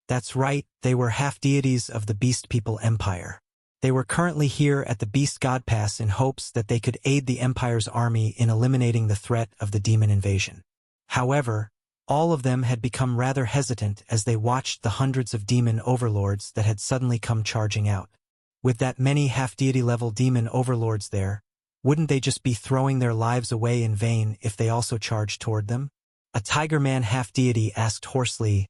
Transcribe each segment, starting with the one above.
That's right, they were half-deities of the Beast People Empire. They were currently here at the Beast God Pass in hopes that they could aid the Empire's army in eliminating the threat of the demon invasion. However, all of them had become rather hesitant as they watched the hundreds of demon overlords that had suddenly come charging out. With that many half-deity-level demon overlords there, wouldn't they just be throwing their lives away in vain if they also charged toward them? A Tiger Man half-deity asked hoarsely,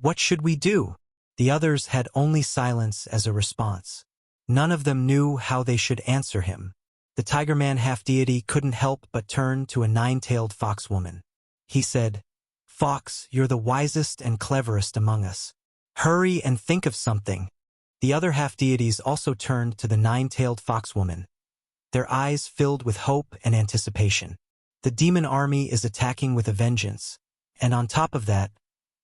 "What should we do?" The others had only silence as a response. None of them knew how they should answer him. The Tiger Man half-deity couldn't help but turn to a nine-tailed fox woman. He said, "Fox, you're the wisest and cleverest among us. Hurry and think of something." The other half-deities also turned to the nine-tailed fox woman, their eyes filled with hope and anticipation. The demon army is attacking with a vengeance, and on top of that,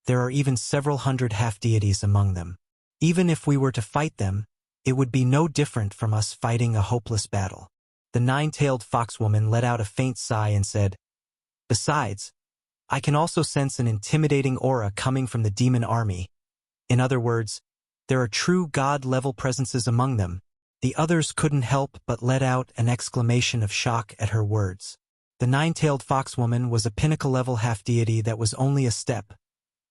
there are even several hundred half-deities among them. Even if we were to fight them, it would be no different from us fighting a hopeless battle. The nine-tailed fox woman let out a faint sigh and said, "Besides, I can also sense an intimidating aura coming from the demon army. In other words, there are true god-level presences among them." The others couldn't help but let out an exclamation of shock at her words. The nine-tailed fox woman was a pinnacle-level half-deity that was only a step,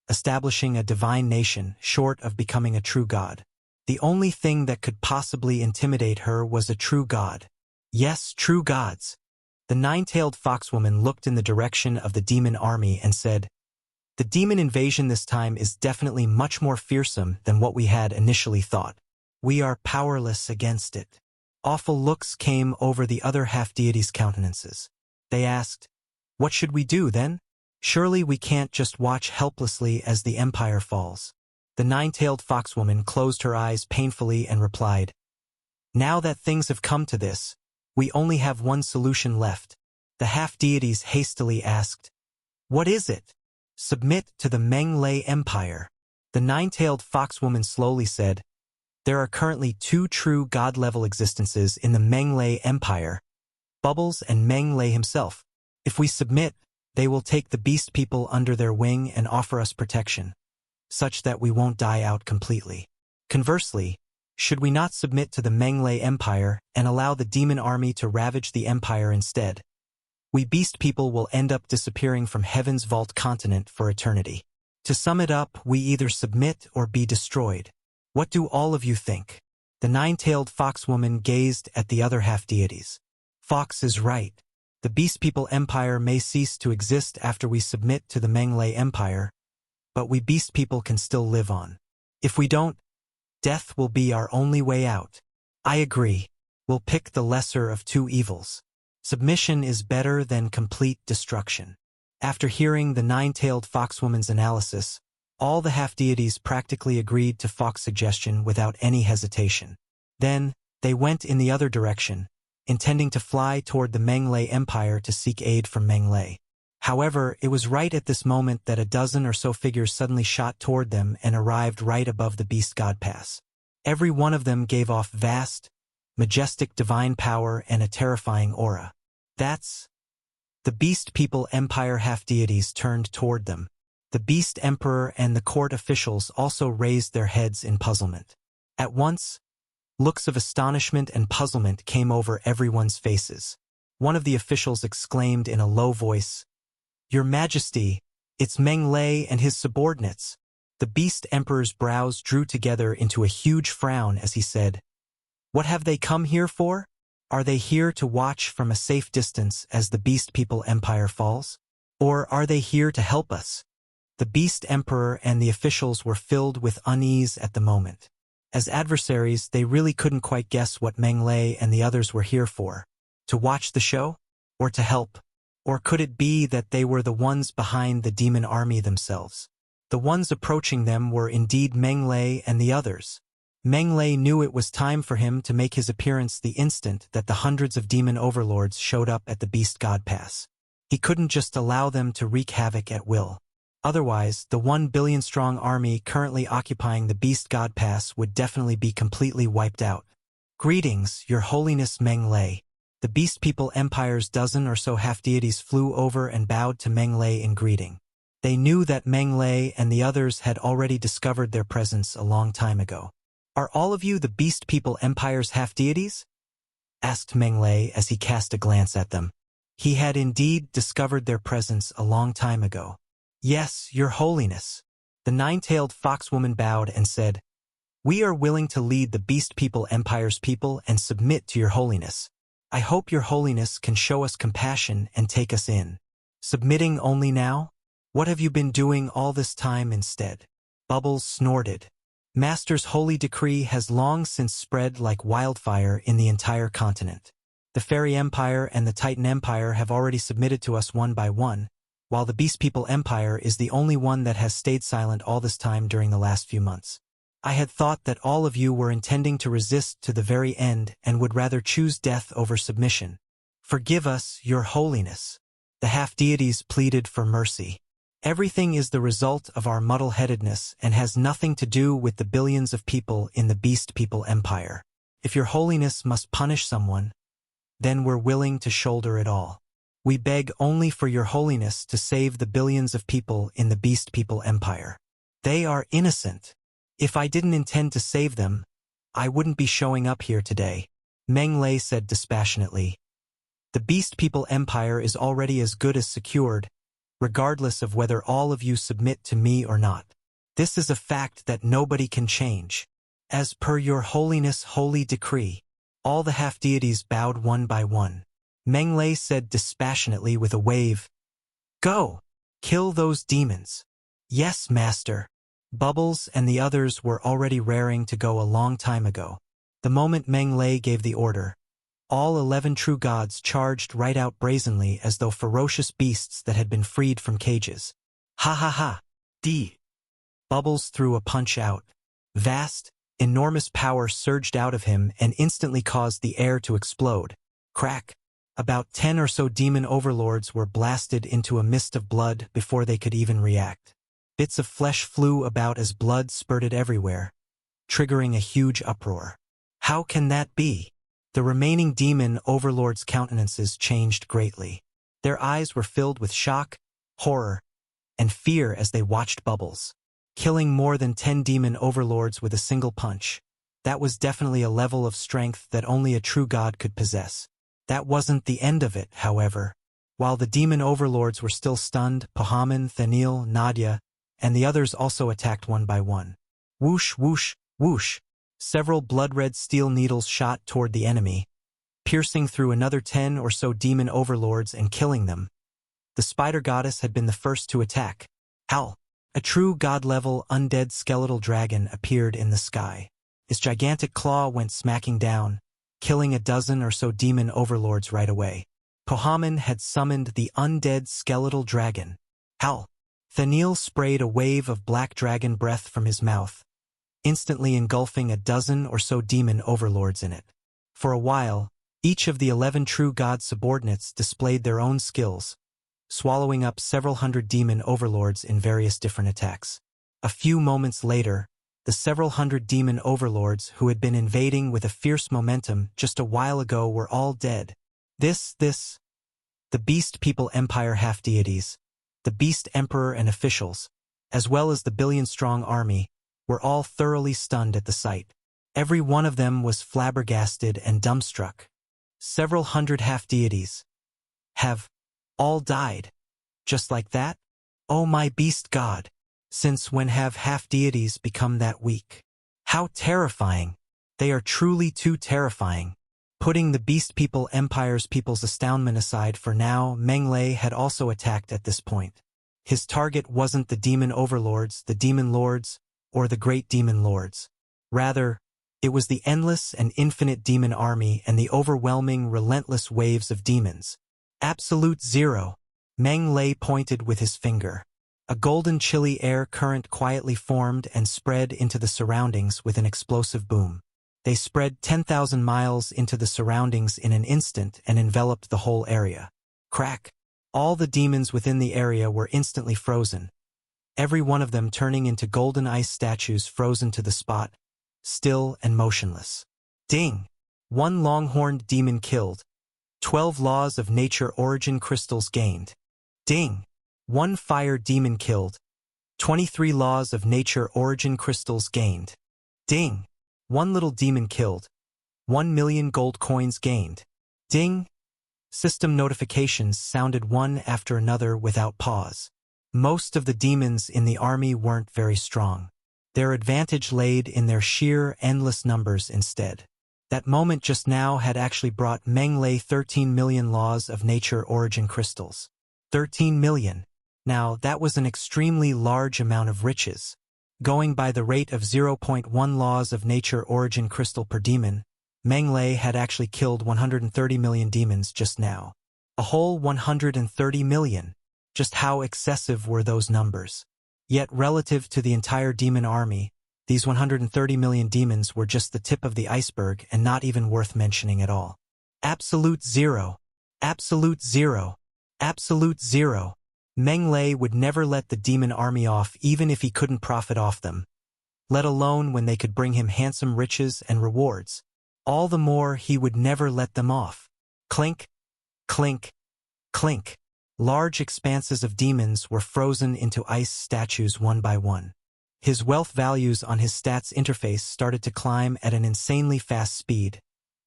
establishing a divine nation short of becoming a true god. The only thing that could possibly intimidate her was a true god. Yes, true gods. The nine-tailed foxwoman looked in the direction of the demon army and said, "The demon invasion this time is definitely much more fearsome than what we had initially thought. We are powerless against it." Awful looks came over the other half-deities' countenances. They asked, "What should we do then? Surely we can't just watch helplessly as the empire falls." The nine-tailed foxwoman closed her eyes painfully and replied, "Now that things have come to this, we only have one solution left." The half-deities hastily asked, "What is it?" "Submit to the Menglei Empire." The nine-tailed foxwoman slowly said, "There are currently two true god-level existences in the Menglei Empire, Bubbles and Menglei himself. If we submit, they will take the beast people under their wing and offer us protection, such that we won't die out completely. Conversely, should we not submit to the Menglei Empire and allow the demon army to ravage the empire instead, we beast people will end up disappearing from Heaven's Vault continent for eternity. To sum it up, we either submit or be destroyed. What do all of you think?" The nine-tailed foxwoman gazed at the other half-deities. "Fox is right. The Beast People Empire may cease to exist after we submit to the Menglei Empire, but we beast people can still live on. If we don't, death will be our only way out." "I agree. We'll pick the lesser of two evils. Submission is better than complete destruction." After hearing the nine-tailed foxwoman's analysis, all the half-deities practically agreed to Fox's suggestion without any hesitation. Then, they went in the other direction, intending to fly toward the Menglei Empire to seek aid from Menglei. However, it was right at this moment that a dozen or so figures suddenly shot toward them and arrived right above the Beast God Pass. Every one of them gave off vast, majestic divine power and a terrifying aura. That's... The Beast People Empire half-deities turned toward them. The Beast Emperor and the court officials also raised their heads in puzzlement. At once, looks of astonishment and puzzlement came over everyone's faces. One of the officials exclaimed in a low voice, "Your Majesty, it's Menglei and his subordinates." The Beast Emperor's brows drew together into a huge frown as he said, "What have they come here for? Are they here to watch from a safe distance as the Beast People Empire falls? Or are they here to help us?" The Beast Emperor and the officials were filled with unease at the moment. As adversaries, they really couldn't quite guess what Menglei and the others were here for. To watch the show? Or to help? Or could it be that they were the ones behind the demon army themselves? The ones approaching them were indeed Menglei and the others. Menglei knew it was time for him to make his appearance the instant that the hundreds of demon overlords showed up at the Beast God Pass. He couldn't just allow them to wreak havoc at will. Otherwise, the 1 billion-strong army currently occupying the Beast God Pass would definitely be completely wiped out. "Greetings, Your Holiness Menglei." The Beast People Empire's dozen or so half-deities flew over and bowed to Menglei in greeting. They knew that Meng Lei and the others had already discovered their presence a long time ago. "Are all of you the Beast People Empire's half-deities?" asked Meng Lei as he cast a glance at them. He had indeed discovered their presence a long time ago. "Yes, your holiness." The nine-tailed foxwoman bowed and said, "We are willing to lead the Beast People Empire's people and submit to your holiness. I hope your holiness can show us compassion and take us in." "Submitting only now? What have you been doing all this time instead?" Bubbles snorted. "Master's holy decree has long since spread like wildfire in the entire continent. The Fairy Empire and the Titan Empire have already submitted to us one by one, while the Beast People Empire is the only one that has stayed silent all this time during the last few months. I had thought that all of you were intending to resist to the very end and would rather choose death over submission. Forgive us, your holiness." The half-deities pleaded for mercy. "Everything is the result of our muddle-headedness and has nothing to do with the billions of people in the Beast People Empire. If your holiness must punish someone, then we're willing to shoulder it all. We beg only for your holiness to save the billions of people in the Beast People Empire. They are innocent. If I didn't intend to save them, I wouldn't be showing up here today," Meng Lei said dispassionately. "The Beast People Empire is already as good as secured, regardless of whether all of you submit to me or not. This is a fact that nobody can change. As per your holiness' holy decree." All the half-deities bowed one by one. Meng Lei said dispassionately with a wave, "Go! Kill those demons." "Yes, master." Bubbles and the others were already raring to go a long time ago. The moment Meng Lei gave the order, all 11 true gods charged right out brazenly as though ferocious beasts that had been freed from cages. "Ha ha ha! D!" Bubbles threw a punch out. Vast, enormous power surged out of him and instantly caused the air to explode. Crack! About 10 or so demon overlords were blasted into a mist of blood before they could even react. Bits of flesh flew about as blood spurted everywhere, triggering a huge uproar. How can that be? The remaining demon overlords' countenances changed greatly. Their eyes were filled with shock, horror, and fear as they watched Bubbles killing more than 10 demon overlords with a single punch. That was definitely a level of strength that only a true god could possess. That wasn't the end of it, however. While the demon overlords were still stunned, Pahaman, Thanil, Nadia, and the others also attacked one by one. Whoosh, whoosh, whoosh. Several blood-red steel needles shot toward the enemy, piercing through another 10 or so demon overlords and killing them. The spider goddess had been the first to attack. Howl! A true god-level undead skeletal dragon appeared in the sky. Its gigantic claw went smacking down, killing a dozen or so demon overlords right away. Pahaman had summoned the undead skeletal dragon. Howl! Thanil sprayed a wave of black dragon breath from his mouth, instantly engulfing a dozen or so demon overlords in it. For a while, each of the 11 true god subordinates displayed their own skills, swallowing up several hundred demon overlords in various different attacks. A few moments later, the several hundred demon overlords who had been invading with a fierce momentum just a while ago were all dead. The Beast People Empire half-deities, the Beast Emperor and officials, as well as the billion-strong army, were all thoroughly stunned at the sight. Every one of them was flabbergasted and dumbstruck. Several hundred half-deities have all died. Just like that? Oh my beast god! Since when have half-deities become that weak? How terrifying! They are truly too terrifying. Putting the Beast People Empire's people's astoundment aside for now, Meng Lei had also attacked at this point. His target wasn't the demon overlords, the demon lords, or the great demon lords. Rather, it was the endless and infinite demon army and the overwhelming, relentless waves of demons. Absolute zero. Meng Lei pointed with his finger. A golden chilly air current quietly formed and spread into the surroundings with an explosive boom. They spread 10,000 miles into the surroundings in an instant and enveloped the whole area. Crack! All the demons within the area were instantly frozen, every one of them turning into golden ice statues frozen to the spot, still and motionless. Ding! One long-horned demon killed. 12 laws of nature origin crystals gained. Ding! 1 fire demon killed. 23 laws of nature origin crystals gained. Ding! 1 little demon killed. 1 million gold coins gained. Ding! System notifications sounded one after another without pause. Most of the demons in the army weren't very strong. Their advantage laid in their sheer, endless numbers instead. That moment just now had actually brought Meng Lei 13 million laws of nature origin crystals. 13 million. Now, that was an extremely large amount of riches. Going by the rate of 0.1 laws of nature origin crystal per demon, Meng Lei had actually killed 130 million demons just now. A whole 130 million. Just how excessive were those numbers? Yet relative to the entire demon army, these 130 million demons were just the tip of the iceberg and not even worth mentioning at all. Absolute zero. Absolute zero. Absolute zero. Meng Lei would never let the demon army off even if he couldn't profit off them, let alone when they could bring him handsome riches and rewards. All the more he would never let them off. Clink, clink, clink. Large expanses of demons were frozen into ice statues one by one. His wealth values on his stats interface started to climb at an insanely fast speed,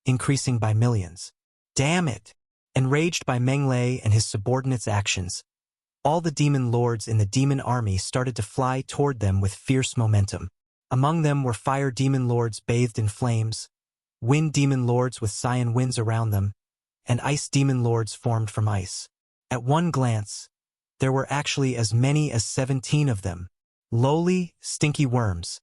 increasing by millions. Damn it! Enraged by Meng Lei and his subordinates' actions, all the demon lords in the demon army started to fly toward them with fierce momentum. Among them were fire demon lords bathed in flames, wind demon lords with cyan winds around them, and ice demon lords formed from ice. At one glance, there were actually as many as 17 of them. Lowly, stinky worms.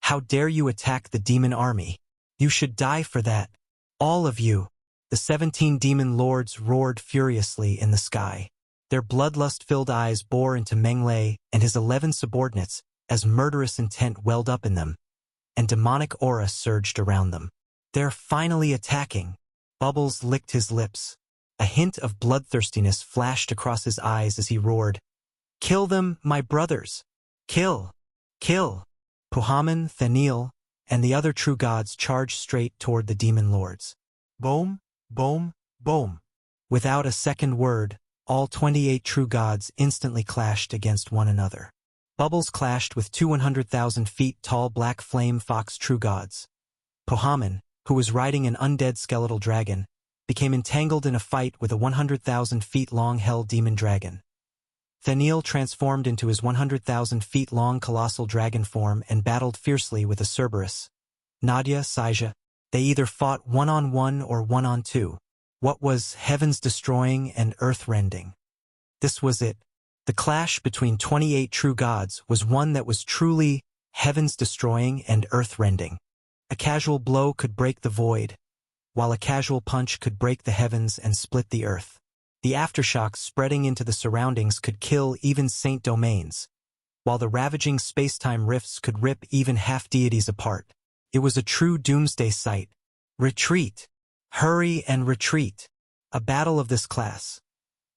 How dare you attack the demon army? You should die for that. All of you. The 17 demon lords roared furiously in the sky. Their bloodlust-filled eyes bore into Meng Lei and his 11 subordinates as murderous intent welled up in them, and demonic aura surged around them. They're finally attacking. Bubbles licked his lips. A hint of bloodthirstiness flashed across his eyes as he roared, "Kill them, my brothers! Kill! Kill!" Puhaman, Thaniel, and the other true gods charged straight toward the demon lords. Boom, boom, boom. Without a second word, all 28 true gods instantly clashed against one another. Bubbles clashed with 2 100,000 feet tall black flame fox true gods. Puhaman, who was riding an undead skeletal dragon, became entangled in a fight with a 100,000 feet long hell demon dragon. Thaniel transformed into his 100,000 feet long colossal dragon form and battled fiercely with a Cerberus. Nadia, Saija, they either fought one-on-one or one-on-two. What was heavens destroying and earth rending? This was it. The clash between 28 true gods was one that was truly heavens destroying and earth rending. A casual blow could break the void, while a casual punch could break the heavens and split the earth. The aftershocks spreading into the surroundings could kill even saint domains, while the ravaging space-time rifts could rip even half-deities apart. It was a true doomsday sight. Retreat! Hurry and retreat! A battle of this class.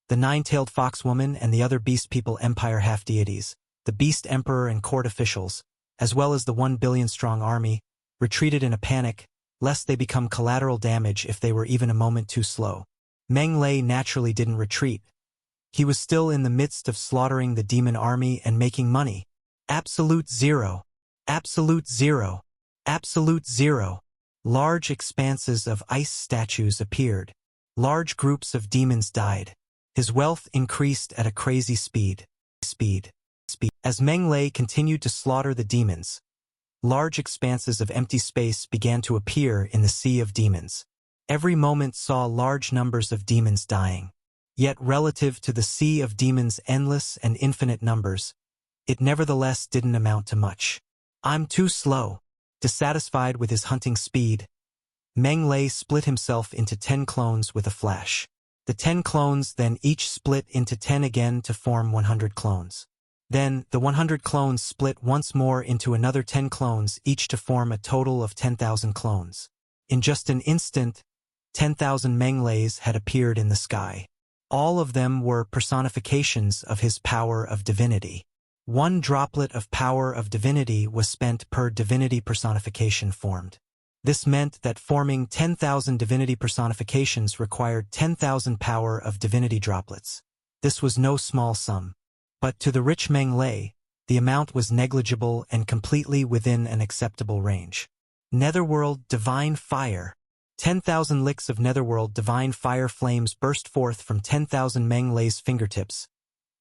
The nine-tailed foxwoman and the other beast people empire half-deities, the beast emperor and court officials, as well as the 1 billion-strong army, retreated in a panic, lest they become collateral damage if they were even a moment too slow. Meng Lei naturally didn't retreat. He was still in the midst of slaughtering the demon army and making money. Absolute zero. Absolute zero. Absolute zero. Large expanses of ice statues appeared. Large groups of demons died. His wealth increased at a crazy speed. As Meng Lei continued to slaughter the demons, large expanses of empty space began to appear in the sea of demons. Every moment saw large numbers of demons dying. Yet relative to the sea of demons' endless and infinite numbers, it nevertheless didn't amount to much. I'm too slow. Dissatisfied with his hunting speed, Meng Lei split himself into 10 clones with a flash. The 10 clones then each split into 10 again to form 100 clones. Then, the 100 clones split once more into another 10 clones each to form a total of 10,000 clones. In just an instant, 10,000 Meng Leis had appeared in the sky. All of them were personifications of his power of divinity. 1 droplet of power of divinity was spent per divinity personification formed. This meant that forming 10,000 divinity personifications required 10,000 power of divinity droplets. This was no small sum. But to the rich Meng Lei, the amount was negligible and completely within an acceptable range. Netherworld Divine Fire. 10,000 licks of Netherworld Divine Fire flames burst forth from 10,000 Meng Lei's fingertips,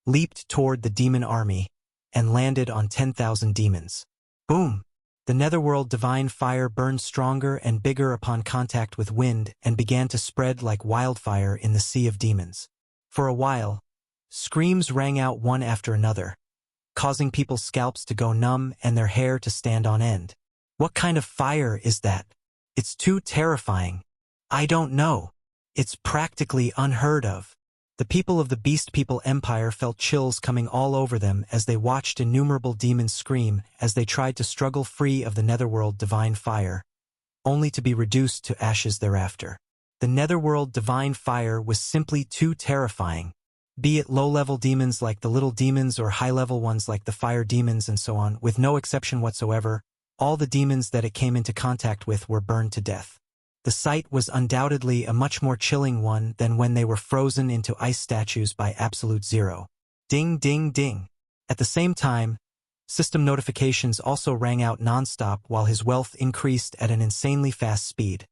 leaped toward the demon army, and landed on 10,000 demons. Boom! The Netherworld Divine Fire burned stronger and bigger upon contact with wind and began to spread like wildfire in the sea of demons. For a while, screams rang out one after another, causing people's scalps to go numb and their hair to stand on end. What kind of fire is that? It's too terrifying. I don't know. It's practically unheard of. The people of the Beast People Empire felt chills coming all over them as they watched innumerable demons scream as they tried to struggle free of the Netherworld Divine Fire, only to be reduced to ashes thereafter. The Netherworld Divine Fire was simply too terrifying. Be it low-level demons like the little demons or high-level ones like the fire demons and so on, with no exception whatsoever, all the demons that it came into contact with were burned to death. The sight was undoubtedly a much more chilling one than when they were frozen into ice statues by absolute zero. Ding, ding, ding. At the same time, system notifications also rang out nonstop while his wealth increased at an insanely fast speed,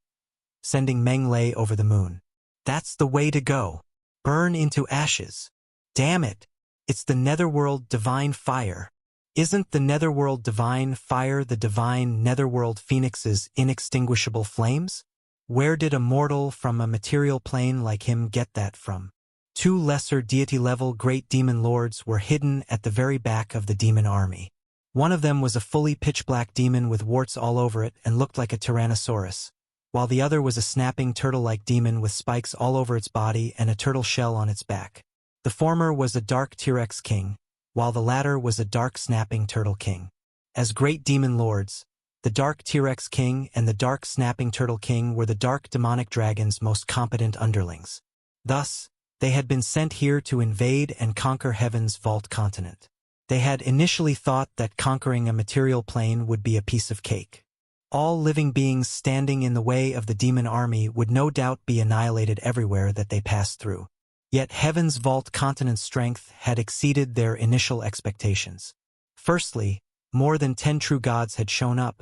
sending Meng Lei over the moon. That's the way to go. Burn into ashes. Damn it. It's the Netherworld Divine Fire. Isn't the Netherworld Divine Fire the divine Netherworld Phoenix's inextinguishable flames? Where did a mortal from a material plane like him get that from? 2 lesser deity-level great demon lords were hidden at the very back of the demon army. One of them was a fully pitch-black demon with warts all over it and looked like a tyrannosaurus, while the other was a snapping turtle-like demon with spikes all over its body and a turtle shell on its back. The former was a dark T-Rex king, while the latter was a dark snapping turtle king. As great demon lords, the dark T-Rex king and the dark snapping turtle king were the dark demonic dragon's most competent underlings. Thus, they had been sent here to invade and conquer Heaven's vault continent. They had initially thought that conquering a material plane would be a piece of cake. All living beings standing in the way of the demon army would no doubt be annihilated everywhere that they passed through. Yet Heaven's vault continent's strength had exceeded their initial expectations. Firstly, more than 10 true gods had shown up,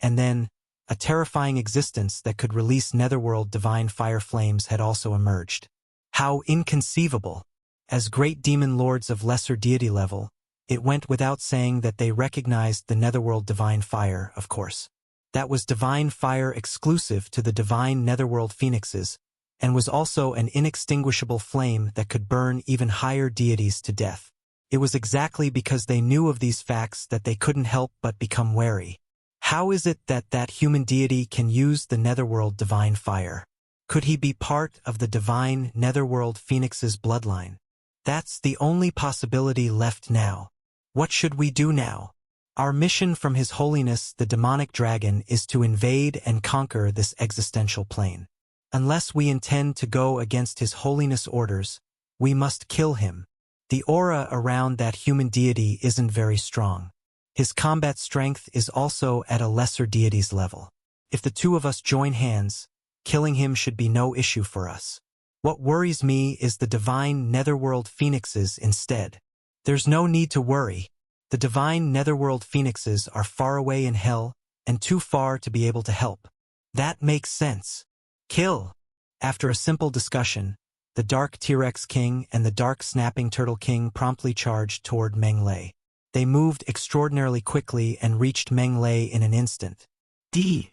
and then, a terrifying existence that could release Netherworld Divine Fire flames had also emerged. How inconceivable! As great demon lords of lesser deity level, it went without saying that they recognized the Netherworld Divine Fire, of course. That was divine fire exclusive to the divine Netherworld Phoenixes, and was also an inextinguishable flame that could burn even higher deities to death. It was exactly because they knew of these facts that they couldn't help but become wary. How is it that that human deity can use the Netherworld Divine Fire? Could he be part of the divine Netherworld Phoenix's bloodline? That's the only possibility left now. What should we do now? Our mission from His Holiness the Demonic Dragon is to invade and conquer this existential plane. Unless we intend to go against His Holiness' orders, we must kill him. The aura around that human deity isn't very strong. His combat strength is also at a lesser deity's level. If the two of us join hands, killing him should be no issue for us. What worries me is the divine Netherworld Phoenixes instead. There's no need to worry. The divine Netherworld Phoenixes are far away in hell and too far to be able to help. That makes sense. Kill! After a simple discussion, the Dark T-Rex King and the Dark Snapping Turtle King promptly charged toward Meng Lei. They moved extraordinarily quickly and reached Meng Lei in an instant. D!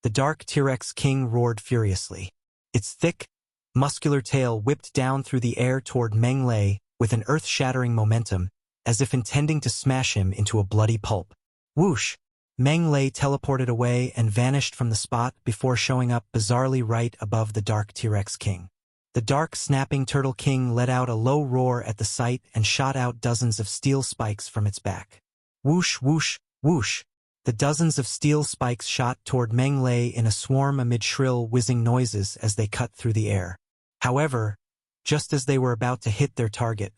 The Dark T-Rex King roared furiously. Its thick, muscular tail whipped down through the air toward Meng Lei with an earth-shattering momentum, as if intending to smash him into a bloody pulp. Whoosh! Meng Lei teleported away and vanished from the spot before showing up bizarrely right above the Dark T-Rex King. The Dark Snapping Turtle King let out a low roar at the sight and shot out dozens of steel spikes from its back. Whoosh, whoosh, whoosh! The dozens of steel spikes shot toward Meng Lei in a swarm amid shrill, whizzing noises as they cut through the air. However, just as they were about to hit their target,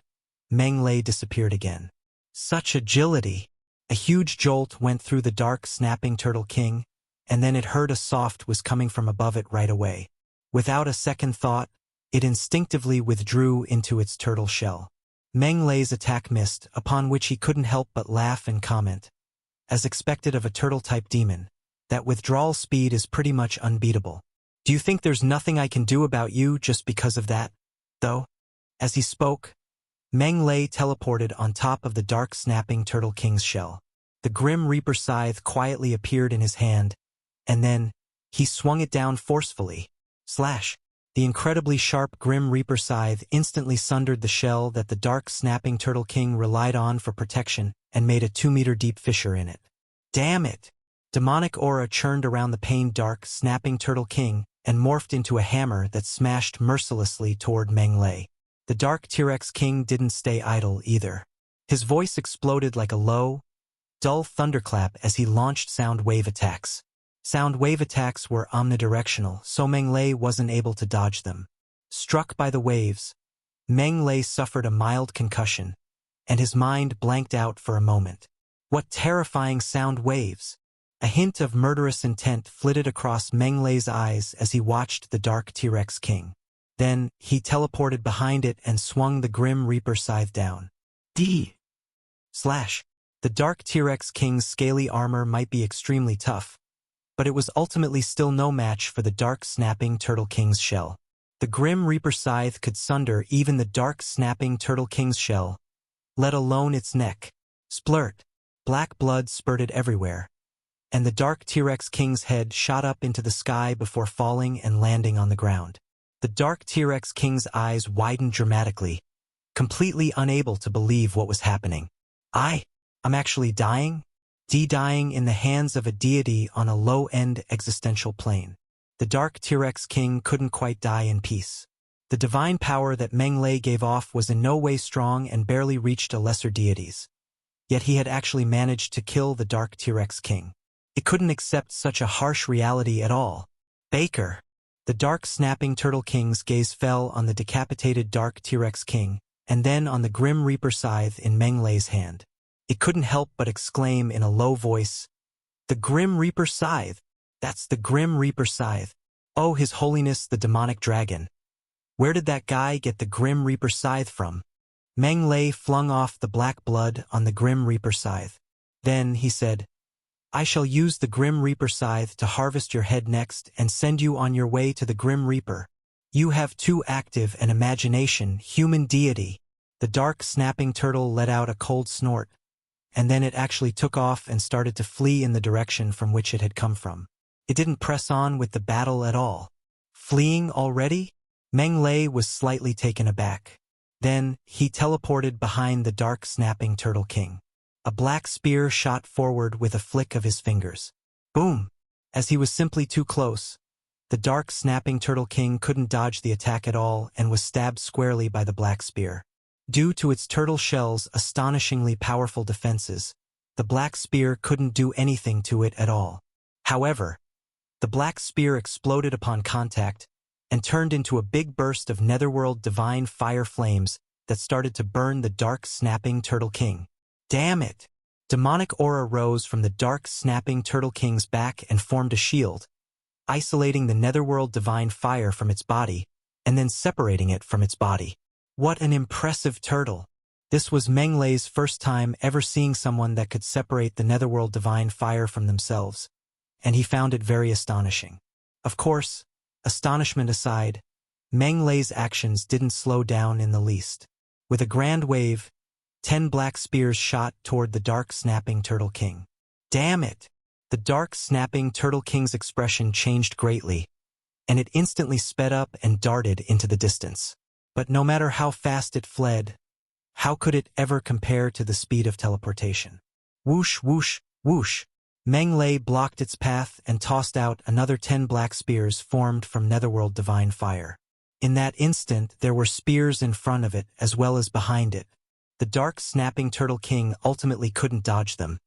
Meng Lei disappeared again. Such agility! A huge jolt went through the Dark Snapping Turtle King, and then it heard a soft was coming from above it right away. Without a second thought, it instinctively withdrew into its turtle shell. Meng Lei's attack missed, upon which he couldn't help but laugh and comment. As expected of a turtle-type demon, that withdrawal speed is pretty much unbeatable. Do you think there's nothing I can do about you just because of that, though? As he spoke, Meng Lei teleported on top of the dark snapping Turtle King's shell. The Grim Reaper scythe quietly appeared in his hand, and then, he swung it down forcefully. Slash! The incredibly sharp Grim Reaper scythe instantly sundered the shell that the dark snapping Turtle King relied on for protection and made a 2-meter-deep fissure in it. Damn it! Demonic aura churned around the pained dark snapping Turtle King and morphed into a hammer that smashed mercilessly toward Meng Lei. The dark T-Rex King didn't stay idle either. His voice exploded like a low, dull thunderclap as he launched sound wave attacks. Sound wave attacks were omnidirectional, so Meng Lei wasn't able to dodge them. Struck by the waves, Meng Lei suffered a mild concussion, and his mind blanked out for a moment. What terrifying sound waves! A hint of murderous intent flitted across Meng Lei's eyes as he watched the dark T-Rex King. Then, he teleported behind it and swung the Grim Reaper scythe down. Slash! The dark T-Rex King's scaly armor might be extremely tough, but it was ultimately still no match for the dark snapping Turtle King's shell. The Grim Reaper scythe could sunder even the dark snapping Turtle King's shell, let alone its neck. Splurt! Black blood spurted everywhere, and the dark T-Rex King's head shot up into the sky before falling and landing on the ground. The dark T-Rex King's eyes widened dramatically, completely unable to believe what was happening. I'm actually dying? Dying in the hands of a deity on a low-end existential plane. The dark T-Rex King couldn't quite die in peace. The divine power that Meng Lei gave off was in no way strong and barely reached a lesser deities. Yet he had actually managed to kill the dark T-Rex King. It couldn't accept such a harsh reality at all. Baker! The dark snapping Turtle King's gaze fell on the decapitated dark T-Rex King, and then on the Grim Reaper scythe in Meng Lei's hand. It couldn't help but exclaim in a low voice, "The Grim Reaper scythe! That's the Grim Reaper scythe! Oh, His Holiness the demonic dragon! Where did that guy get the Grim Reaper scythe from?" Meng Lei flung off the black blood on the Grim Reaper scythe. Then he said, "I shall use the Grim Reaper scythe to harvest your head next and send you on your way to the Grim Reaper. You have too active an imagination, human deity." The dark snapping turtle let out a cold snort, and then it actually took off and started to flee in the direction from which it had come from. It didn't press on with the battle at all. Fleeing already? Meng Lei was slightly taken aback. Then, he teleported behind the dark snapping Turtle King. A black spear shot forward with a flick of his fingers. Boom! As he was simply too close, the dark snapping Turtle King couldn't dodge the attack at all and was stabbed squarely by the black spear. Due to its turtle shell's astonishingly powerful defenses, the black spear couldn't do anything to it at all. However, the black spear exploded upon contact and turned into a big burst of Netherworld divine fire flames that started to burn the dark snapping Turtle King. Damn it! Demonic aura rose from the dark snapping Turtle King's back and formed a shield, isolating the Netherworld divine fire from its body, and then separating it from its body. What an impressive turtle! This was Meng Lei's first time ever seeing someone that could separate the Netherworld divine fire from themselves, and he found it very astonishing. Of course, astonishment aside, Meng Lei's actions didn't slow down in the least. With a grand wave, 10 black spears shot toward the dark snapping Turtle King. Damn it! The dark snapping Turtle King's expression changed greatly, and it instantly sped up and darted into the distance. But no matter how fast it fled, how could it ever compare to the speed of teleportation? Whoosh, whoosh, whoosh! Meng Lei blocked its path and tossed out another 10 black spears formed from Netherworld divine fire. In that instant, there were spears in front of it as well as behind it. The dark snapping Turtle King ultimately couldn't dodge them,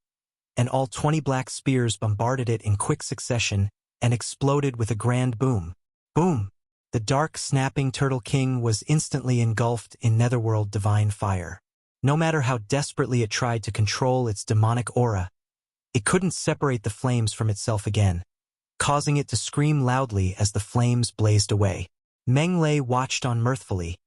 and all 20 black spears bombarded it in quick succession and exploded with a grand boom. Boom! The dark snapping Turtle King was instantly engulfed in Netherworld divine fire. No matter how desperately it tried to control its demonic aura, it couldn't separate the flames from itself again, causing it to scream loudly as the flames blazed away. Meng Lei watched on mirthfully,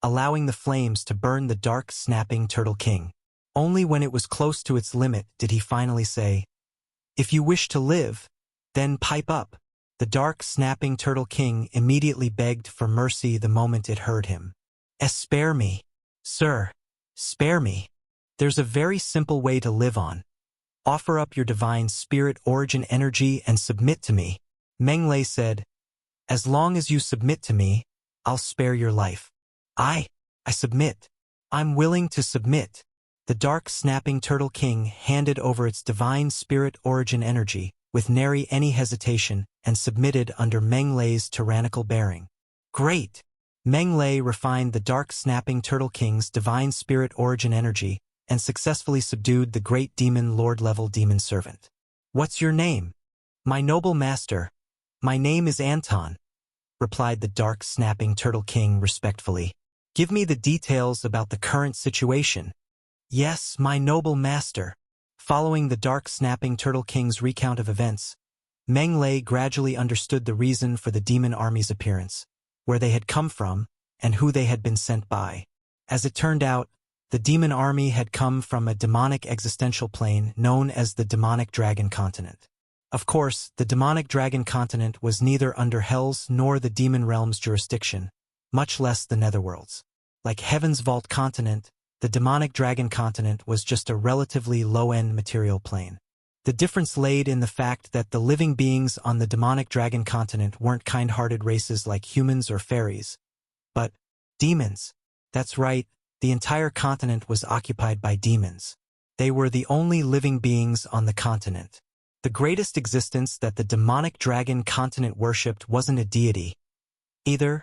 allowing the flames to burn the dark, snapping Turtle King. Only when it was close to its limit did he finally say, "If you wish to live, then pipe up." The dark, snapping Turtle King immediately begged for mercy the moment it heard him. "Spare me, sir. Spare me. There's a very simple way to live on. Offer up your divine spirit origin energy and submit to me." Menglei said, "As long as you submit to me, I'll spare your life." I submit. I'm willing to submit." The dark, snapping Turtle King handed over its divine spirit origin energy, with nary any hesitation, and submitted under Menglei's tyrannical bearing. "Great!" Menglei refined the dark, snapping Turtle King's divine spirit origin energy, and successfully subdued the great demon lord-level demon servant. "What's your name?" "My noble master, my name is Anton," replied the dark, snapping Turtle King respectfully. "Give me the details about the current situation." "Yes, my noble master." Following the dark, snapping Turtle King's recount of events, Menglei gradually understood the reason for the demon army's appearance, where they had come from, and who they had been sent by. As it turned out, the demon army had come from a demonic existential plane known as the demonic dragon continent. Of course, the demonic dragon continent was neither under Hell's nor the demon realm's jurisdiction, much less the Netherworld's. Like Heaven's Vault continent, the demonic dragon continent was just a relatively low-end material plane. The difference laid in the fact that the living beings on the demonic dragon continent weren't kind-hearted races like humans or fairies, but demons. That's right, the entire continent was occupied by demons. They were the only living beings on the continent. The greatest existence that the demonic dragon continent worshipped wasn't a deity either,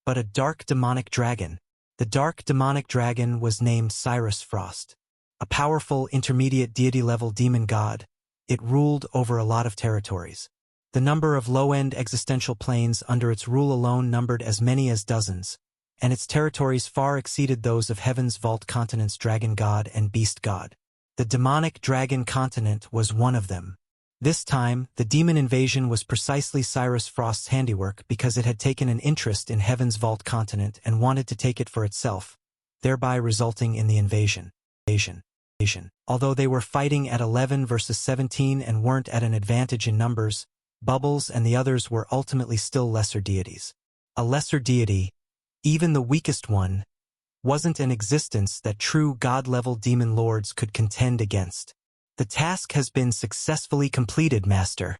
but a dark demonic dragon. The dark demonic dragon was named Cyrus Frost, a powerful intermediate deity-level demon god. It ruled over a lot of territories. The number of low-end existential planes under its rule alone numbered as many as dozens, and its territories far exceeded those of Heaven's Vault continent's dragon god and beast god. The demonic dragon continent was one of them. This time, the demon invasion was precisely Cyrus Frost's handiwork because it had taken an interest in Heaven's Vault continent and wanted to take it for itself, thereby resulting in the invasion. Although they were fighting at 11 versus 17 and weren't at an advantage in numbers, Bubbles and the others were ultimately still lesser deities. A lesser deity, even the weakest one, wasn't an existence that true god-level demon lords could contend against. "The task has been successfully completed, Master."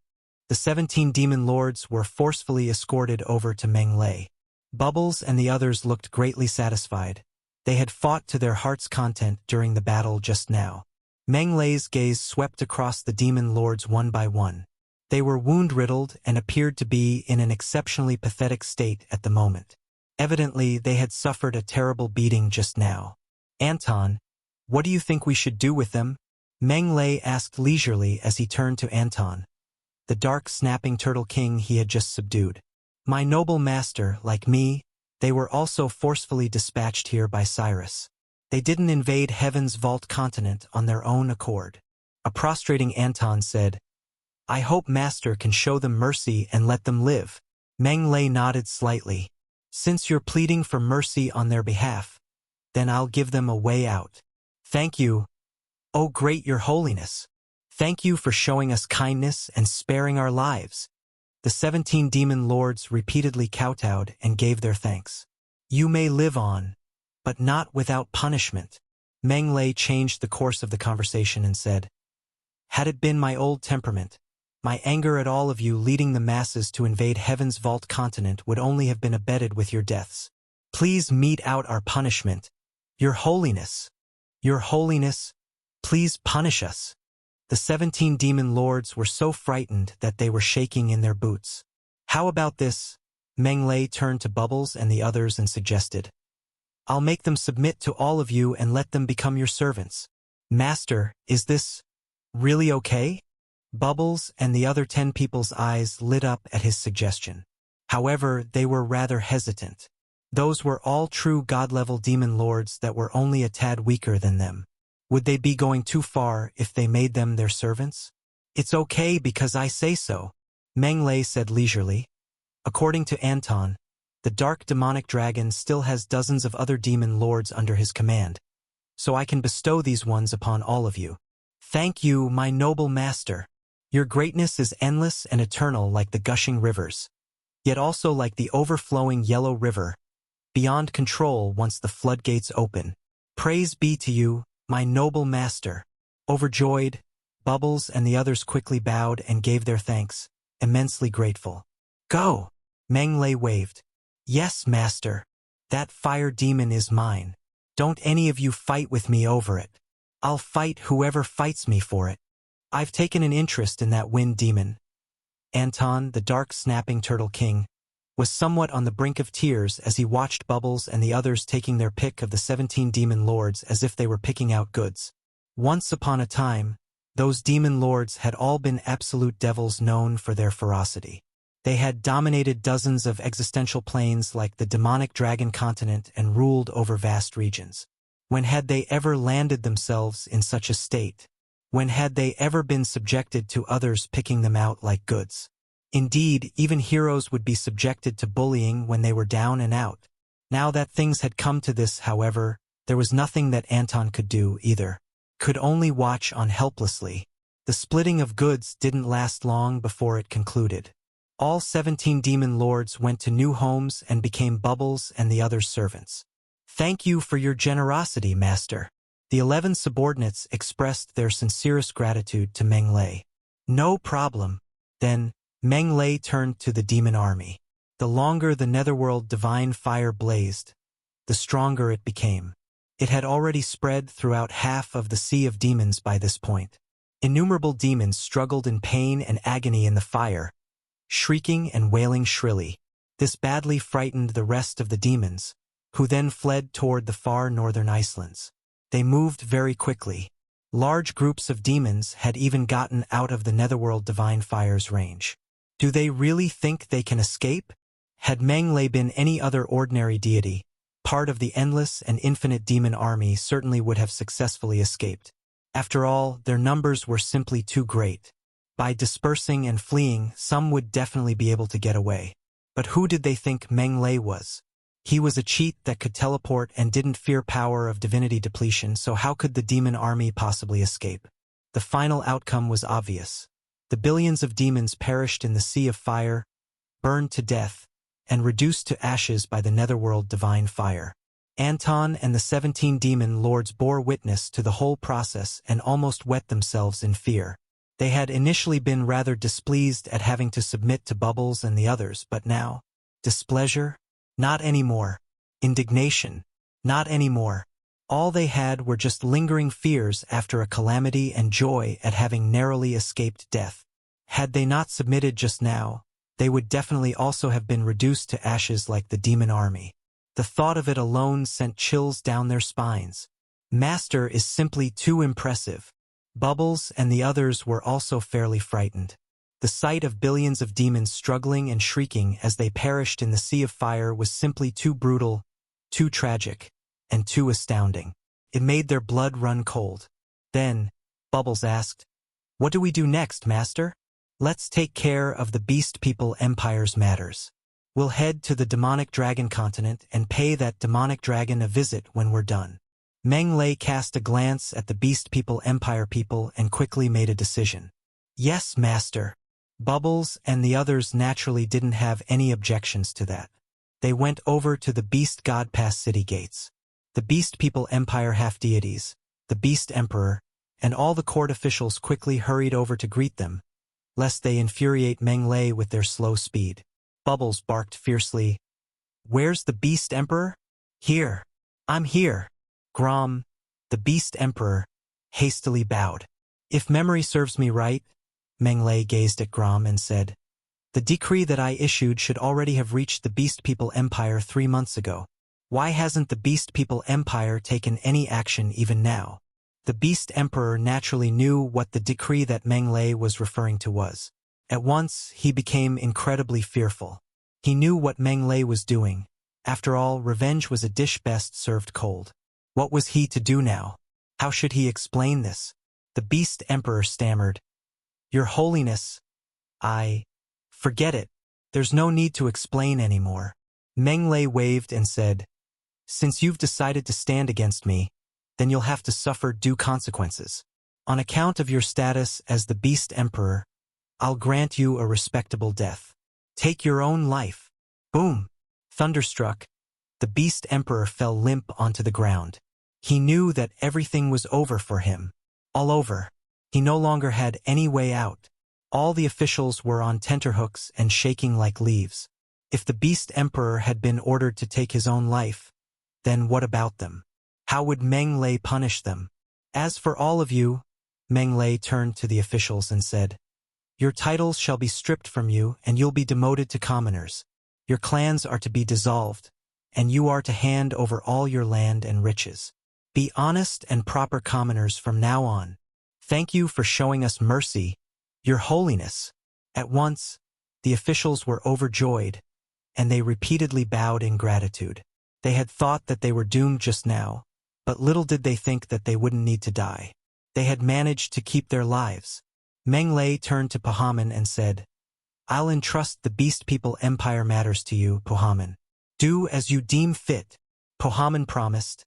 The 17 demon lords were forcefully escorted over to Menglei. Bubbles and the others looked greatly satisfied. They had fought to their heart's content during the battle just now. Menglei's gaze swept across the demon lords one by one. They were wound-riddled and appeared to be in an exceptionally pathetic state at the moment. Evidently, they had suffered a terrible beating just now. "Anton, what do you think we should do with them?" Menglei asked leisurely as he turned to Anton, the dark, snapping Turtle King he had just subdued. "My noble master, like me, they were also forcefully dispatched here by Cyrus. They didn't invade Heaven's Vault continent on their own accord." A prostrating Anton said, "I hope Master can show them mercy and let them live." Menglei nodded slightly. "Since you're pleading for mercy on their behalf, then I'll give them a way out." "Thank you, oh great Your Holiness. Thank you for showing us kindness and sparing our lives." The 17 demon lords repeatedly kowtowed and gave their thanks. "You may live on, but not without punishment." Menglei changed the course of the conversation and said, "Had it been my old temperament, my anger at all of you leading the masses to invade Heaven's Vault continent would only have been abetted with your deaths. Please mete out our punishment. Your Holiness, Your Holiness, please punish us." The 17 demon lords were so frightened that they were shaking in their boots. "How about this?" Menglei turned to Bubbles and the others and suggested. "I'll make them submit to all of you and let them become your servants." "Master, is this really okay?" Bubbles and the other 10 people's eyes lit up at his suggestion. However, they were rather hesitant. Those were all true god-level demon lords that were only a tad weaker than them. Would they be going too far if they made them their servants? "It's okay because I say so," Menglei said leisurely. According to Anton, The dark demonic dragon still has dozens of other demon lords under his command, so I can bestow these ones upon all of you. Thank you, my noble master. Your greatness is endless and eternal like the gushing rivers, yet also like the overflowing yellow river, beyond control once the floodgates open. Praise be to you, my noble master. Overjoyed, Bubbles and the others quickly bowed and gave their thanks, immensely grateful. Go! Meng Lei waved. Yes, master. That fire demon is mine. Don't any of you fight with me over it. I'll fight whoever fights me for it. I've taken an interest in that wind demon. Anton, the dark snapping turtle king, was somewhat on the brink of tears as he watched Bubbles and the others taking their pick of the 17 demon lords as if they were picking out goods. Once upon a time, those demon lords had all been absolute devils known for their ferocity. They had dominated dozens of existential planes like the demonic dragon continent and ruled over vast regions. When had they ever landed themselves in such a state? When had they ever been subjected to others picking them out like goods? Indeed, even heroes would be subjected to bullying when they were down and out. Now that things had come to this, however, there was nothing that Anton could do either. Could only watch on helplessly. The splitting of goods didn't last long before it concluded. All 17 demon lords went to new homes and became Bubbles and the others' servants. Thank you for your generosity, master. The 11 subordinates expressed their sincerest gratitude to Meng Lei. No problem. Then, Meng Lei turned to the demon army. The longer the Netherworld divine fire blazed, the stronger it became. It had already spread throughout half of the Sea of Demons by this point. Innumerable demons struggled in pain and agony in the fire, shrieking and wailing shrilly. This badly frightened the rest of the demons, who then fled toward the far northern Icelands. They moved very quickly. Large groups of demons had even gotten out of the Netherworld divine fire's range. Do they really think they can escape? Had Meng Lei been any other ordinary deity, part of the endless and infinite demon army certainly would have successfully escaped. After all, their numbers were simply too great. By dispersing and fleeing, some would definitely be able to get away. But who did they think Meng Lei was? He was a cheat that could teleport and didn't fear power of divinity depletion, so how could the demon army possibly escape? The final outcome was obvious. The billions of demons perished in the sea of fire, burned to death, and reduced to ashes by the Netherworld divine fire. Anton and the 17 demon lords bore witness to the whole process and almost wet themselves in fear. They had initially been rather displeased at having to submit to Bubbles and the others, but now, displeasure? Not anymore. Indignation? Not anymore. All they had were just lingering fears after a calamity and joy at having narrowly escaped death. Had they not submitted just now, they would definitely also have been reduced to ashes like the demon army. The thought of it alone sent chills down their spines. Master is simply too impressive. Bubbles and the others were also fairly frightened. The sight of billions of demons struggling and shrieking as they perished in the sea of fire was simply too brutal, too tragic, and too astounding. It made their blood run cold. Then, Bubbles asked, "What do we do next, Master?" "Let's take care of the Beast People Empire's matters. We'll head to the demonic dragon continent and pay that demonic dragon a visit when we're done." Meng Lei cast a glance at the Beast People Empire people and quickly made a decision. "Yes, Master." Bubbles and the others naturally didn't have any objections to that. They went over to the Beast God Pass city gates. The Beast People Empire half-deities, the Beast Emperor, and all the court officials quickly hurried over to greet them, lest they infuriate Meng Lei with their slow speed. Bubbles barked fiercely, "Where's the Beast Emperor?" "Here. I'm here." Grom, the Beast Emperor, hastily bowed. "If memory serves me right," Meng Lei gazed at Grom and said, "the decree that I issued should already have reached the Beast People Empire 3 months ago. Why hasn't the Beast People Empire taken any action even now?" The Beast Emperor naturally knew what the decree that Meng Lei was referring to was. At once, he became incredibly fearful. He knew what Meng Lei was doing. After all, revenge was a dish best served cold. What was he to do now? How should he explain this? The Beast Emperor stammered, "Your Holiness, forget it. There's no need to explain anymore." Menglei waved and said, "Since you've decided to stand against me, then you'll have to suffer due consequences. On account of your status as the Beast Emperor, I'll grant you a respectable death. Take your own life." Boom! Thunderstruck, the Beast Emperor fell limp onto the ground. He knew that everything was over for him. All over. He no longer had any way out. All the officials were on tenterhooks and shaking like leaves. If the Beast Emperor had been ordered to take his own life, then what about them? How would Menglei punish them? As for all of you, Menglei turned to the officials and said, "Your titles shall be stripped from you and you'll be demoted to commoners. Your clans are to be dissolved, and you are to hand over all your land and riches. Be honest and proper commoners from now on. Thank you for showing us mercy, Your Holiness." At once, the officials were overjoyed, and they repeatedly bowed in gratitude. They had thought that they were doomed just now, but little did they think that they wouldn't need to die. They had managed to keep their lives. Menglei turned to Pohaman and said, "I'll entrust the Beast People Empire matters to you, Pohaman. Do as you deem fit." Pohaman promised,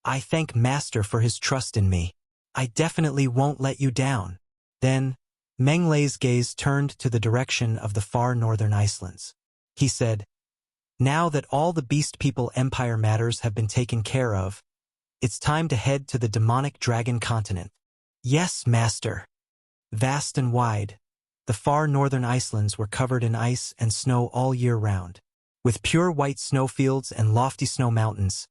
"I thank Master for his trust in me. I definitely won't let you down." Then, Menglei's gaze turned to the direction of the far northern Icelands. He said, "Now that all the Beast People Empire matters have been taken care of, it's time to head to the demonic dragon continent." "Yes, Master." Vast and wide, the far northern Icelands were covered in ice and snow all year round. With pure white snowfields and lofty snow mountains,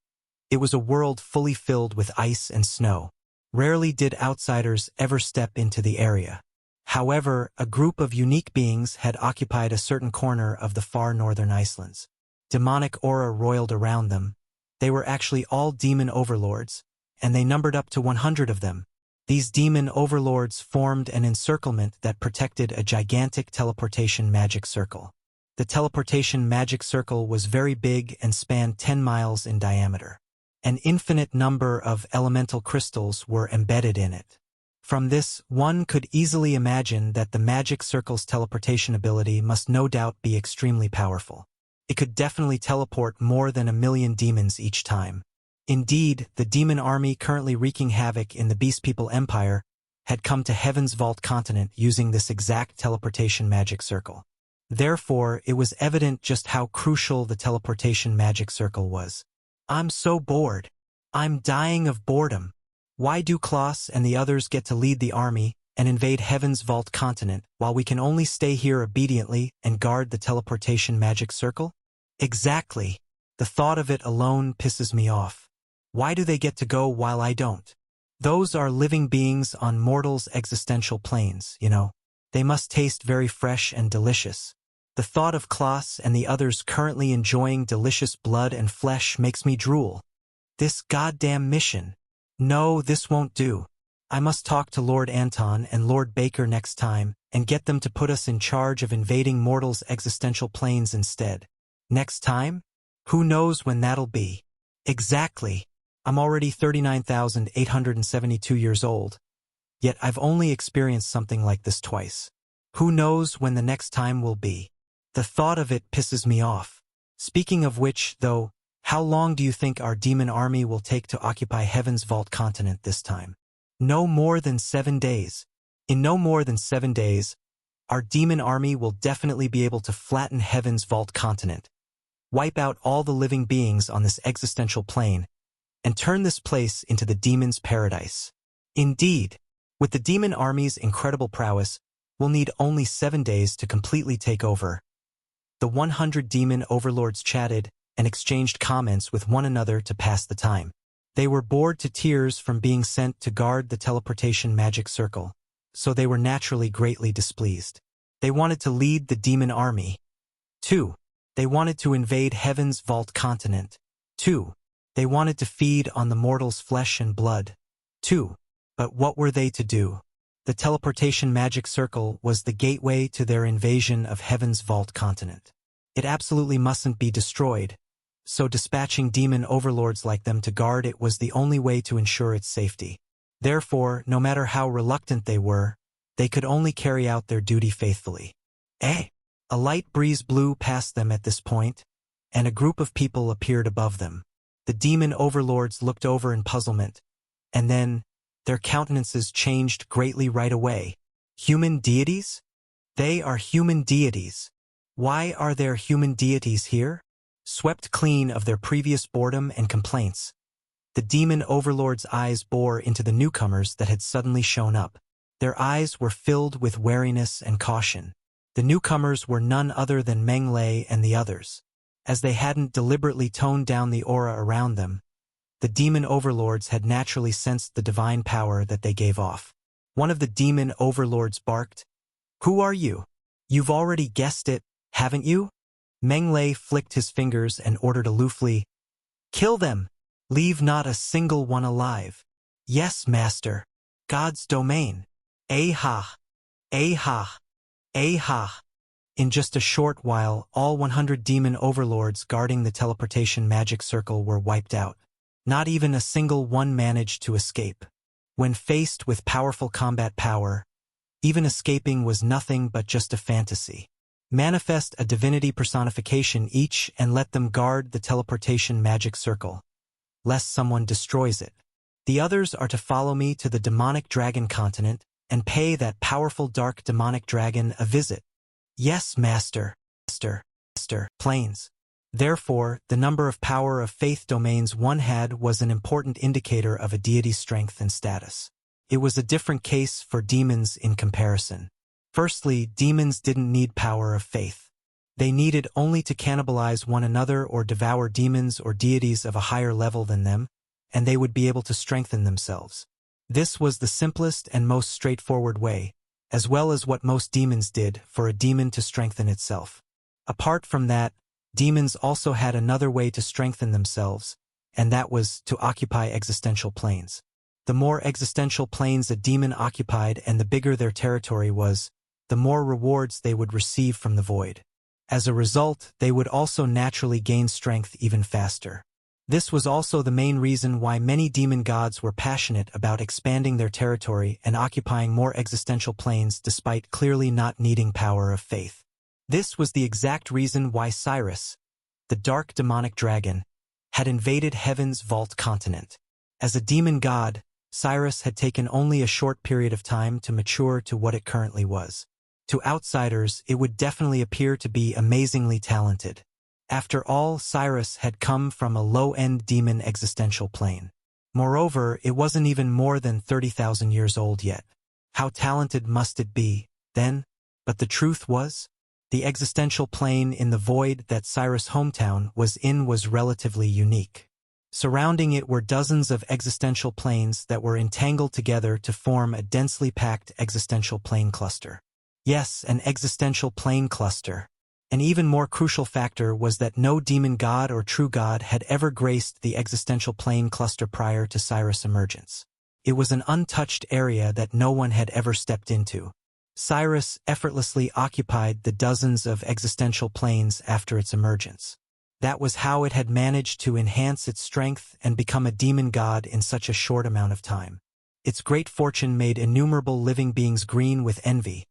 it was a world fully filled with ice and snow. Rarely did outsiders ever step into the area. However, a group of unique beings had occupied a certain corner of the far northern Icelands. Demonic aura roiled around them. They were actually all demon overlords, and they numbered up to 100 of them. These demon overlords formed an encirclement that protected a gigantic teleportation magic circle. The teleportation magic circle was very big and spanned 10 miles in diameter. An infinite number of elemental crystals were embedded in it. From this, one could easily imagine that the magic circle's teleportation ability must no doubt be extremely powerful. It could definitely teleport more than 1,000,000 demons each time. Indeed, the demon army currently wreaking havoc in the Beast People Empire had come to Heaven's Vault continent using this exact teleportation magic circle. Therefore, it was evident just how crucial the teleportation magic circle was. "I'm so bored. I'm dying of boredom. Why do Klaus and the others get to lead the army and invade Heaven's Vault continent while we can only stay here obediently and guard the teleportation magic circle?" Exactly. The thought of it alone pisses me off. Why do they get to go while I don't? Those are living beings on mortals' existential planes, you know. They must taste very fresh and delicious. The thought of Klaus and the others currently enjoying delicious blood and flesh makes me drool. This goddamn mission. No, this won't do. I must talk to Lord Anton and Lord Baker next time and get them to put us in charge of invading mortals' existential planes instead. Next time? Who knows when that'll be? Exactly. I'm already 39,872 years old, yet I've only experienced something like this twice. Who knows when the next time will be? The thought of it pisses me off. Speaking of which, though, how long do you think our demon army will take to occupy Heaven's Vault continent this time? No more than 7 days. In no more than 7 days, our demon army will definitely be able to flatten Heaven's Vault continent, wipe out all the living beings on this existential plane, and turn this place into the demon's paradise. Indeed, with the demon army's incredible prowess, we'll need only 7 days to completely take over. The 100 demon overlords chatted and exchanged comments with one another to pass the time. They were bored to tears from being sent to guard the teleportation magic circle, so they were naturally greatly displeased. They wanted to lead the demon army. 2. They wanted to invade Heaven's Vault continent. 2. They wanted to feed on the mortals' flesh and blood. 2. But what were they to do? The teleportation magic circle was the gateway to their invasion of Heaven's Vault continent. It absolutely mustn't be destroyed, so dispatching demon overlords like them to guard it was the only way to ensure its safety. Therefore, no matter how reluctant they were, they could only carry out their duty faithfully. A light breeze blew past them at this point, and a group of people appeared above them. The demon overlords looked over in puzzlement, and then their countenances changed greatly right away. Human deities? They are human deities. Why are there human deities here? Swept clean of their previous boredom and complaints, the demon overlord's eyes bore into the newcomers that had suddenly shown up. Their eyes were filled with wariness and caution. The newcomers were none other than Meng Lei and the others. As they hadn't deliberately toned down the aura around them, the demon overlords had naturally sensed the divine power that they gave off. One of the demon overlords barked, "Who are you? You've already guessed it, haven't you?" Meng Lei flicked his fingers and ordered aloofly, "Kill them! Leave not a single one alive." "Yes, master. God's domain. Aha! Aha! Aha!" In just a short while, all 100 demon overlords guarding the teleportation magic circle were wiped out. Not even a single one managed to escape. When faced with powerful combat power, even escaping was nothing but just a fantasy. Manifest a divinity personification each and let them guard the teleportation magic circle, lest someone destroys it. The others are to follow me to the demonic dragon continent and pay that powerful dark demonic dragon a visit. Yes, master. Planes. Therefore, the number of power of faith domains one had was an important indicator of a deity's strength and status. It was a different case for demons in comparison. Firstly, demons didn't need power of faith. They needed only to cannibalize one another or devour demons or deities of a higher level than them, and they would be able to strengthen themselves. This was the simplest and most straightforward way, as well as what most demons did, for a demon to strengthen itself. Apart from that, demons also had another way to strengthen themselves, and that was to occupy existential planes. The more existential planes a demon occupied and the bigger their territory was, the more rewards they would receive from the void. As a result, they would also naturally gain strength even faster. This was also the main reason why many demon gods were passionate about expanding their territory and occupying more existential planes despite clearly not needing power of faith. This was the exact reason why Cyrus, the dark demonic dragon, had invaded Heaven's vault continent. As a demon god, Cyrus had taken only a short period of time to mature to what it currently was. To outsiders, it would definitely appear to be amazingly talented. After all, Cyrus had come from a low-end demon existential plane. Moreover, it wasn't even more than 30,000 years old yet. How talented must it be, then? But the truth was, the existential plane in the void that Cyrus' hometown was in was relatively unique. Surrounding it were dozens of existential planes that were entangled together to form a densely packed existential plane cluster. Yes, an existential plane cluster. An even more crucial factor was that no demon god or true god had ever graced the existential plane cluster prior to Cyrus' emergence. It was an untouched area that no one had ever stepped into. Cyrus effortlessly occupied the dozens of existential planes after its emergence. That was how it had managed to enhance its strength and become a demon god in such a short amount of time. Its great fortune made innumerable living beings green with envy,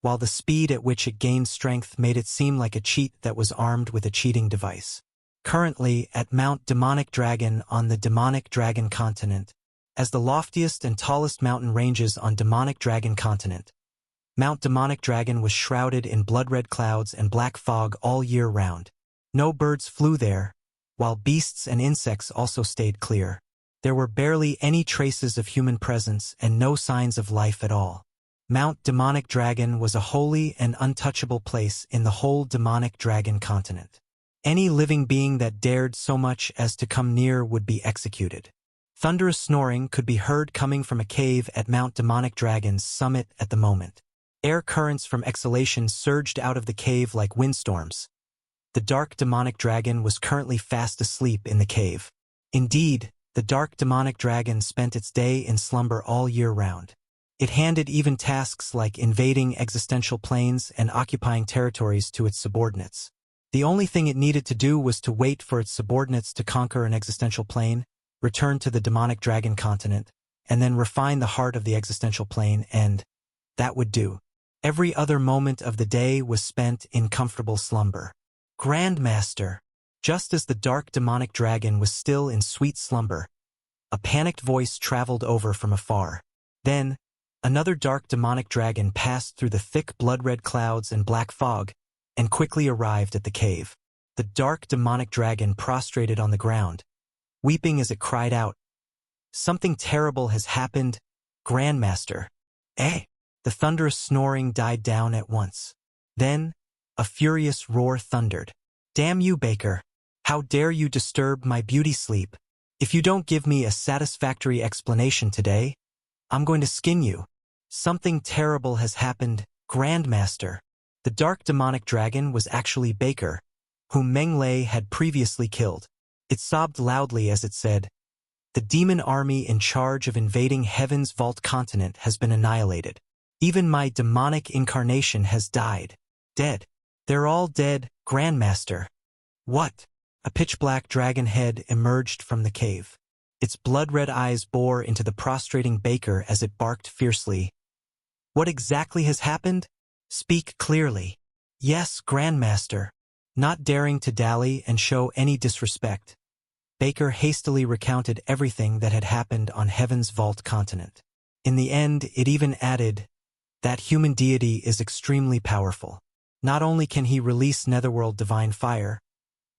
while the speed at which it gained strength made it seem like a cheat that was armed with a cheating device. Currently, at Mount Demonic Dragon on the Demonic Dragon continent, as the loftiest and tallest mountain ranges on Demonic Dragon continent, Mount Demonic Dragon was shrouded in blood-red clouds and black fog all year round. No birds flew there, while beasts and insects also stayed clear. There were barely any traces of human presence and no signs of life at all. Mount Demonic Dragon was a holy and untouchable place in the whole Demonic Dragon continent. Any living being that dared so much as to come near would be executed. Thunderous snoring could be heard coming from a cave at Mount Demonic Dragon's summit at the moment. Air currents from exhalation surged out of the cave like windstorms. The dark demonic dragon was currently fast asleep in the cave. Indeed, the dark demonic dragon spent its day in slumber all year round. It handed even tasks like invading existential planes and occupying territories to its subordinates. The only thing it needed to do was to wait for its subordinates to conquer an existential plane, return to the demonic dragon continent, and then refine the heart of the existential plane, and that would do. Every other moment of the day was spent in comfortable slumber. Grandmaster, Just as the dark demonic dragon was still in sweet slumber, a panicked voice traveled over from afar. Then, another dark demonic dragon passed through the thick blood-red clouds and black fog and quickly arrived at the cave. The dark demonic dragon prostrated on the ground, weeping as it cried out, "Something terrible has happened, Grandmaster." Eh? The thunderous snoring died down at once. Then, a furious roar thundered. "Damn you, Baker! How dare you disturb my beauty sleep? If you don't give me a satisfactory explanation today, I'm going to skin you. Something terrible has happened, Grandmaster." The dark demonic dragon was actually Baker, whom Meng Lei had previously killed. It sobbed loudly as it said, "The demon army in charge of invading Heaven's Vault continent has been annihilated. Even my demonic incarnation has died. Dead. They're all dead, Grandmaster." "What?" A pitch-black dragon head emerged from the cave. Its blood-red eyes bore into the prostrating Baker as it barked fiercely. "What exactly has happened? Speak clearly." "Yes, Grandmaster." Not daring to dally and show any disrespect, Baker hastily recounted everything that had happened on Heaven's Vault continent. In the end, it even added, "That human deity is extremely powerful. Not only can he release Netherworld divine fire,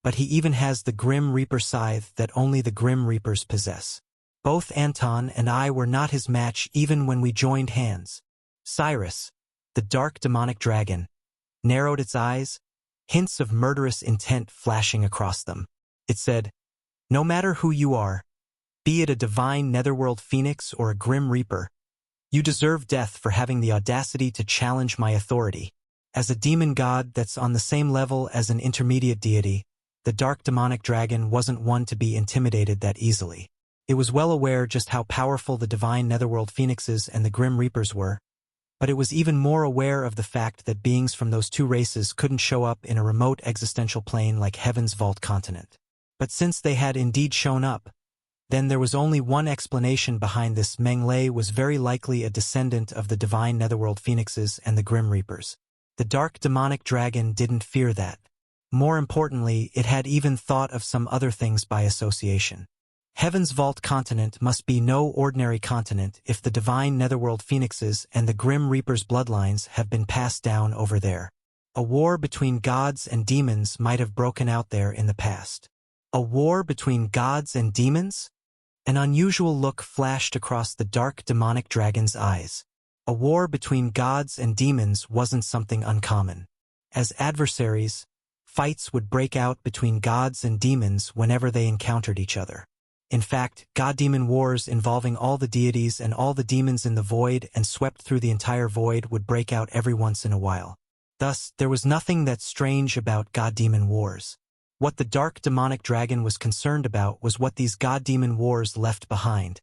but he even has the Grim Reaper scythe that only the Grim Reapers possess. Both Anton and I were not his match even when we joined hands." Cyrus, the dark demonic dragon, narrowed its eyes, hints of murderous intent flashing across them. It said, "No matter who you are, be it a divine Netherworld phoenix or a Grim Reaper, you deserve death for having the audacity to challenge my authority. As a demon god that's on the same level as an intermediate deity, the dark demonic dragon wasn't one to be intimidated that easily. It was well aware just how powerful the divine Netherworld phoenixes and the Grim Reapers were, but it was even more aware of the fact that beings from those two races couldn't show up in a remote existential plane like Heaven's Vault continent. But since they had indeed shown up, then there was only one explanation behind this. Meng Lei was very likely a descendant of the divine Netherworld phoenixes and the Grim Reapers. The dark demonic dragon didn't fear that. More importantly, it had even thought of some other things by association. Heaven's Vault continent must be no ordinary continent if the divine Netherworld phoenixes and the Grim Reapers' bloodlines have been passed down over there. A war between gods and demons might have broken out there in the past. A war between gods and demons? An unusual look flashed across the dark demonic dragon's eyes. A war between gods and demons wasn't something uncommon. As adversaries, fights would break out between gods and demons whenever they encountered each other. In fact, god-demon wars involving all the deities and all the demons in the void and swept through the entire void would break out every once in a while. Thus, there was nothing that strange about god-demon wars. What the dark demonic dragon was concerned about was what these god-demon wars left behind,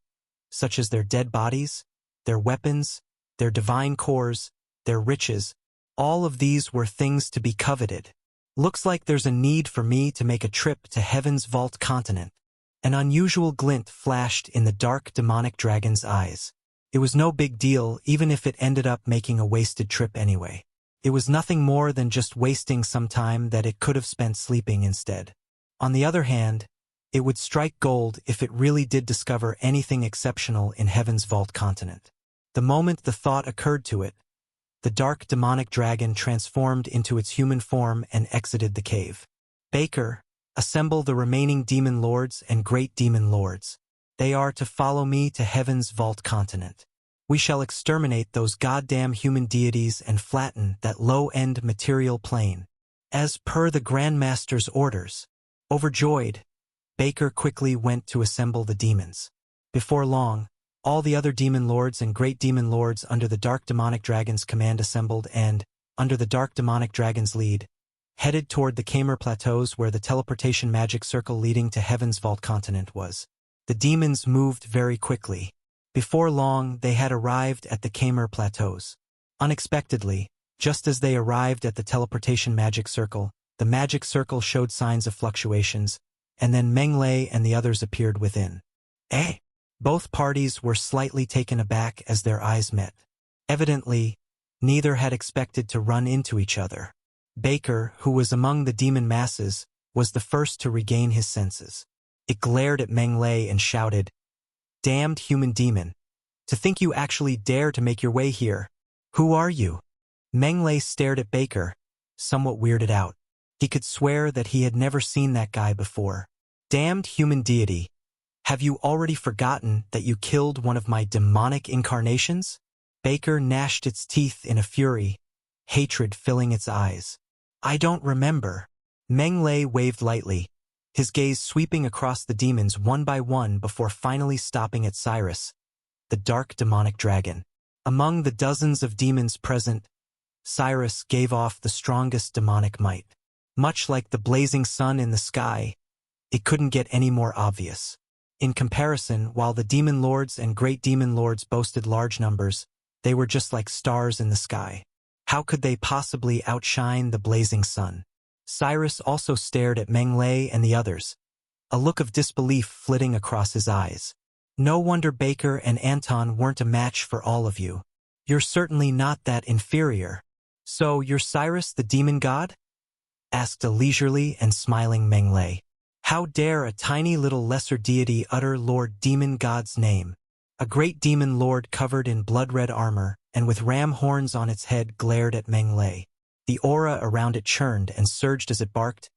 such as their dead bodies, their weapons, their divine cores, their riches. All of these were things to be coveted. "Looks like there's a need for me to make a trip to Heaven's Vault continent." An unusual glint flashed in the dark demonic dragon's eyes. It was no big deal even if it ended up making a wasted trip anyway. It was nothing more than just wasting some time that it could have spent sleeping instead. On the other hand, it would strike gold if it really did discover anything exceptional in Heaven's Vault continent. The moment the thought occurred to it, the dark demonic dragon transformed into its human form and exited the cave. "Baker, assemble the remaining demon lords and great demon lords. They are to follow me to Heaven's Vault continent. We shall exterminate those goddamn human deities and flatten that low-end material plane. As per the Grandmaster's orders." Overjoyed, Baker quickly went to assemble the demons. Before long, all the other demon lords and great demon lords under the dark demonic dragon's command assembled and, under the dark demonic dragon's lead, headed toward the Kamer Plateaus where the teleportation magic circle leading to Heaven's Vault continent was. The demons moved very quickly. Before long, they had arrived at the Kamer Plateaus. Unexpectedly, just as they arrived at the teleportation magic circle, the magic circle showed signs of fluctuations, and then Meng Lei and the others appeared within. "Eh?" Both parties were slightly taken aback as their eyes met. Evidently, neither had expected to run into each other. Baker, who was among the demon masses, was the first to regain his senses. It glared at Meng Lei and shouted, "Damned human demon! To think you actually dare to make your way here! Who are you?" Meng Lei stared at Baker, somewhat weirded out. He could swear that he had never seen that guy before. "Damned human deity! Have you already forgotten that you killed one of my demonic incarnations?" Baker gnashed its teeth in a fury, hatred filling its eyes. "I don't remember." Meng Lei waved lightly, his gaze sweeping across the demons one by one before finally stopping at Cyrus, the dark demonic dragon. Among the dozens of demons present, Cyrus gave off the strongest demonic might. Much like the blazing sun in the sky, it couldn't get any more obvious. In comparison, while the demon lords and great demon lords boasted large numbers, they were just like stars in the sky. How could they possibly outshine the blazing sun? Cyrus also stared at Meng Lei and the others, a look of disbelief flitting across his eyes. "No wonder Baker and Anton weren't a match for all of you. You're certainly not that inferior." "So you're Cyrus the demon god?" asked a leisurely and smiling Meng Lei. "How dare a tiny little lesser deity utter Lord Demon God's name?" A great demon lord covered in blood-red armor and with ram horns on its head glared at Meng Lei. The aura around it churned and surged as it barked,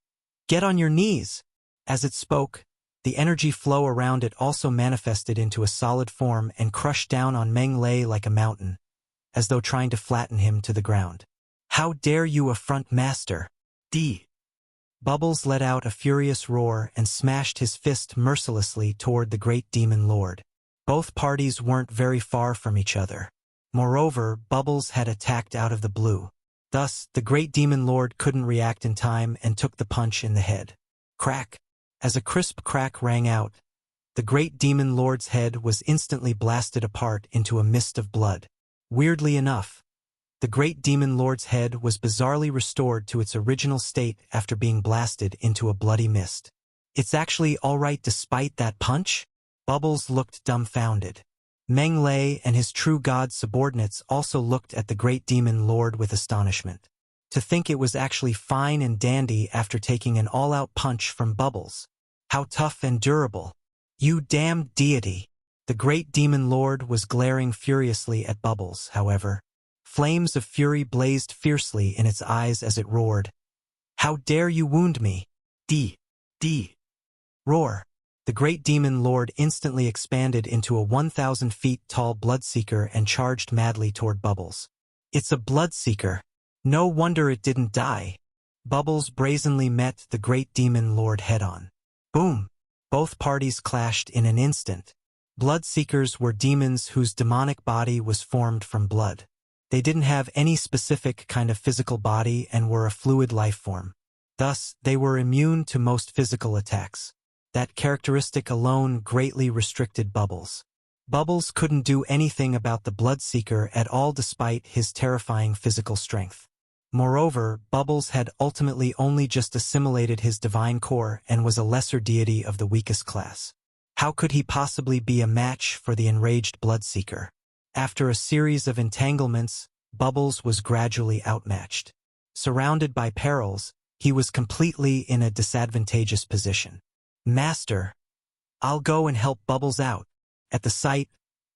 "Get on your knees!" As it spoke, the energy flow around it also manifested into a solid form and crushed down on Meng Lei like a mountain, as though trying to flatten him to the ground. "How dare you affront Master? D." Bubbles let out a furious roar and smashed his fist mercilessly toward the great demon lord. Both parties weren't very far from each other. Moreover, Bubbles had attacked out of the blue. Thus, the great demon lord couldn't react in time and took the punch in the head. Crack! As a crisp crack rang out, the great demon lord's head was instantly blasted apart into a mist of blood. Weirdly enough, the great demon lord's head was bizarrely restored to its original state after being blasted into a bloody mist. "It's actually all right despite that punch?" Bubbles looked dumbfounded. Meng Lei and his true god subordinates also looked at the great demon lord with astonishment. To think it was actually fine and dandy after taking an all-out punch from Bubbles. How tough and durable. "You damned deity!" The great demon lord was glaring furiously at Bubbles, however. Flames of fury blazed fiercely in its eyes as it roared. "How dare you wound me? D. Roar. The great demon lord instantly expanded into a 1,000 feet tall bloodseeker and charged madly toward Bubbles. "It's a bloodseeker. No wonder it didn't die." Bubbles brazenly met the great demon lord head-on. Boom! Both parties clashed in an instant. Bloodseekers were demons whose demonic body was formed from blood. They didn't have any specific kind of physical body and were a fluid life form. Thus, they were immune to most physical attacks. That characteristic alone greatly restricted Bubbles. Bubbles couldn't do anything about the Bloodseeker at all despite his terrifying physical strength. Moreover, Bubbles had ultimately only just assimilated his divine core and was a lesser deity of the weakest class. How could he possibly be a match for the enraged Bloodseeker? After a series of entanglements, Bubbles was gradually outmatched. Surrounded by perils, he was completely in a disadvantageous position. "Master, I'll go and help Bubbles out." At the sight,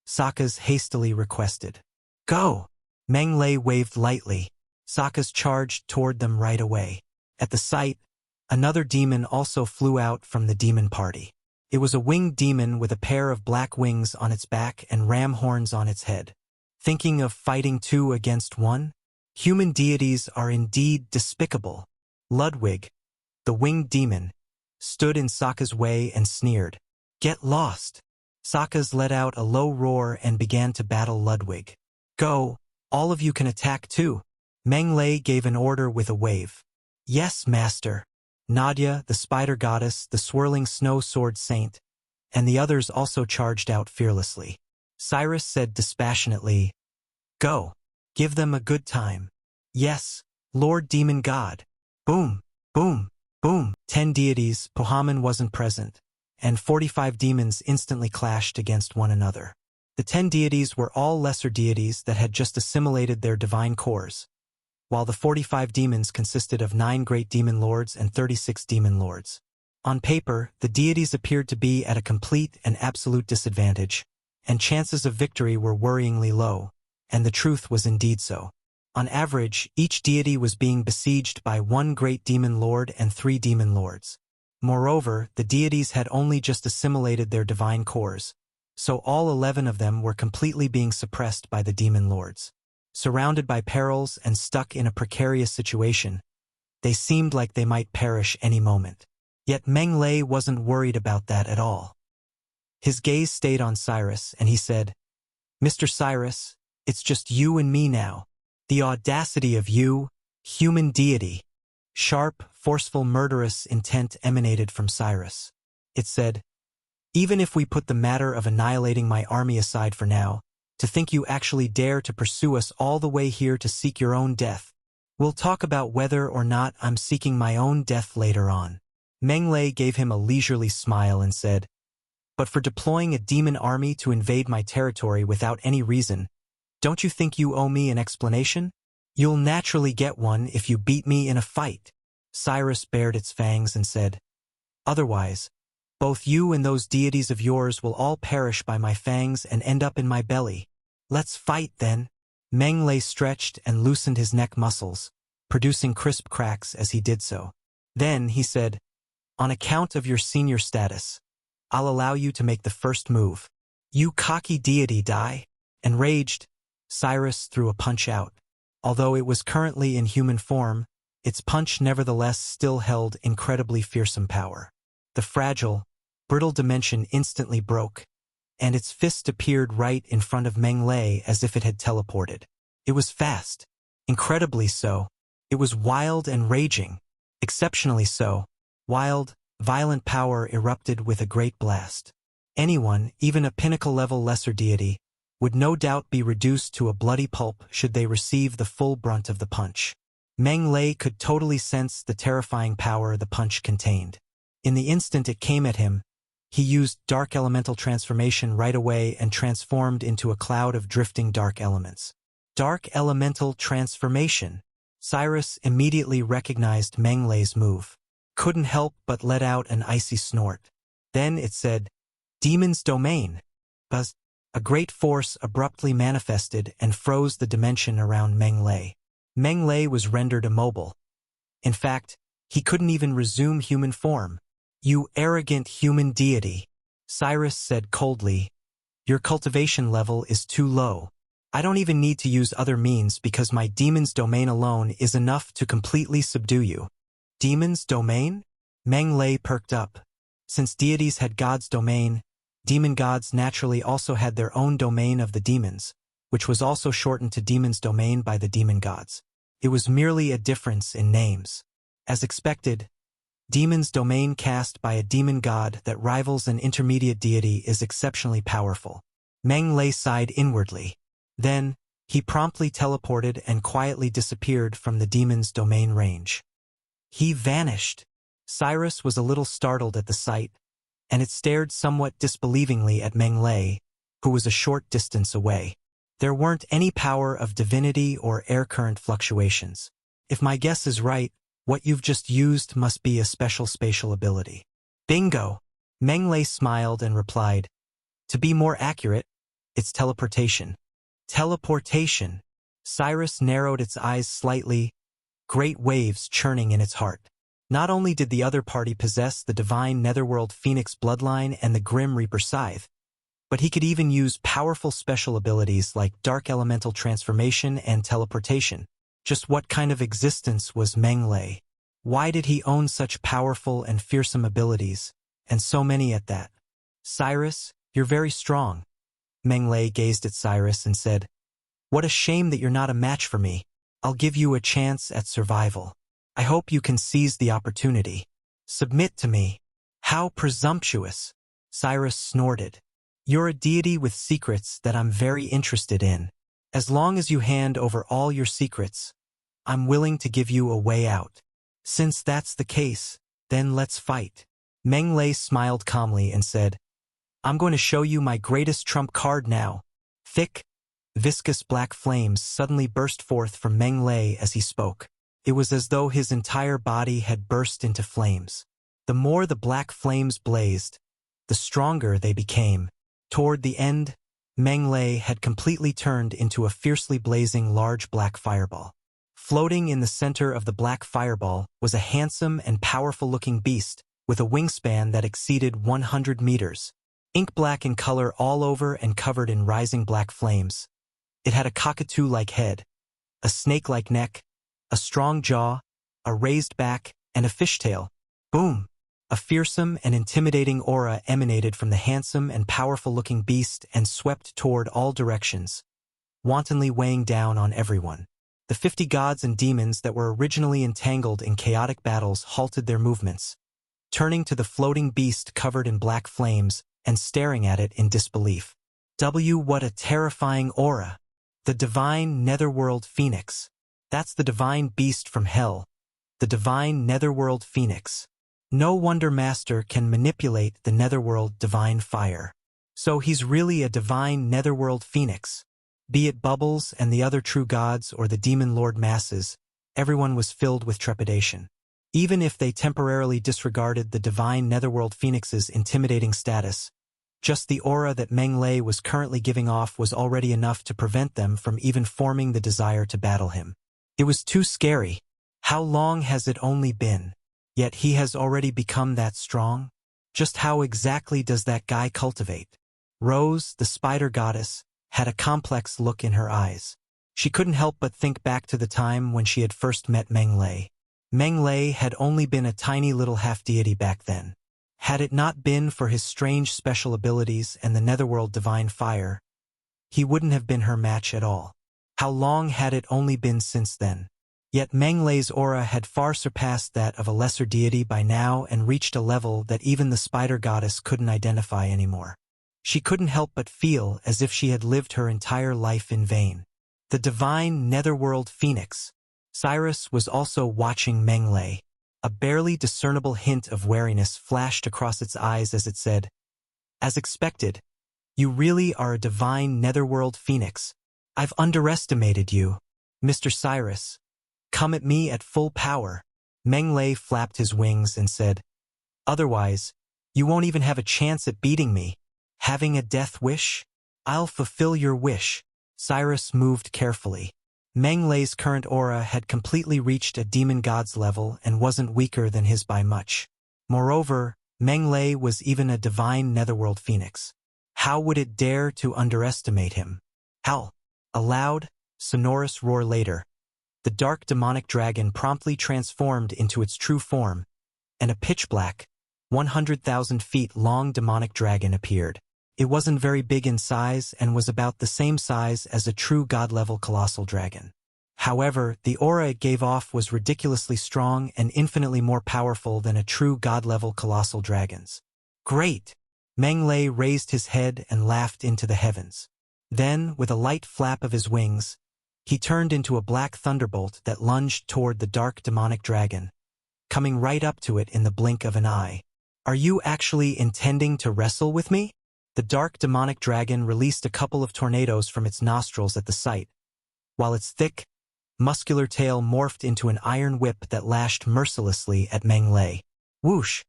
Sokka's hastily requested. "Go!" Meng Lei waved lightly. Sokka's charged toward them right away. At the sight, another demon also flew out from the demon party. It was a winged demon with a pair of black wings on its back and ram horns on its head. Thinking of fighting two against one? Human deities are indeed despicable. Ludwig, the winged demon, stood in Sokka's way and sneered. "Get lost!" Sokka's let out a low roar and began to battle Ludwig. "Go, all of you can attack too." Meng Lei gave an order with a wave. "Yes, master." Nadia, the spider goddess, the swirling snow sword saint, and the others also charged out fearlessly. Cyrus said dispassionately, "Go. Give them a good time." "Yes, Lord Demon God." Boom, boom, boom. 10 deities, Pohaman wasn't present, and 45 demons instantly clashed against one another. The 10 deities were all lesser deities that had just assimilated their divine cores, while the 45 demons consisted of 9 great demon lords and 36 demon lords. On paper, the deities appeared to be at a complete and absolute disadvantage, and chances of victory were worryingly low, and the truth was indeed so. On average, each deity was being besieged by 1 great demon lord and 3 demon lords. Moreover, the deities had only just assimilated their divine cores, so all 11 of them were completely being suppressed by the demon lords. Surrounded by perils and stuck in a precarious situation, they seemed like they might perish any moment. Yet Meng Lei wasn't worried about that at all. His gaze stayed on Cyrus, and he said, "Mr. Cyrus, it's just you and me now. The audacity of you, human deity." Sharp, forceful, murderous intent emanated from Cyrus. It said, "Even if we put the matter of annihilating my army aside for now, to think you actually dare to pursue us all the way here to seek your own death. We'll talk about whether or not I'm seeking my own death later on." Meng Lei gave him a leisurely smile and said, "But for deploying a demon army to invade my territory without any reason, don't you think you owe me an explanation? You'll naturally get one if you beat me in a fight." Cyrus bared its fangs and said, "Otherwise, both you and those deities of yours will all perish by my fangs and end up in my belly. Let's fight, then." Meng Lei stretched and loosened his neck muscles, producing crisp cracks as he did so. Then he said, "On account of your senior status, I'll allow you to make the first move." "You cocky deity, die!" Enraged, Cyrus threw a punch out. Although it was currently in human form, its punch nevertheless still held incredibly fearsome power. The fragile, brittle dimension instantly broke, and its fist appeared right in front of Meng Lei as if it had teleported. It was fast, incredibly so. It was wild and raging, exceptionally so. Wild, violent power erupted with a great blast. Anyone, even a pinnacle-level lesser deity, would no doubt be reduced to a bloody pulp should they receive the full brunt of the punch. Meng Lei could totally sense the terrifying power the punch contained. In the instant it came at him, he used dark elemental transformation right away and transformed into a cloud of drifting dark elements. Dark elemental transformation. Cyrus immediately recognized Meng Lei's move. Couldn't help but let out an icy snort. Then it said, "Demon's domain." Buzz. A great force abruptly manifested and froze the dimension around Meng Lei. Meng Lei was rendered immobile. In fact, he couldn't even resume human form. "You arrogant human deity," Cyrus said coldly, "your cultivation level is too low. I don't even need to use other means because my demon's domain alone is enough to completely subdue you." Demon's domain? Meng Lei perked up. Since deities had God's domain, demon gods naturally also had their own domain of the demons, which was also shortened to demon's domain by the demon gods. It was merely a difference in names. As expected, demon's domain cast by a demon god that rivals an intermediate deity is exceptionally powerful. Meng Lei sighed inwardly. Then, he promptly teleported and quietly disappeared from the demon's domain range. He vanished. Cyrus was a little startled at the sight, and it stared somewhat disbelievingly at Meng Lei, who was a short distance away. There weren't any power of divinity or air current fluctuations. If my guess is right, what you've just used must be a special spatial ability. Bingo! Meng Lei smiled and replied, "To be more accurate, it's teleportation." Teleportation. Cyrus narrowed its eyes slightly, great waves churning in its heart. Not only did the other party possess the divine Netherworld Phoenix bloodline and the Grim Reaper scythe, but he could even use powerful special abilities like dark elemental transformation and teleportation. Just what kind of existence was Meng Lei? Why did he own such powerful and fearsome abilities, and so many at that? "Cyrus, you're very strong." Meng Lei gazed at Cyrus and said, "What a shame that you're not a match for me. I'll give you a chance at survival. I hope you can seize the opportunity. Submit to me." "How presumptuous," Cyrus snorted. "You're a deity with secrets that I'm very interested in. As long as you hand over all your secrets, I'm willing to give you a way out. Since that's the case, then let's fight." Meng Lei smiled calmly and said, "I'm going to show you my greatest trump card now. Thick, Viscous black flames suddenly burst forth from Meng Lei as he spoke. It was as though his entire body had burst into flames. The more the black flames blazed, the stronger they became. Toward the end, Meng Lei had completely turned into a fiercely blazing large black fireball. Floating in the center of the black fireball was a handsome and powerful-looking beast with a wingspan that exceeded 100 meters. Ink black in color all over and covered in rising black flames. It had a cockatoo-like head, a snake-like neck, a strong jaw, a raised back, and a fishtail. Boom! A fearsome and intimidating aura emanated from the handsome and powerful-looking beast and swept toward all directions, wantonly weighing down on everyone. The 50 gods and demons that were originally entangled in chaotic battles halted their movements, turning to the floating beast covered in black flames and staring at it in disbelief. What a terrifying aura! The divine Netherworld Phoenix. That's the divine beast from hell. The divine Netherworld Phoenix. No wonder Master can manipulate the Netherworld divine fire. So he's really a divine Netherworld Phoenix. Be it Bubbles and the other true gods or the demon lord masses, everyone was filled with trepidation. Even if they temporarily disregarded the divine Netherworld Phoenix's intimidating status, just the aura that Meng Lei was currently giving off was already enough to prevent them from even forming the desire to battle him. It was too scary. How long has it only been? Yet he has already become that strong? Just how exactly does that guy cultivate? Rose, the spider goddess, had a complex look in her eyes. She couldn't help but think back to the time when she had first met Meng Lei. Meng Lei had only been a tiny little half-deity back then. Had it not been for his strange special abilities and the Netherworld divine fire, he wouldn't have been her match at all. How long had it only been since then? Yet Meng Lei's aura had far surpassed that of a lesser deity by now and reached a level that even the spider goddess couldn't identify anymore. She couldn't help but feel as if she had lived her entire life in vain. The divine Netherworld Phoenix. Cyrus was also watching Meng Lei. A barely discernible hint of wariness flashed across its eyes as it said, "As expected, you really are a divine Netherworld Phoenix. I've underestimated you, Mr. Cyrus. Come at me at full power." Meng Lei flapped his wings and said, "Otherwise, you won't even have a chance at beating me. Having a death wish? I'll fulfill your wish." Cyrus moved carefully. Meng Lei's current aura had completely reached a demon god's level and wasn't weaker than his by much. Moreover, Meng Lei was even a divine Netherworld Phoenix. How would it dare to underestimate him? Howl! A loud, sonorous roar later, the dark demonic dragon promptly transformed into its true form, and a pitch-black, 100,000 feet long demonic dragon appeared. It wasn't very big in size and was about the same size as a true god-level colossal dragon. However, the aura it gave off was ridiculously strong and infinitely more powerful than a true god-level colossal dragon's. Great! Meng Lei raised his head and laughed into the heavens. Then, with a light flap of his wings, he turned into a black thunderbolt that lunged toward the dark demonic dragon, coming right up to it in the blink of an eye. "Are you actually intending to wrestle with me?" The dark demonic dragon released a couple of tornadoes from its nostrils at the sight, while its thick, muscular tail morphed into an iron whip that lashed mercilessly at Meng Lei. Whoosh!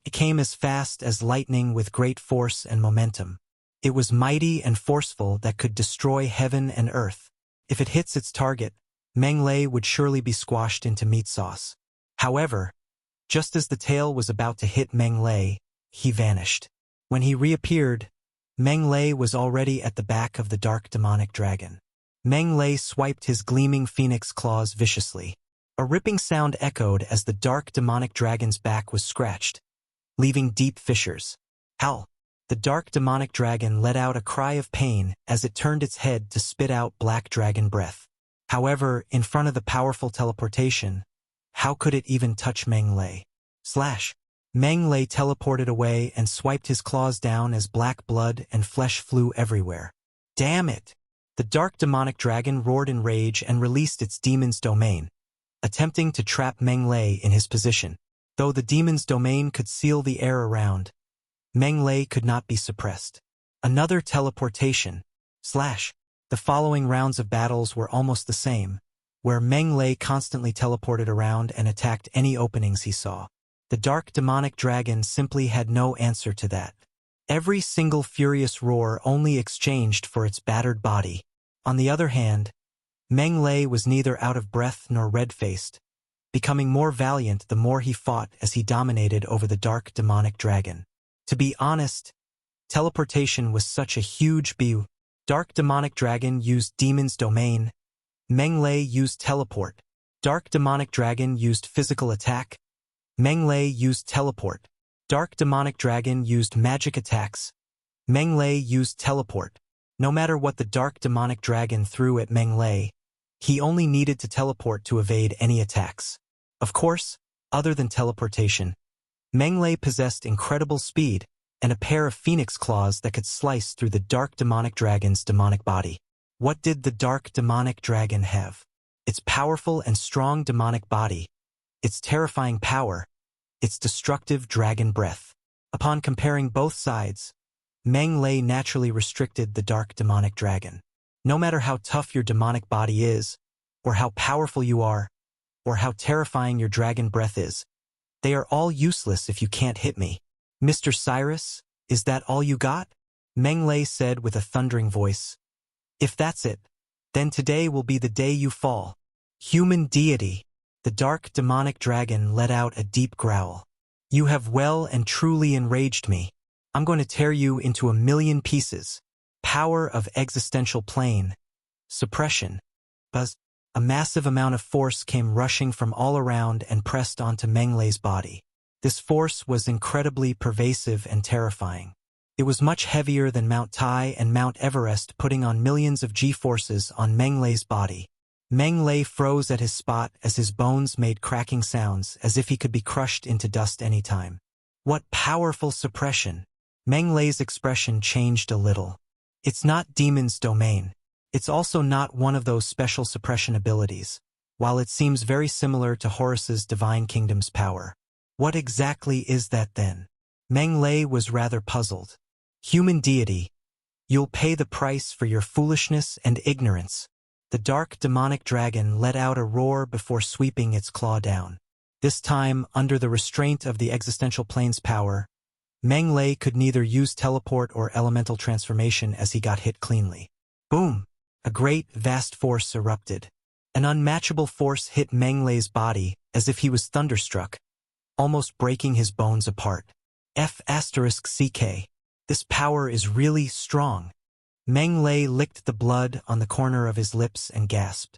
It came as fast as lightning with great force and momentum. It was mighty and forceful that could destroy heaven and earth. If it hits its target, Meng Lei would surely be squashed into meat sauce. However, just as the tail was about to hit Meng Lei, he vanished. When he reappeared, Meng Lei was already at the back of the dark demonic dragon. Meng Lei swiped his gleaming phoenix claws viciously. A ripping sound echoed as the dark demonic dragon's back was scratched, leaving deep fissures. Howl! The dark demonic dragon let out a cry of pain as it turned its head to spit out black dragon breath. However, in front of the powerful teleportation, how could it even touch Meng Lei? Slash! Meng Lei teleported away and swiped his claws down as black blood and flesh flew everywhere. Damn it! The dark demonic dragon roared in rage and released its demon's domain, attempting to trap Meng Lei in his position. Though the demon's domain could seal the air around, Meng Lei could not be suppressed. Another teleportation. The following rounds of battles were almost the same, where Meng Lei constantly teleported around and attacked any openings he saw. The dark demonic dragon simply had no answer to that. Every single furious roar only exchanged for its battered body. On the other hand, Meng Lei was neither out of breath nor red-faced, becoming more valiant the more he fought as he dominated over the dark demonic dragon. To be honest, teleportation was such a huge bew. Dark demonic dragon used demon's domain. Meng Lei used teleport. Dark demonic dragon used physical attack. Meng Lei used teleport. Dark demonic dragon used magic attacks. Meng Lei used teleport. No matter what the dark demonic dragon threw at Meng Lei, he only needed to teleport to evade any attacks. Of course, other than teleportation, Meng Lei possessed incredible speed and a pair of phoenix claws that could slice through the dark demonic dragon's demonic body. What did the dark demonic dragon have? Its powerful and strong demonic body, its terrifying power, its destructive dragon breath. Upon comparing both sides, Meng Lei naturally restricted the dark demonic dragon. No matter how tough your demonic body is, or how powerful you are, or how terrifying your dragon breath is, they are all useless if you can't hit me. Mr. Cyrus, is that all you got? Meng Lei said with a thundering voice. If that's it, then today will be the day you fall. Human deity. The dark demonic dragon let out a deep growl. You have well and truly enraged me. I'm going to tear you into a million pieces. Power of existential plane. Suppression. Buzz. A massive amount of force came rushing from all around and pressed onto Meng Lei's body. This force was incredibly pervasive and terrifying. It was much heavier than Mount Tai and Mount Everest, putting on millions of G-forces on Meng Lei's body. Meng Lei froze at his spot as his bones made cracking sounds as if he could be crushed into dust any time. What powerful suppression! Meng Lei's expression changed a little. It's not demon's domain. It's also not one of those special suppression abilities, while it seems very similar to Horus's Divine Kingdom's power. What exactly is that then? Meng Lei was rather puzzled. Human deity, you'll pay the price for your foolishness and ignorance. The dark demonic dragon let out a roar before sweeping its claw down. This time, under the restraint of the existential plane's power, Meng Lei could neither use teleport or elemental transformation as he got hit cleanly. Boom! A great, vast force erupted. An unmatchable force hit Meng Lei's body as if he was thunderstruck, almost breaking his bones apart. F***CK. This power is really strong. Meng Lei licked the blood on the corner of his lips and gasped.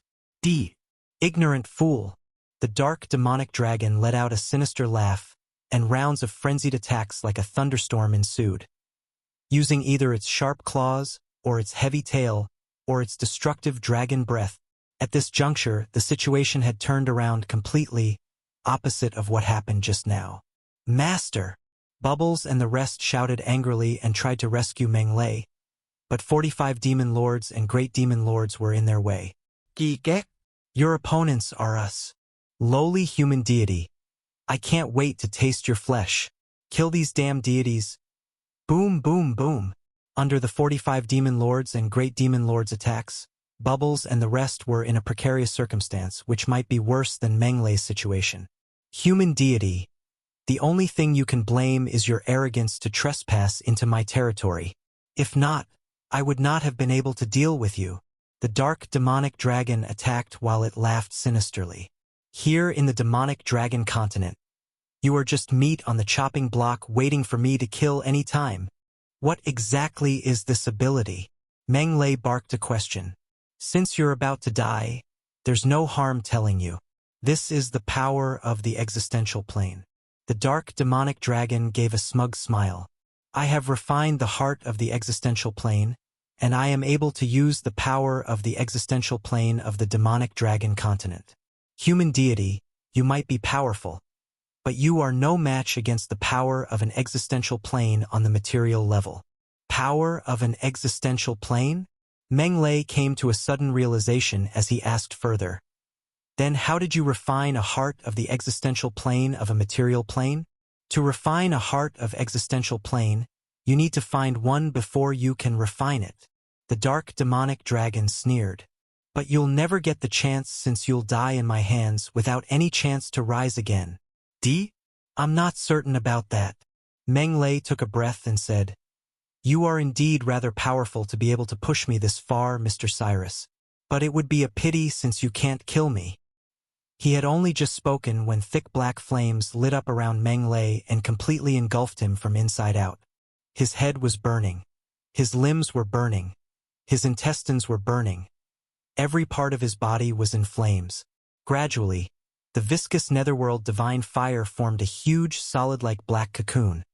Ignorant fool. The dark demonic dragon let out a sinister laugh, and rounds of frenzied attacks like a thunderstorm ensued. Using either its sharp claws, or its heavy tail, or its destructive dragon breath, at this juncture the situation had turned around completely, opposite of what happened just now. Master! Bubbles and the rest shouted angrily and tried to rescue Meng Lei, but 45 demon lords and great demon lords were in their way. Your opponents are us. Lowly human deity. I can't wait to taste your flesh. Kill these damn deities. Boom, boom, boom. Under the 45 demon lords and great demon lords' attacks, Bubbles and the rest were in a precarious circumstance which might be worse than Meng Lei's situation. Human deity. The only thing you can blame is your arrogance to trespass into my territory. If not, I would not have been able to deal with you. The dark demonic dragon attacked while it laughed sinisterly. Here in the demonic dragon continent, you are just meat on the chopping block waiting for me to kill any time. What exactly is this ability? Meng Lei barked a question. Since you're about to die, there's no harm telling you. This is the power of the existential plane. The dark demonic dragon gave a smug smile. I have refined the heart of the existential plane, and I am able to use the power of the existential plane of the demonic dragon continent. Human deity, you might be powerful, but you are no match against the power of an existential plane on the material level. Power of an existential plane? Meng Lei came to a sudden realization as he asked further. Then how did you refine a heart of the existential plane of a material plane? To refine a heart of existential plane, you need to find one before you can refine it. The dark demonic dragon sneered. But you'll never get the chance since you'll die in my hands without any chance to rise again. I'm not certain about that. Meng Lei took a breath and said, You are indeed rather powerful to be able to push me this far, Mr. Cyrus. But it would be a pity since you can't kill me. He had only just spoken when thick black flames lit up around Meng Lei and completely engulfed him from inside out. His head was burning. His limbs were burning. His intestines were burning. Every part of his body was in flames. Gradually, the viscous netherworld divine fire formed a huge solid-like black cocoon,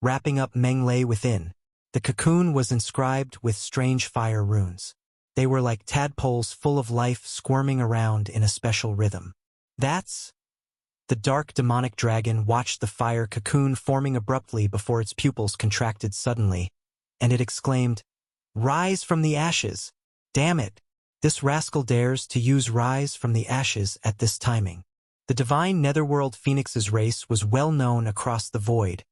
wrapping up Meng Lei within. The cocoon was inscribed with strange fire runes. They were like tadpoles full of life squirming around in a special rhythm. The dark demonic dragon watched the fire cocoon forming abruptly before its pupils contracted suddenly, and it exclaimed, Rise from the ashes! Damn it! This rascal dares to use rise from the ashes at this timing. The divine Netherworld Phoenix's race was well known across the void,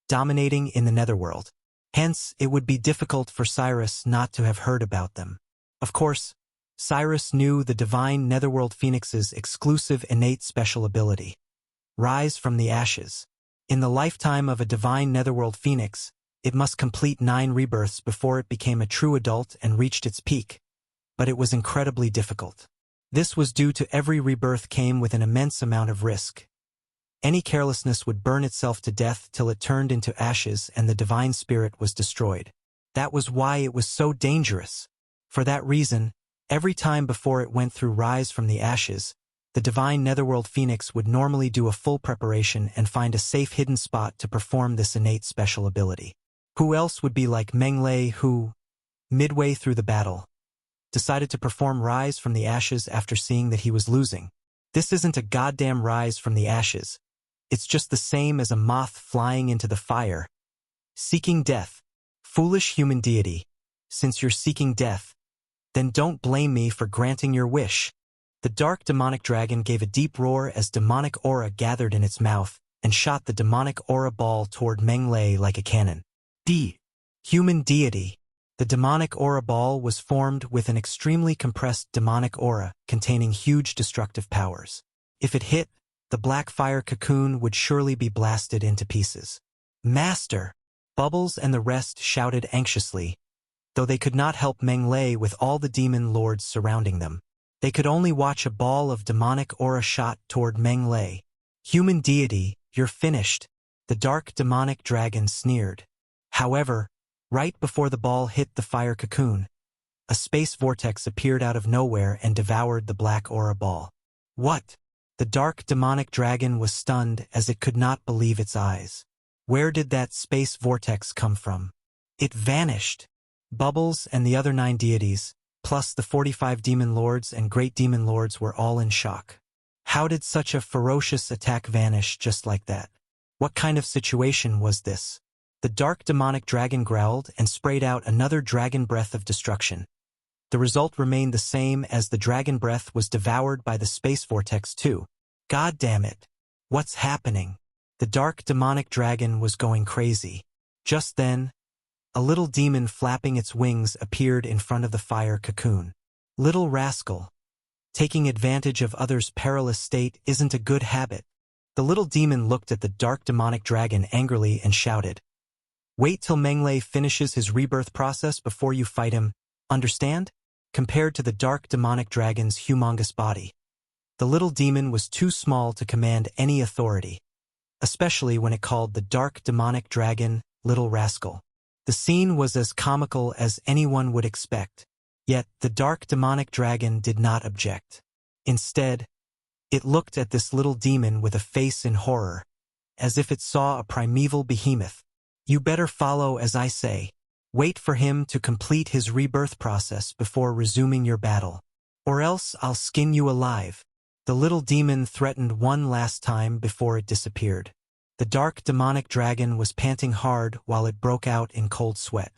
dominating in the Netherworld. Hence, it would be difficult for Cyrus not to have heard about them. Of course, Cyrus knew the divine Netherworld Phoenix's exclusive innate special ability, rise from the ashes. In the lifetime of a divine Netherworld Phoenix, it must complete 9 rebirths before it became a true adult and reached its peak. But it was incredibly difficult. This was due to every rebirth came with an immense amount of risk. Any carelessness would burn itself to death till it turned into ashes and the divine spirit was destroyed. That was why it was so dangerous. For that reason, every time before it went through rise from the ashes, the divine Netherworld Phoenix would normally do a full preparation and find a safe hidden spot to perform this innate special ability. Who else would be like Meng Lei who, midway through the battle, decided to perform rise from the ashes after seeing that he was losing? This isn't a goddamn rise from the ashes. It's just the same as a moth flying into the fire, seeking death. Foolish human deity, since you're seeking death, then don't blame me for granting your wish. The dark demonic dragon gave a deep roar as demonic aura gathered in its mouth and shot the demonic aura ball toward Meng Lei like a cannon. Human deity. The demonic aura ball was formed with an extremely compressed demonic aura containing huge destructive powers. If it hit, the black fire cocoon would surely be blasted into pieces. Master! Bubbles and the rest shouted anxiously, though they could not help Meng Lei with all the demon lords surrounding them. They could only watch a ball of demonic aura shot toward Meng Lei. Human deity, you're finished. The dark demonic dragon sneered. However, right before the ball hit the fire cocoon, a space vortex appeared out of nowhere and devoured the black aura ball. What? The dark demonic dragon was stunned as it could not believe its eyes. Where did that space vortex come from? It vanished. Bubbles and the other 9 deities, plus the 45 demon lords and great demon lords were all in shock. How did such a ferocious attack vanish just like that? What kind of situation was this? The dark demonic dragon growled and sprayed out another dragon breath of destruction. The result remained the same as the dragon breath was devoured by the space vortex too. God damn it. What's happening? The dark demonic dragon was going crazy. Just then, a little demon flapping its wings appeared in front of the fire cocoon. Little rascal. Taking advantage of others' perilous state isn't a good habit. The little demon looked at the dark demonic dragon angrily and shouted, Wait till Meng Lei finishes his rebirth process before you fight him, understand? Compared to the dark demonic dragon's humongous body, the little demon was too small to command any authority, especially when it called the dark demonic dragon little rascal. The scene was as comical as anyone would expect, yet the dark demonic dragon did not object. Instead, it looked at this little demon with a face in horror, as if it saw a primeval behemoth. You better follow as I say. Wait for him to complete his rebirth process before resuming your battle, or else I'll skin you alive. The little demon threatened one last time before it disappeared. The dark demonic dragon was panting hard while it broke out in cold sweat.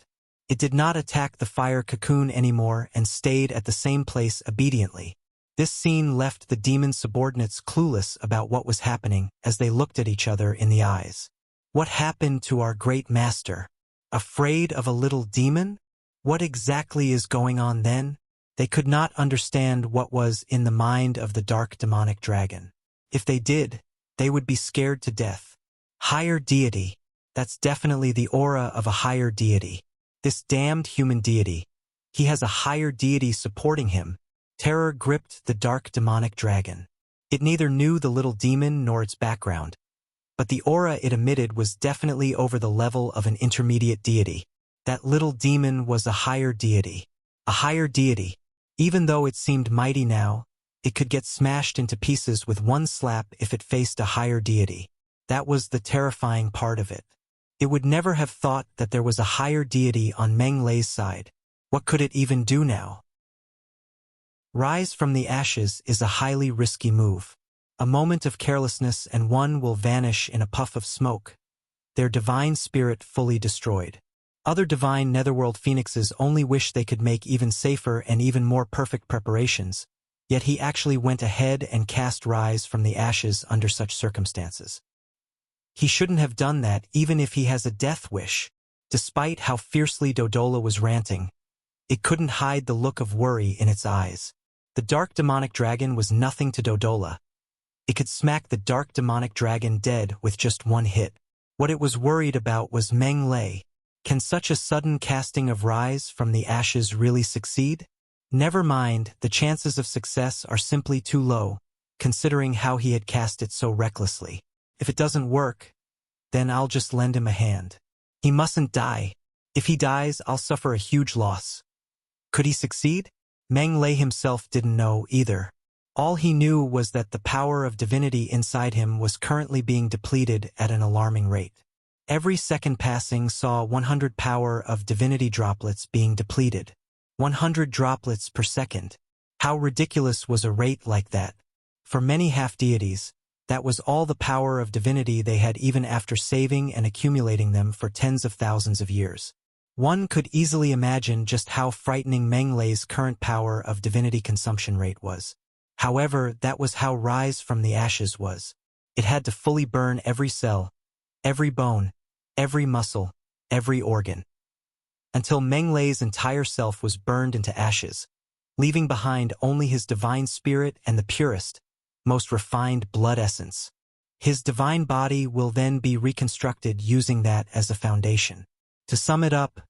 It did not attack the fire cocoon anymore and stayed at the same place obediently. This scene left the demon's subordinates clueless about what was happening as they looked at each other in the eyes. What happened to our great master? Afraid of a little demon? What exactly is going on then? They could not understand what was in the mind of the dark demonic dragon. If they did, they would be scared to death. Higher deity. That's definitely the aura of a higher deity. This damned human deity. He has a higher deity supporting him. Terror gripped the dark demonic dragon. It neither knew the little demon nor its background, but the aura it emitted was definitely over the level of an intermediate deity. That little demon was a higher deity. A higher deity. Even though it seemed mighty now, it could get smashed into pieces with one slap if it faced a higher deity. That was the terrifying part of it. It would never have thought that there was a higher deity on Meng Lei's side. What could it even do now? Rise from the ashes is a highly risky move. A moment of carelessness and one will vanish in a puff of smoke, their divine spirit fully destroyed. Other divine Netherworld phoenixes only wish they could make even safer and even more perfect preparations, yet he actually went ahead and cast Rise from the ashes under such circumstances. He shouldn't have done that even if he has a death wish. Despite how fiercely Dodola was ranting, it couldn't hide the look of worry in its eyes. The dark demonic dragon was nothing to Dodola. It could smack the dark demonic dragon dead with just one hit. What it was worried about was Meng Lei. Can such a sudden casting of Rise from the ashes really succeed? Never mind, the chances of success are simply too low, considering how he had cast it so recklessly. If it doesn't work, then I'll just lend him a hand. He mustn't die. If he dies, I'll suffer a huge loss. Could he succeed? Meng Lei himself didn't know either. All he knew was that the power of divinity inside him was currently being depleted at an alarming rate. Every second passing saw 100 power of divinity droplets being depleted. 100 droplets per second. How ridiculous was a rate like that? For many half-deities, that was all the power of divinity they had even after saving and accumulating them for tens of thousands of years. One could easily imagine just how frightening Meng Lei's current power of divinity consumption rate was. However, that was how Rise from the ashes was. It had to fully burn every cell, every bone, every muscle, every organ, until Meng Lei's entire self was burned into ashes, leaving behind only his divine spirit and the purest, most refined blood essence. His divine body will then be reconstructed using that as a foundation. To sum it up,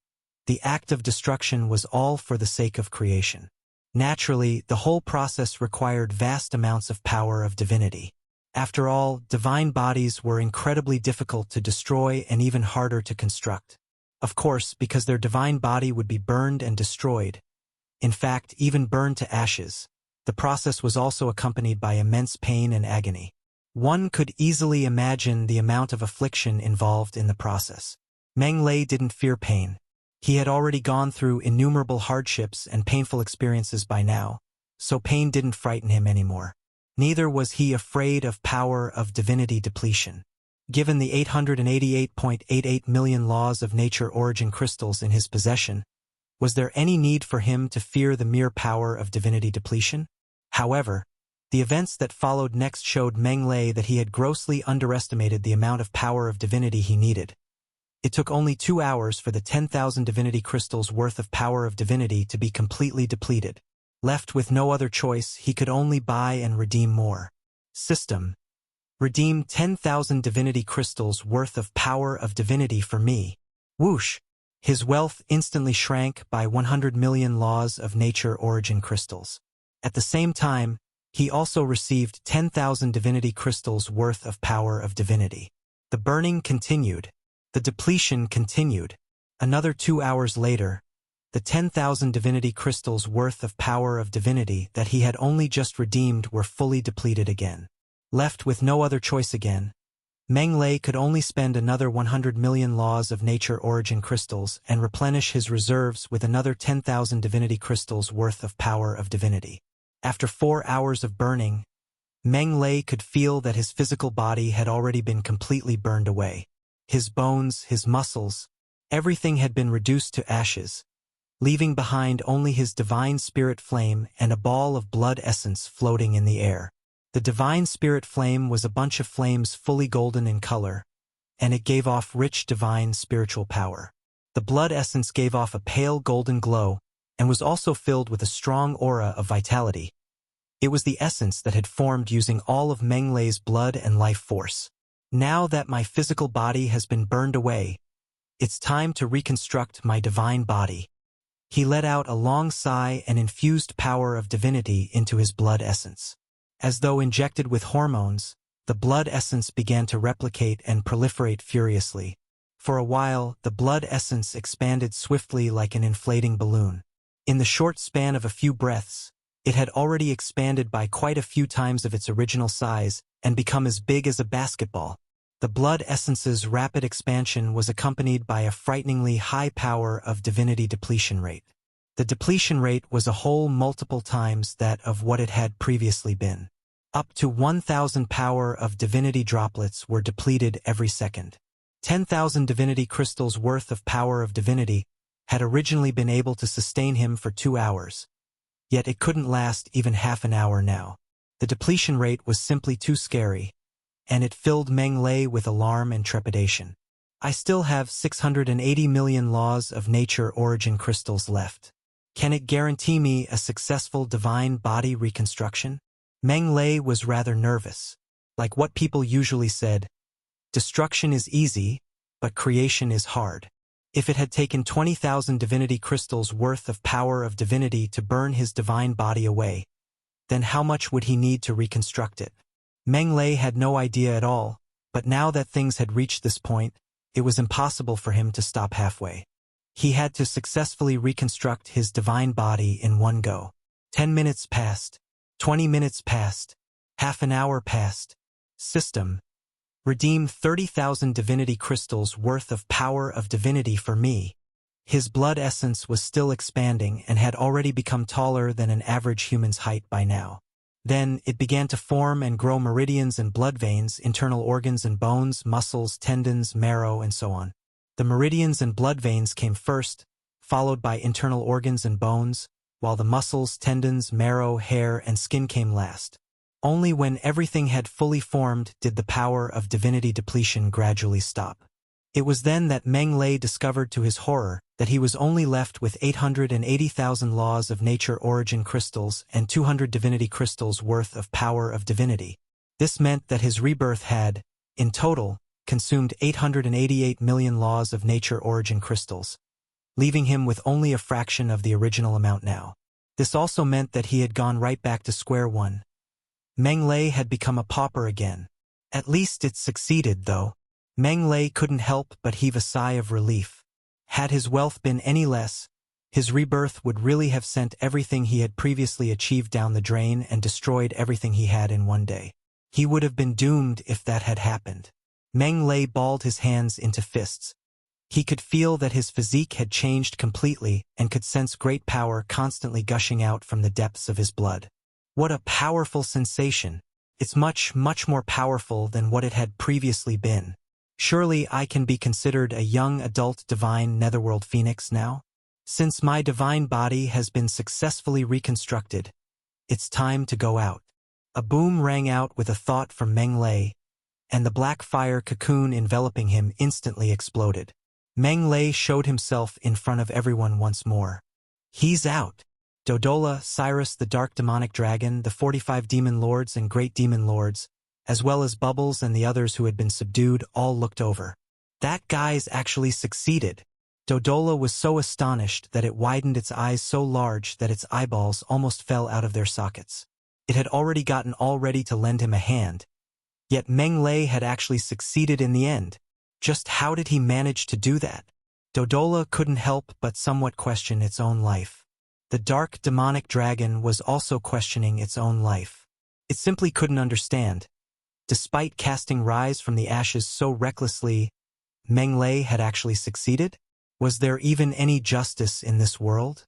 the act of destruction was all for the sake of creation. Naturally, the whole process required vast amounts of power of divinity. After all, divine bodies were incredibly difficult to destroy and even harder to construct. Of course, because their divine body would be burned and destroyed. In fact, even burned to ashes. The process was also accompanied by immense pain and agony. One could easily imagine the amount of affliction involved in the process. Meng Lei didn't fear pain. He had already gone through innumerable hardships and painful experiences by now, so pain didn't frighten him anymore. Neither was he afraid of power of divinity depletion. Given the 888.88 million laws of nature origin crystals in his possession, was there any need for him to fear the mere power of divinity depletion? However, the events that followed next showed Meng Lei that he had grossly underestimated the amount of power of divinity he needed. It took only 2 hours for the 10,000 divinity crystals worth of power of divinity to be completely depleted. Left with no other choice, he could only buy and redeem more. System. Redeem 10,000 divinity crystals worth of power of divinity for me. Whoosh! His wealth instantly shrank by 100 million laws of nature origin crystals. At the same time, he also received 10,000 divinity crystals worth of power of divinity. The burning continued. The depletion continued. Another 2 hours later, the 10,000 divinity crystals worth of power of divinity that he had only just redeemed were fully depleted again. Left with no other choice again, Meng Lei could only spend another 100 million laws of nature origin crystals and replenish his reserves with another 10,000 divinity crystals worth of power of divinity. After 4 hours of burning, Meng Lei could feel that his physical body had already been completely burned away. His bones, his muscles, everything had been reduced to ashes, leaving behind only his divine spirit flame and a ball of blood essence floating in the air. The divine spirit flame was a bunch of flames fully golden in color, and it gave off rich divine spiritual power. The blood essence gave off a pale golden glow and was also filled with a strong aura of vitality. It was the essence that had formed using all of Meng Lei's blood and life force. Now that my physical body has been burned away, it's time to reconstruct my divine body. He let out a long sigh and infused power of divinity into his blood essence. As though injected with hormones, the blood essence began to replicate and proliferate furiously. For a while, the blood essence expanded swiftly like an inflating balloon. In the short span of a few breaths, it had already expanded by quite a few times of its original size and become as big as a basketball. The blood essence's rapid expansion was accompanied by a frighteningly high power of divinity depletion rate. The depletion rate was a whole multiple times that of what it had previously been. Up to 1,000 power of divinity droplets were depleted every second. 10,000 divinity crystals worth of power of divinity had originally been able to sustain him for 2 hours. Yet it couldn't last even half an hour now. The depletion rate was simply too scary, and it filled Meng Lei with alarm and trepidation. I still have 680 million laws of nature origin crystals left. Can it guarantee me a successful divine body reconstruction? Meng Lei was rather nervous. Like what people usually said, destruction is easy, but creation is hard. If it had taken 20,000 divinity crystals worth of power of divinity to burn his divine body away, then how much would he need to reconstruct it? Meng Lei had no idea at all, but now that things had reached this point, it was impossible for him to stop halfway. He had to successfully reconstruct his divine body in one go. 10 minutes passed. 20 minutes passed. Half an hour passed. System. Redeem 30,000 divinity crystals worth of power of divinity for me. His blood essence was still expanding and had already become taller than an average human's height by now. Then, it began to form and grow meridians and blood veins, internal organs and bones, muscles, tendons, marrow, and so on. The meridians and blood veins came first, followed by internal organs and bones, while the muscles, tendons, marrow, hair, and skin came last. Only when everything had fully formed did the power of divinity depletion gradually stop. It was then that Meng Lei discovered to his horror that he was only left with 880,000 laws of nature origin crystals and 200 divinity crystals worth of power of divinity. This meant that his rebirth had, in total, consumed 888 million laws of nature origin crystals, leaving him with only a fraction of the original amount now. This also meant that he had gone right back to square one. Meng Lei had become a pauper again. At least it succeeded, though. Meng Lei couldn't help but heave a sigh of relief. Had his wealth been any less, his rebirth would really have sent everything he had previously achieved down the drain and destroyed everything he had in one day. He would have been doomed if that had happened. Meng Lei balled his hands into fists. He could feel that his physique had changed completely and could sense great power constantly gushing out from the depths of his blood. What a powerful sensation! It's much, much more powerful than what it had previously been. Surely I can be considered a young adult divine Netherworld phoenix now? Since my divine body has been successfully reconstructed, it's time to go out. A boom rang out with a thought from Meng Lei, and the black fire cocoon enveloping him instantly exploded. Meng Lei showed himself in front of everyone once more. He's out. Dodola, Cyrus the Dark Demonic Dragon, the 45 Demon Lords and Great Demon Lords, as well as Bubbles and the others who had been subdued, all looked over. That guy's actually succeeded. Dodola was so astonished that it widened its eyes so large that its eyeballs almost fell out of their sockets. It had already gotten all ready to lend him a hand. Yet Meng Lei had actually succeeded in the end. Just how did he manage to do that? Dodola couldn't help but somewhat question its own life. The dark demonic dragon was also questioning its own life. It simply couldn't understand. Despite casting Rise from the ashes so recklessly, Meng Lei had actually succeeded? Was there even any justice in this world?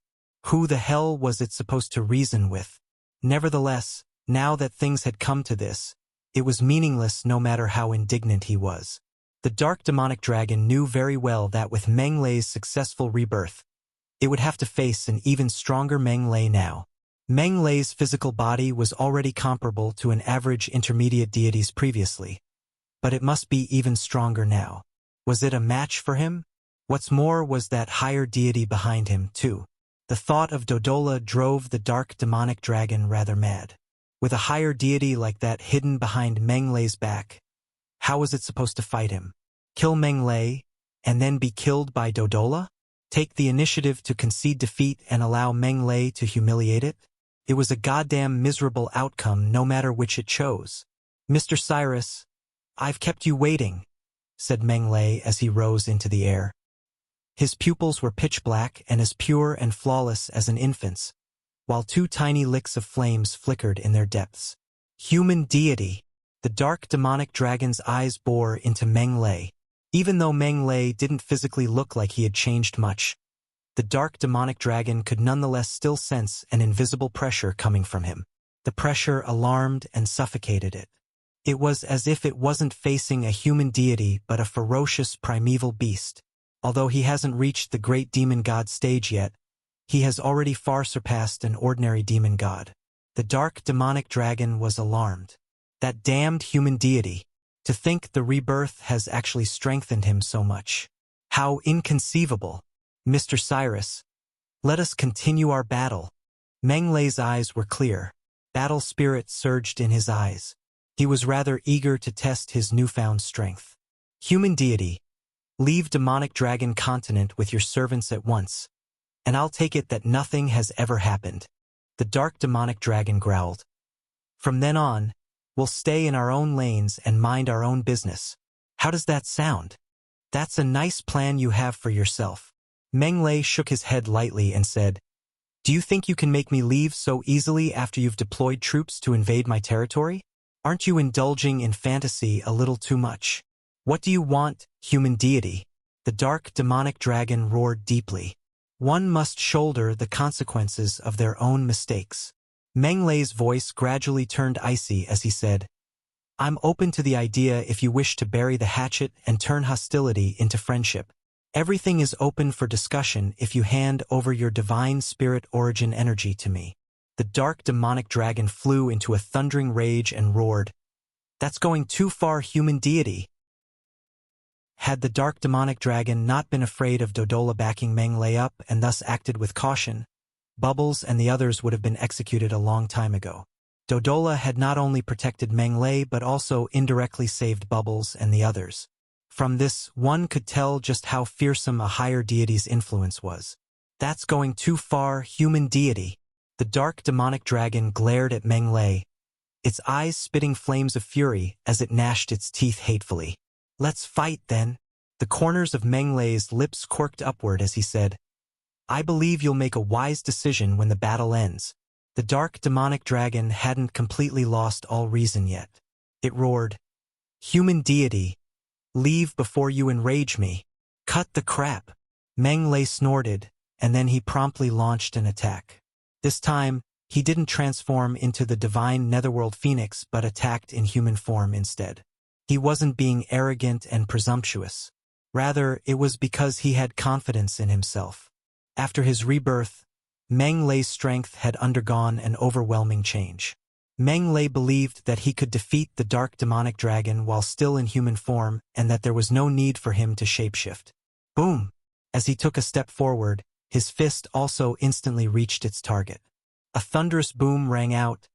Who the hell was it supposed to reason with? Nevertheless, now that things had come to this, it was meaningless no matter how indignant he was. The dark demonic dragon knew very well that with Meng Lei's successful rebirth, it would have to face an even stronger Meng Lei now. Meng Lei's physical body was already comparable to an average intermediate deity's previously, but it must be even stronger now. Was it a match for him? What's more was that higher deity behind him, too. The thought of Dodola drove the dark demonic dragon rather mad. With a higher deity like that hidden behind Meng Lei's back, how was it supposed to fight him? Kill Meng Lei, and then be killed by Dodola? Take the initiative to concede defeat and allow Meng Lei to humiliate it? It was a goddamn miserable outcome no matter which it chose. Mr. Cyrus, I've kept you waiting, said Meng Lei as he rose into the air. His pupils were pitch black and as pure and flawless as an infant's, while two tiny licks of flames flickered in their depths. Human deity! The dark demonic dragon's eyes bore into Meng Lei. Even though Meng Lei didn't physically look like he had changed much, the dark demonic dragon could nonetheless still sense an invisible pressure coming from him. The pressure alarmed and suffocated it. It was as if it wasn't facing a human deity but a ferocious primeval beast. Although he hasn't reached the great demon god stage yet, he has already far surpassed an ordinary demon god. The dark demonic dragon was alarmed. That damned human deity. To think the rebirth has actually strengthened him so much. How inconceivable. Mr. Cyrus, let us continue our battle. Meng Lei's eyes were clear. Battle spirit surged in his eyes. He was rather eager to test his newfound strength. Human deity, leave demonic dragon continent with your servants at once, and I'll take it that nothing has ever happened. The dark demonic dragon growled. From then on, we'll stay in our own lanes and mind our own business. How does that sound? That's a nice plan you have for yourself. Meng Lei shook his head lightly and said, Do you think you can make me leave so easily after you've deployed troops to invade my territory? Aren't you indulging in fantasy a little too much? What do you want, human deity? The dark demonic dragon roared deeply. One must shoulder the consequences of their own mistakes. Meng Lei's voice gradually turned icy as he said, I'm open to the idea if you wish to bury the hatchet and turn hostility into friendship. Everything is open for discussion if you hand over your divine spirit origin energy to me. The dark demonic dragon flew into a thundering rage and roared, That's going too far, human deity. Had the dark demonic dragon not been afraid of Dodola backing Meng Lei up and thus acted with caution, Bubbles and the others would have been executed a long time ago. Dodola had not only protected Meng Lei but also indirectly saved Bubbles and the others. From this, one could tell just how fearsome a higher deity's influence was. That's going too far, human deity. The dark demonic dragon glared at Meng Lei, its eyes spitting flames of fury as it gnashed its teeth hatefully. Let's fight, then. The corners of Meng Lei's lips quirked upward as he said, I believe you'll make a wise decision when the battle ends. The dark demonic dragon hadn't completely lost all reason yet. It roared, Human deity, leave before you enrage me. Cut the crap. Meng Lei snorted, and then he promptly launched an attack. This time, he didn't transform into the divine Netherworld Phoenix but attacked in human form instead. He wasn't being arrogant and presumptuous. Rather, it was because he had confidence in himself. After his rebirth, Meng Lei's strength had undergone an overwhelming change. Meng Lei believed that he could defeat the dark demonic dragon while still in human form and that there was no need for him to shapeshift. Boom! As he took a step forward, his fist also instantly reached its target. A thunderous boom rang out,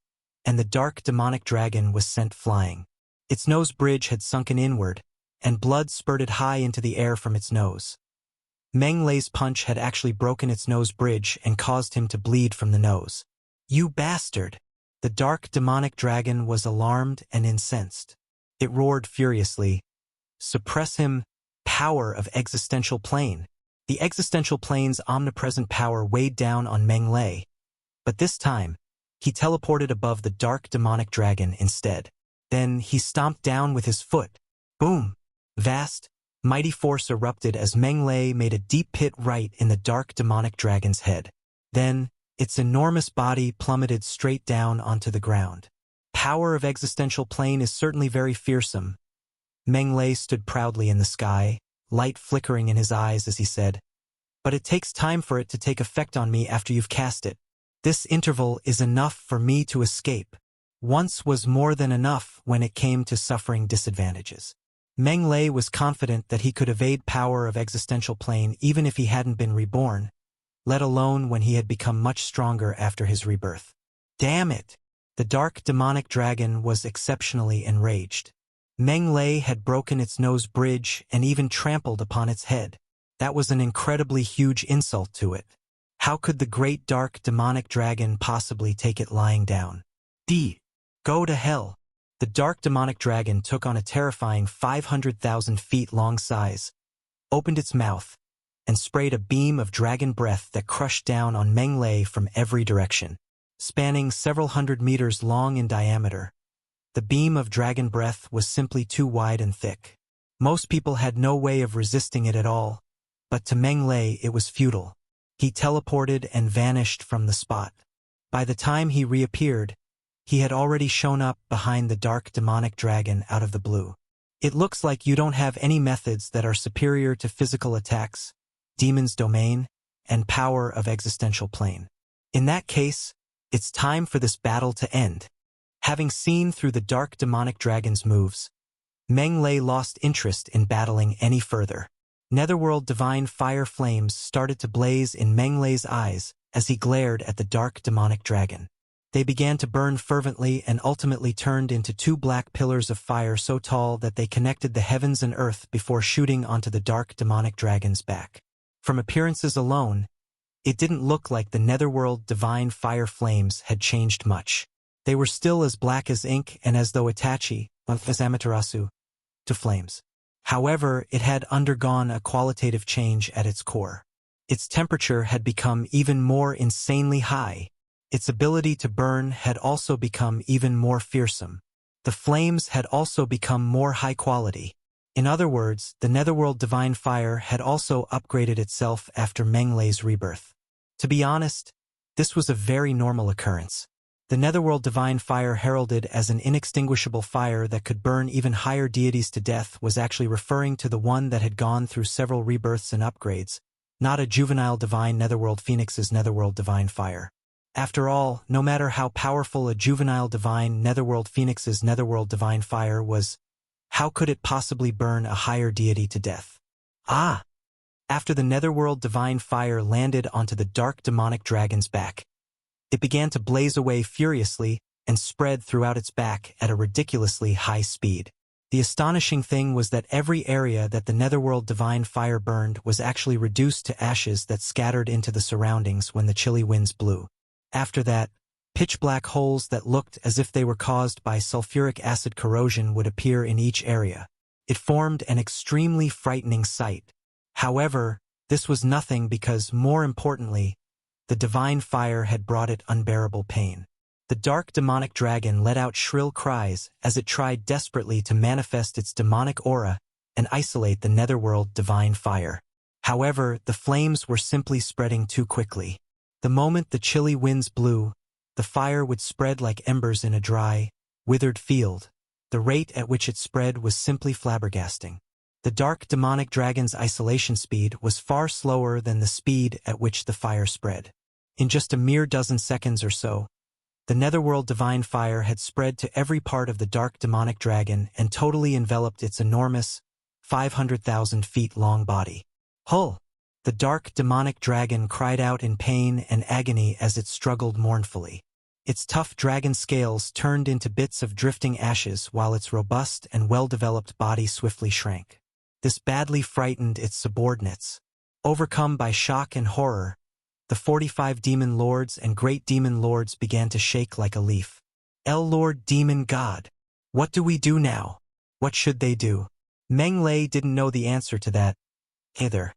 and the dark demonic dragon was sent flying. Its nose bridge had sunken inward, and blood spurted high into the air from its nose. Meng Lei's punch had actually broken its nose bridge and caused him to bleed from the nose. You bastard! The dark demonic dragon was alarmed and incensed. It roared furiously, Suppress him, power of existential plane. The existential plane's omnipresent power weighed down on Meng Lei, but this time, he teleported above the dark demonic dragon instead. Then he stomped down with his foot. Boom! Vast, mighty force erupted as Meng Lei made a deep pit right in the dark demonic dragon's head. Then, its enormous body plummeted straight down onto the ground. Power of existential plane is certainly very fearsome. Meng Lei stood proudly in the sky, light flickering in his eyes as he said, But it takes time for it to take effect on me after you've cast it. This interval is enough for me to escape. Once was more than enough when it came to suffering disadvantages. Meng Lei was confident that he could evade power of existential plane even if he hadn't been reborn, let alone when he had become much stronger after his rebirth. Damn it! The dark demonic dragon was exceptionally enraged. Meng Lei had broken its nose bridge and even trampled upon its head. That was an incredibly huge insult to it. How could the great dark demonic dragon possibly take it lying down? Go to hell! The dark demonic dragon took on a terrifying 500,000 feet long size, opened its mouth, and sprayed a beam of dragon breath that crushed down on Meng Lei from every direction. Spanning several hundred meters long in diameter, the beam of dragon breath was simply too wide and thick. Most people had no way of resisting it at all, but to Meng Lei it was futile. He teleported and vanished from the spot. By the time he reappeared, he had already shown up behind the dark demonic dragon out of the blue. It looks like you don't have any methods that are superior to physical attacks, demon's domain, and power of existential plane. In that case, it's time for this battle to end. Having seen through the dark demonic dragon's moves, Meng Lei lost interest in battling any further. Netherworld divine fire flames started to blaze in Meng Lei's eyes as he glared at the dark demonic dragon. They began to burn fervently and ultimately turned into two black pillars of fire so tall that they connected the heavens and earth before shooting onto the dark demonic dragon's back. From appearances alone, it didn't look like the Netherworld divine fire flames had changed much. They were still as black as ink and as though Itachi, as Amaterasu, to flames. However, it had undergone a qualitative change at its core. Its temperature had become even more insanely high. Its ability to burn had also become even more fearsome. The flames had also become more high quality. In other words, the Netherworld divine fire had also upgraded itself after Meng Lei's rebirth. To be honest, this was a very normal occurrence. The Netherworld divine fire, heralded as an inextinguishable fire that could burn even higher deities to death, was actually referring to the one that had gone through several rebirths and upgrades, not a juvenile divine Netherworld Phoenix's Netherworld divine fire. After all, no matter how powerful a juvenile divine Netherworld Phoenix's Netherworld divine fire was, how could it possibly burn a higher deity to death? After the Netherworld divine fire landed onto the dark demonic dragon's back, it began to blaze away furiously and spread throughout its back at a ridiculously high speed. The astonishing thing was that every area that the Netherworld divine fire burned was actually reduced to ashes that scattered into the surroundings when the chilly winds blew. After that, pitch-black holes that looked as if they were caused by sulfuric acid corrosion would appear in each area. It formed an extremely frightening sight. However, this was nothing because, more importantly, the divine fire had brought it unbearable pain. The dark demonic dragon let out shrill cries as it tried desperately to manifest its demonic aura and isolate the Netherworld divine fire. However, the flames were simply spreading too quickly. The moment the chilly winds blew, the fire would spread like embers in a dry, withered field. The rate at which it spread was simply flabbergasting. The dark demonic dragon's isolation speed was far slower than the speed at which the fire spread. In just a mere dozen seconds or so, the Netherworld divine fire had spread to every part of the dark demonic dragon and totally enveloped its enormous, 500,000 feet long body. Hull! The dark demonic dragon cried out in pain and agony as it struggled mournfully. Its tough dragon scales turned into bits of drifting ashes while its robust and well-developed body swiftly shrank. This badly frightened its subordinates. Overcome by shock and horror, the 45 demon lords and great demon lords began to shake like a leaf. Lord Demon God, what do we do now? What should they do? Meng Lei didn't know the answer to that either.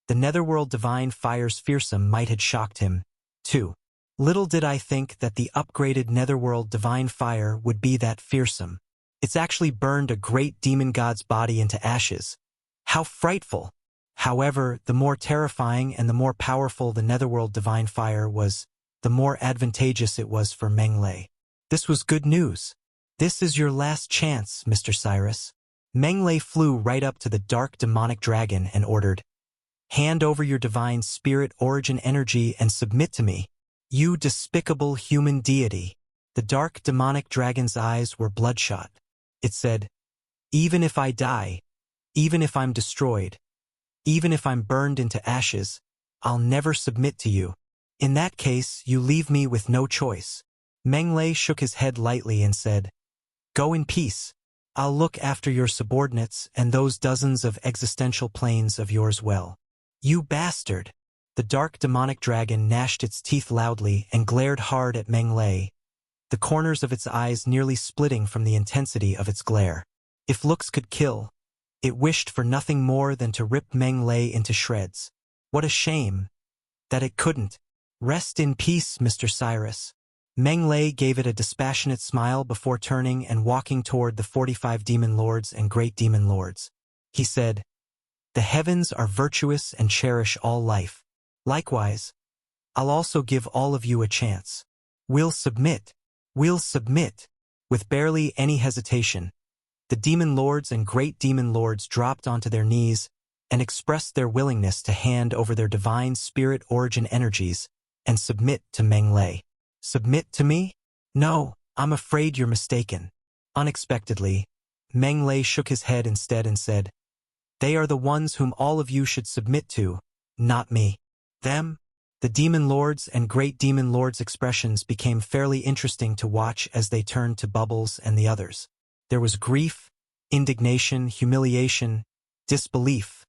The Netherworld divine fire's fearsome might had shocked him, too. Little did I think that the upgraded Netherworld divine fire would be that fearsome. It's actually burned a great demon god's body into ashes. How frightful! However, the more terrifying and the more powerful the Netherworld divine fire was, the more advantageous it was for Meng Lei. This was good news. This is your last chance, Mr. Cyrus. Meng Lei flew right up to the dark demonic dragon and ordered, "Hand over your divine spirit origin energy and submit to me, you despicable human deity." The dark demonic dragon's eyes were bloodshot. It said, Even if I die, even if I'm destroyed, even if I'm burned into ashes, I'll never submit to you. In that case, you leave me with no choice. Meng Lei shook his head lightly and said, Go in peace. I'll look after your subordinates and those dozens of existential planes of yours well. You bastard! The dark demonic dragon gnashed its teeth loudly and glared hard at Meng Lei, the corners of its eyes nearly splitting from the intensity of its glare. If looks could kill, it wished for nothing more than to rip Meng Lei into shreds. What a shame that it couldn't. Rest in peace, Mr. Cyrus. Meng Lei gave it a dispassionate smile before turning and walking toward the 45 demon lords and great demon lords. He said, The heavens are virtuous and cherish all life. Likewise, I'll also give all of you a chance. We'll submit. We'll submit. With barely any hesitation, the demon lords and great demon lords dropped onto their knees and expressed their willingness to hand over their divine spirit origin energies and submit to Meng Lei. Submit to me? No, I'm afraid you're mistaken. Unexpectedly, Meng Lei shook his head instead and said, They are the ones whom all of you should submit to, not me. Them? The demon lords and great demon lords' expressions became fairly interesting to watch as they turned to Bubbles and the others. There was grief, indignation, humiliation, disbelief,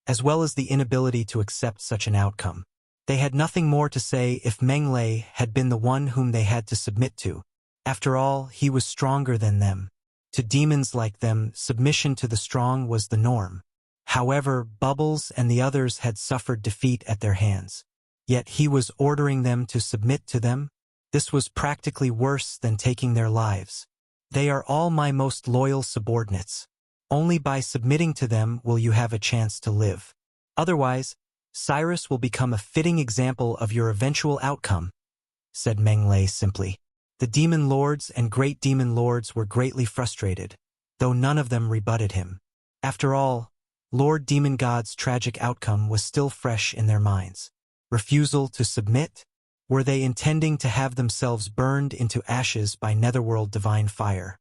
as well as the inability to accept such an outcome. They had nothing more to say if Meng Lei had been the one whom they had to submit to. After all, he was stronger than them. To demons like them, submission to the strong was the norm. However, Bubbles and the others had suffered defeat at their hands. Yet he was ordering them to submit to them? This was practically worse than taking their lives. They are all my most loyal subordinates. Only by submitting to them will you have a chance to live. Otherwise, Cyrus will become a fitting example of your eventual outcome, said Meng Lei simply. The demon lords and great demon lords were greatly frustrated, though none of them rebutted him. After all, Lord Demon God's tragic outcome was still fresh in their minds. Refusal to submit? Were they intending to have themselves burned into ashes by Netherworld divine fire?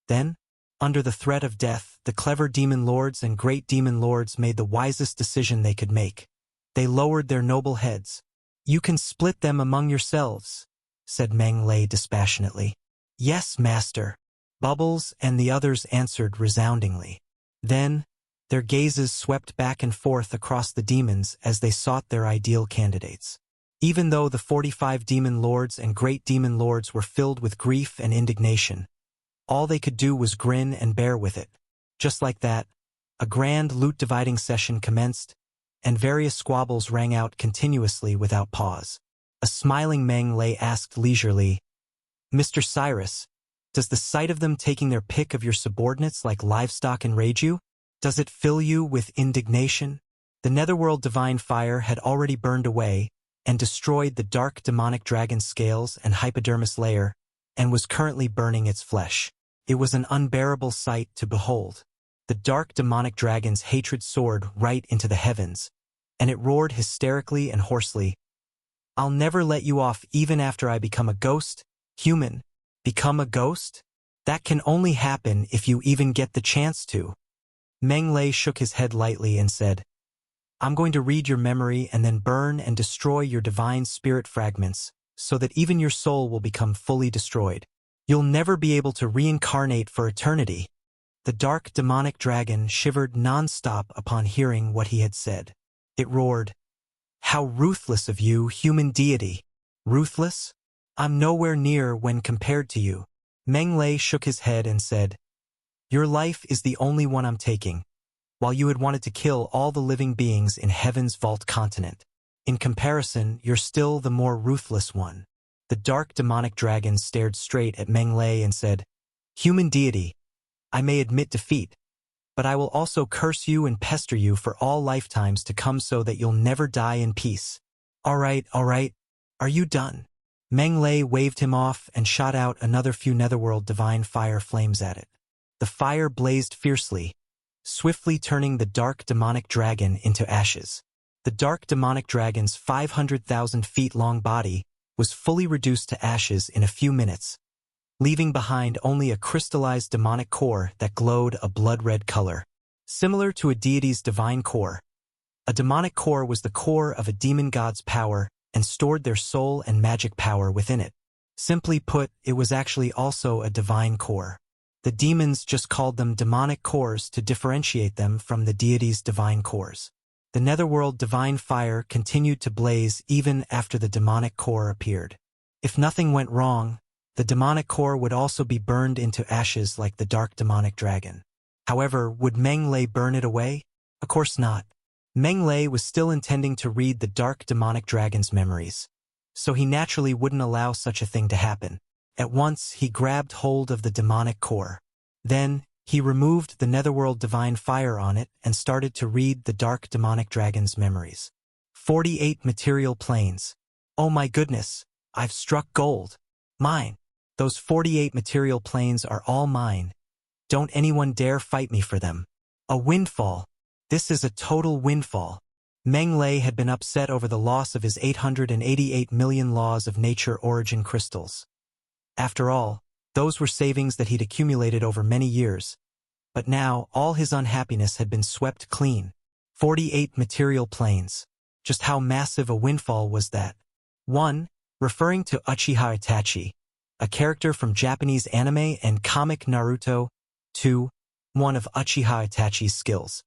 Then, under the threat of death, the clever demon lords and great demon lords made the wisest decision they could make. They lowered their noble heads. You can split them among yourselves, said Meng Lei dispassionately. Yes, master. Bubbles and the others answered resoundingly. Then, their gazes swept back and forth across the demons as they sought their ideal candidates. Even though the 45 demon lords and great demon lords were filled with grief and indignation, all they could do was grin and bear with it. Just like that, a grand loot-dividing session commenced, and various squabbles rang out continuously without pause. A smiling Meng Lei asked leisurely, Mr. Cyrus, does the sight of them taking their pick of your subordinates like livestock enrage you? Does it fill you with indignation? The Netherworld divine fire had already burned away and destroyed the dark demonic dragon's scales and hypodermis layer, and was currently burning its flesh. It was an unbearable sight to behold. The dark demonic dragon's hatred soared right into the heavens, and it roared hysterically and hoarsely, I'll never let you off even after I become a ghost, human. Become a ghost? That can only happen if you even get the chance to. Meng Lei shook his head lightly and said, I'm going to read your memory and then burn and destroy your divine spirit fragments, so that even your soul will become fully destroyed. You'll never be able to reincarnate for eternity. The dark demonic dragon shivered non-stop upon hearing what he had said. It roared, How ruthless of you, human deity! Ruthless? I'm nowhere near when compared to you. Meng Lei shook his head and said, Your life is the only one I'm taking, while you had wanted to kill all the living beings in Heaven's Vault continent. In comparison, you're still the more ruthless one. The dark demonic dragon stared straight at Meng Lei and said, Human deity, I may admit defeat, but I will also curse you and pester you for all lifetimes to come so that you'll never die in peace. All right, are you done? Meng Lei waved him off and shot out another few Netherworld divine fire flames at it. The fire blazed fiercely, swiftly turning the dark demonic dragon into ashes. The dark demonic dragon's 500,000 feet long body was fully reduced to ashes in a few minutes, leaving behind only a crystallized demonic core that glowed a blood-red color. Similar to a deity's divine core, a demonic core was the core of a demon god's power and stored their soul and magic power within it. Simply put, it was actually also a divine core. The demons just called them demonic cores to differentiate them from the deity's divine cores. The Netherworld divine fire continued to blaze even after the demonic core appeared. If nothing went wrong, the demonic core would also be burned into ashes like the dark demonic dragon. However, would Meng Lei burn it away? Of course not. Meng Lei was still intending to read the dark demonic dragon's memories, so he naturally wouldn't allow such a thing to happen. At once, he grabbed hold of the demonic core. Then, he removed the Netherworld divine fire on it and started to read the dark demonic dragon's memories. 48 material planes. Oh my goodness, I've struck gold. Mine. Those 48 material planes are all mine. Don't anyone dare fight me for them. A windfall. This is a total windfall. Meng Lei had been upset over the loss of his 888 million laws of nature origin crystals. After all, those were savings that he'd accumulated over many years. But now, all his unhappiness had been swept clean. 48 material planes. Just how massive a windfall was that? 1. Referring to Uchiha Itachi, a character from Japanese anime and comic Naruto. 2. One of Uchiha Itachi's skills.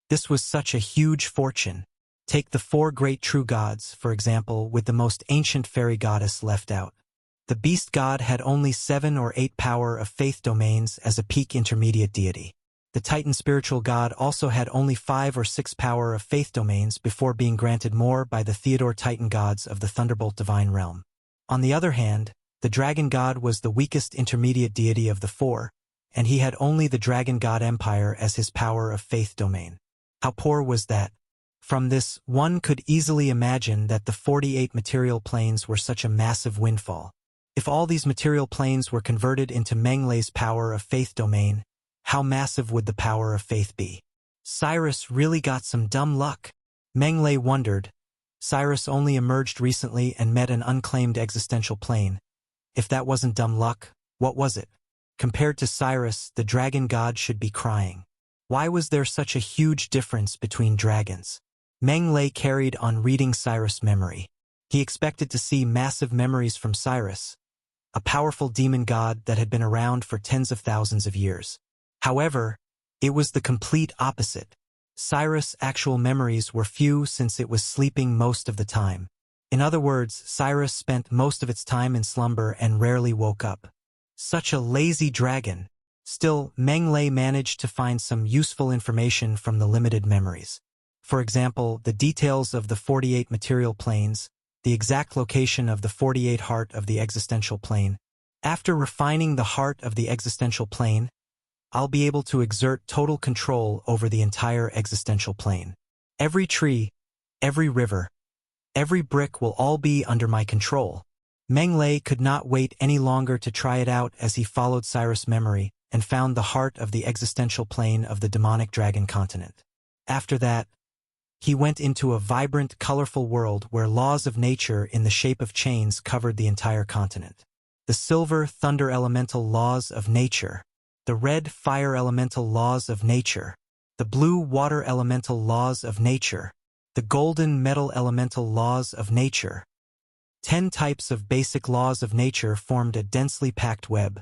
This was such a huge fortune. Take the 4 great true gods, for example, with the most ancient fairy goddess left out. The beast god had only 7 or 8 power of faith domains as a peak intermediate deity. The Titan spiritual god also had only 5 or 6 power of faith domains before being granted more by the Theodore Titan gods of the Thunderbolt divine realm. On the other hand, the dragon god was the weakest intermediate deity of the 4, and he had only the dragon god empire as his power of faith domain. How poor was that? From this, one could easily imagine that the 48 material planes were such a massive windfall. If all these material planes were converted into Meng Lei's power of faith domain, how massive would the power of faith be? Cyrus really got some dumb luck. Meng Lei wondered. Cyrus only emerged recently and met an unclaimed existential plane. If that wasn't dumb luck, what was it? Compared to Cyrus, the dragon god should be crying. Why was there such a huge difference between dragons? Meng Lei carried on reading Cyrus' memory. He expected to see massive memories from Cyrus, a powerful demon god that had been around for tens of thousands of years. However, it was the complete opposite. Cyrus' actual memories were few since it was sleeping most of the time. In other words, Cyrus spent most of its time in slumber and rarely woke up. Such a lazy dragon. Still, Meng Lei managed to find some useful information from the limited memories. For example, the details of the 48 material planes, the exact location of the 48 heart of the existential plane. After refining the heart of the existential plane, I'll be able to exert total control over the entire existential plane. Every tree, every river, every brick will all be under my control. Meng Lei could not wait any longer to try it out as he followed Cyrus' memory and found the heart of the existential plane of the demonic dragon continent. After that, he went into a vibrant, colorful world where laws of nature in the shape of chains covered the entire continent. The silver thunder elemental laws of nature, the red fire elemental laws of nature, the blue water elemental laws of nature, the golden metal elemental laws of nature. 10 types of basic laws of nature formed a densely packed web,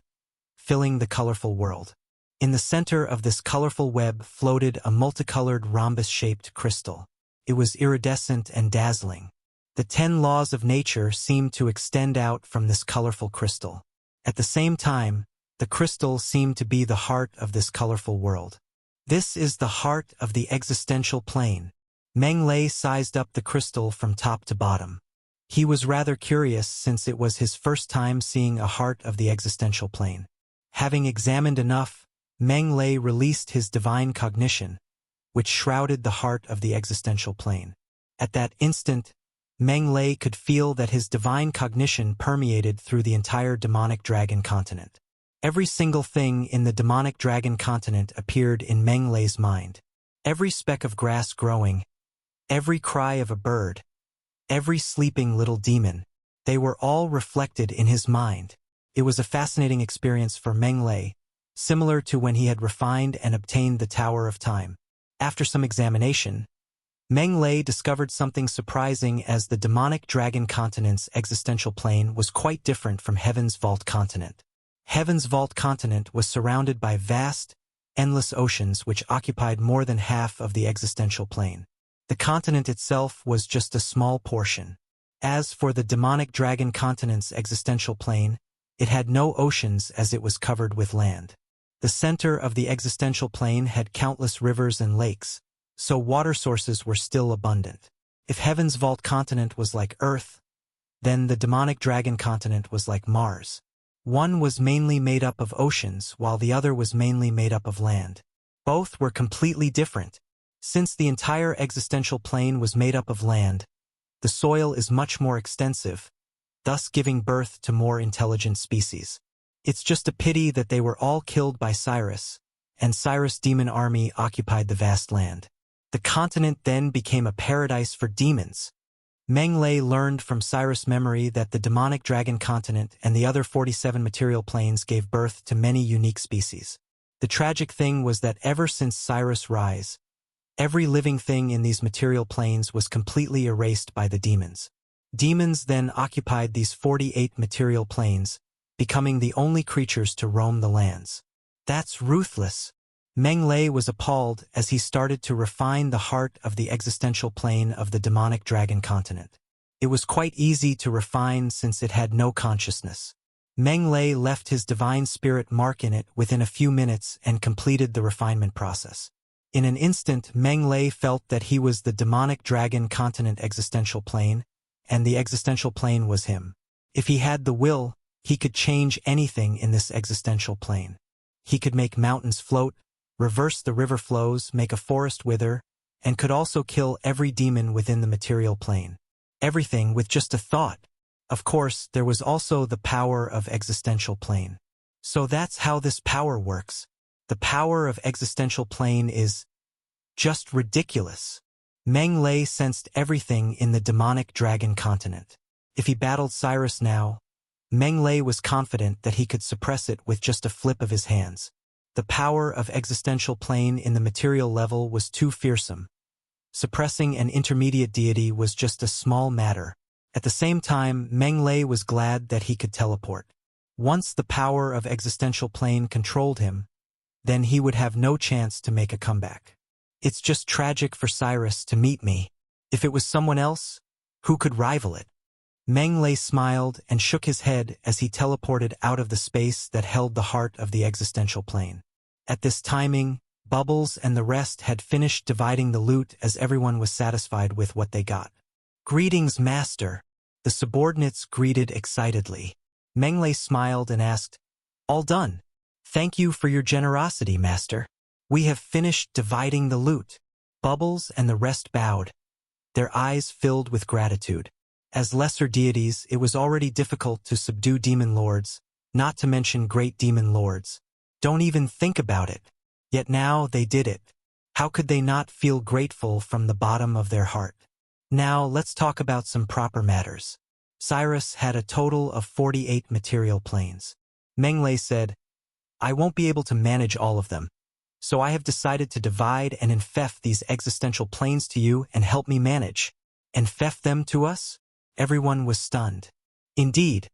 filling the colorful world. In the center of this colorful web floated a multicolored rhombus-shaped crystal. It was iridescent and dazzling. The 10 laws of nature seemed to extend out from this colorful crystal. At the same time, the crystal seemed to be the heart of this colorful world. This is the heart of the existential plane. Meng Lei sized up the crystal from top to bottom. He was rather curious since it was his first time seeing a heart of the existential plane. Having examined enough, Meng Lei released his divine cognition, which shrouded the heart of the existential plane. At that instant, Meng Lei could feel that his divine cognition permeated through the entire demonic dragon continent. Every single thing in the demonic dragon continent appeared in Meng Lei's mind. Every speck of grass growing, every cry of a bird, every sleeping little demon, they were all reflected in his mind. It was a fascinating experience for Meng Lei, similar to when he had refined and obtained the Tower of Time. After some examination, Meng Lei discovered something surprising as the demonic dragon continent's existential plane was quite different from Heaven's Vault continent. Heaven's Vault continent was surrounded by vast, endless oceans which occupied more than half of the existential plane. The continent itself was just a small portion. As for the demonic dragon continent's existential plane, it had no oceans as it was covered with land. The center of the existential plane had countless rivers and lakes, so water sources were still abundant. If Heaven's Vault continent was like Earth, then the demonic dragon continent was like Mars. One was mainly made up of oceans while the other was mainly made up of land. Both were completely different. Since the entire existential plane was made up of land, the soil is much more extensive, thus giving birth to more intelligent species. It's just a pity that they were all killed by Cyrus, and Cyrus' demon army occupied the vast land. The continent then became a paradise for demons. Meng Lei learned from Cyrus' memory that the demonic dragon continent and the other 47 material planes gave birth to many unique species. The tragic thing was that ever since Cyrus' rise, every living thing in these material planes was completely erased by the demons. Demons then occupied these 48 material planes, becoming the only creatures to roam the lands. That's ruthless. Meng Lei was appalled as he started to refine the heart of the existential plane of the demonic dragon continent. It was quite easy to refine since it had no consciousness. Meng Lei left his divine spirit mark in it within a few minutes and completed the refinement process. In an instant, Meng Lei felt that he was the demonic dragon continent existential plane, and the existential plane was him. If he had the will, he could change anything in this existential plane. He could make mountains float, reverse the river flows, make a forest wither, and could also kill every demon within the material plane. Everything with just a thought. Of course, there was also the power of existential plane. So that's how this power works. The power of existential plane is just ridiculous. Meng Lei sensed everything in the demonic dragon continent. If he battled Cyrus now, Meng Lei was confident that he could suppress it with just a flip of his hands. The power of existential plane in the material level was too fearsome. Suppressing an intermediate deity was just a small matter. At the same time, Meng Lei was glad that he could teleport. Once the power of existential plane controlled him, then he would have no chance to make a comeback. It's just tragic for Cyrus to meet me. If it was someone else, who could rival it? Meng Lei smiled and shook his head as he teleported out of the space that held the heart of the existential plane. At this timing, Bubbles and the rest had finished dividing the loot as everyone was satisfied with what they got. "Greetings, Master," the subordinates greeted excitedly. Meng Lei smiled and asked, "All done. Thank you for your generosity, Master. We have finished dividing the loot." Bubbles and the rest bowed, their eyes filled with gratitude. As lesser deities, it was already difficult to subdue demon lords, not to mention great demon lords. Don't even think about it. Yet now they did it. How could they not feel grateful from the bottom of their heart? Now let's talk about some proper matters. Cyrus had a total of 48 material planes. Meng Lei said, "I won't be able to manage all of them, so I have decided to divide and enfeoff these existential planes to you and help me manage." "Enfeoff them to us?" Everyone was stunned. "Indeed.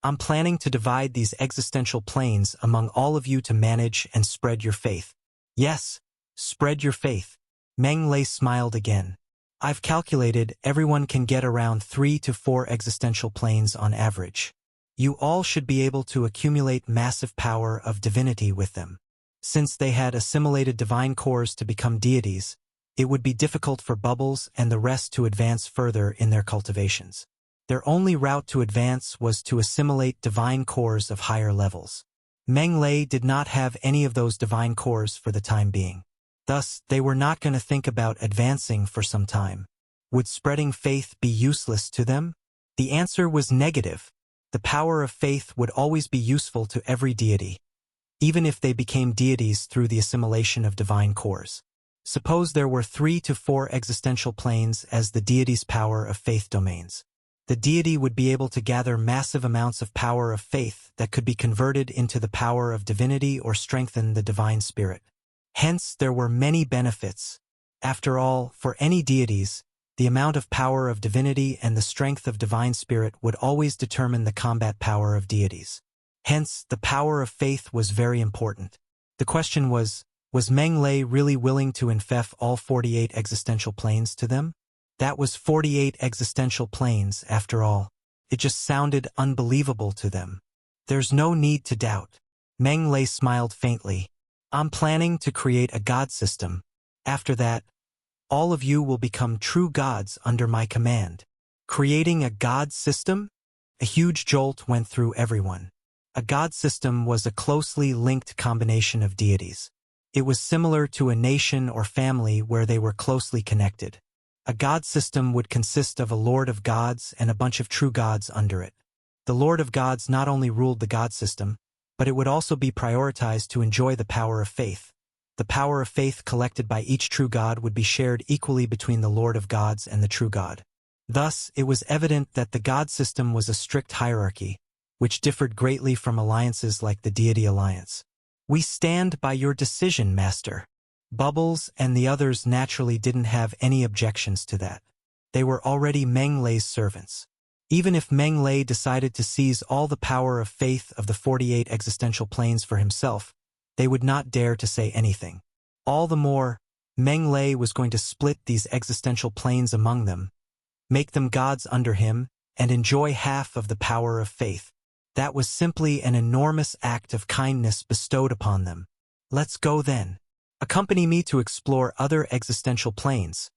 I'm planning to divide these existential planes among all of you to manage and spread your faith." "Yes, spread your faith." Meng Lei smiled again. "I've calculated everyone can get around 3 to 4 existential planes on average. You all should be able to accumulate massive power of divinity with them. Since they had assimilated divine cores to become deities, it would be difficult for Bubbles and the rest to advance further in their cultivations. Their only route to advance was to assimilate divine cores of higher levels. Meng Lei did not have any of those divine cores for the time being. Thus, they were not going to think about advancing for some time. Would spreading faith be useless to them? The answer was negative. The power of faith would always be useful to every deity, even if they became deities through the assimilation of divine cores. Suppose there were 3 to 4 existential planes as the deity's power of faith domains. the deity would be able to gather massive amounts of power of faith that could be converted into the power of divinity or strengthen the divine spirit. Hence, there were many benefits. After all, for any deities, the amount of power of divinity and the strength of divine spirit would always determine the combat power of deities. Hence, the power of faith was very important. The question was Meng Lei really willing to enfeoff all 48 existential planes to them? That was 48 existential planes, after all. It just sounded unbelievable to them. There's no need to doubt. Meng Lei smiled faintly. I'm planning to create a god system. After that, all of you will become true gods under my command. Creating a god system? A huge jolt went through everyone. A god system was a closely linked combination of deities. It was similar to a nation or family where they were closely connected. A god system would consist of a lord of gods and a bunch of true gods under it. The lord of gods not only ruled the god system, but it would also be prioritized to enjoy the power of faith. The power of faith collected by each true god would be shared equally between the lord of gods and the true god. Thus, it was evident that the god system was a strict hierarchy, which differed greatly from alliances like the deity alliance. We stand by your decision, Master. Bubbles and the others naturally didn't have any objections to that. They were already Meng Lei's servants. Even if Meng Lei decided to seize all the power of faith of the 48 existential planes for himself, they would not dare to say anything. All the more, Meng Lei was going to split these existential planes among them, make them gods under him, and enjoy half of the power of faith. That was simply an enormous act of kindness bestowed upon them. Let's go then. Accompany me to explore other existential planes,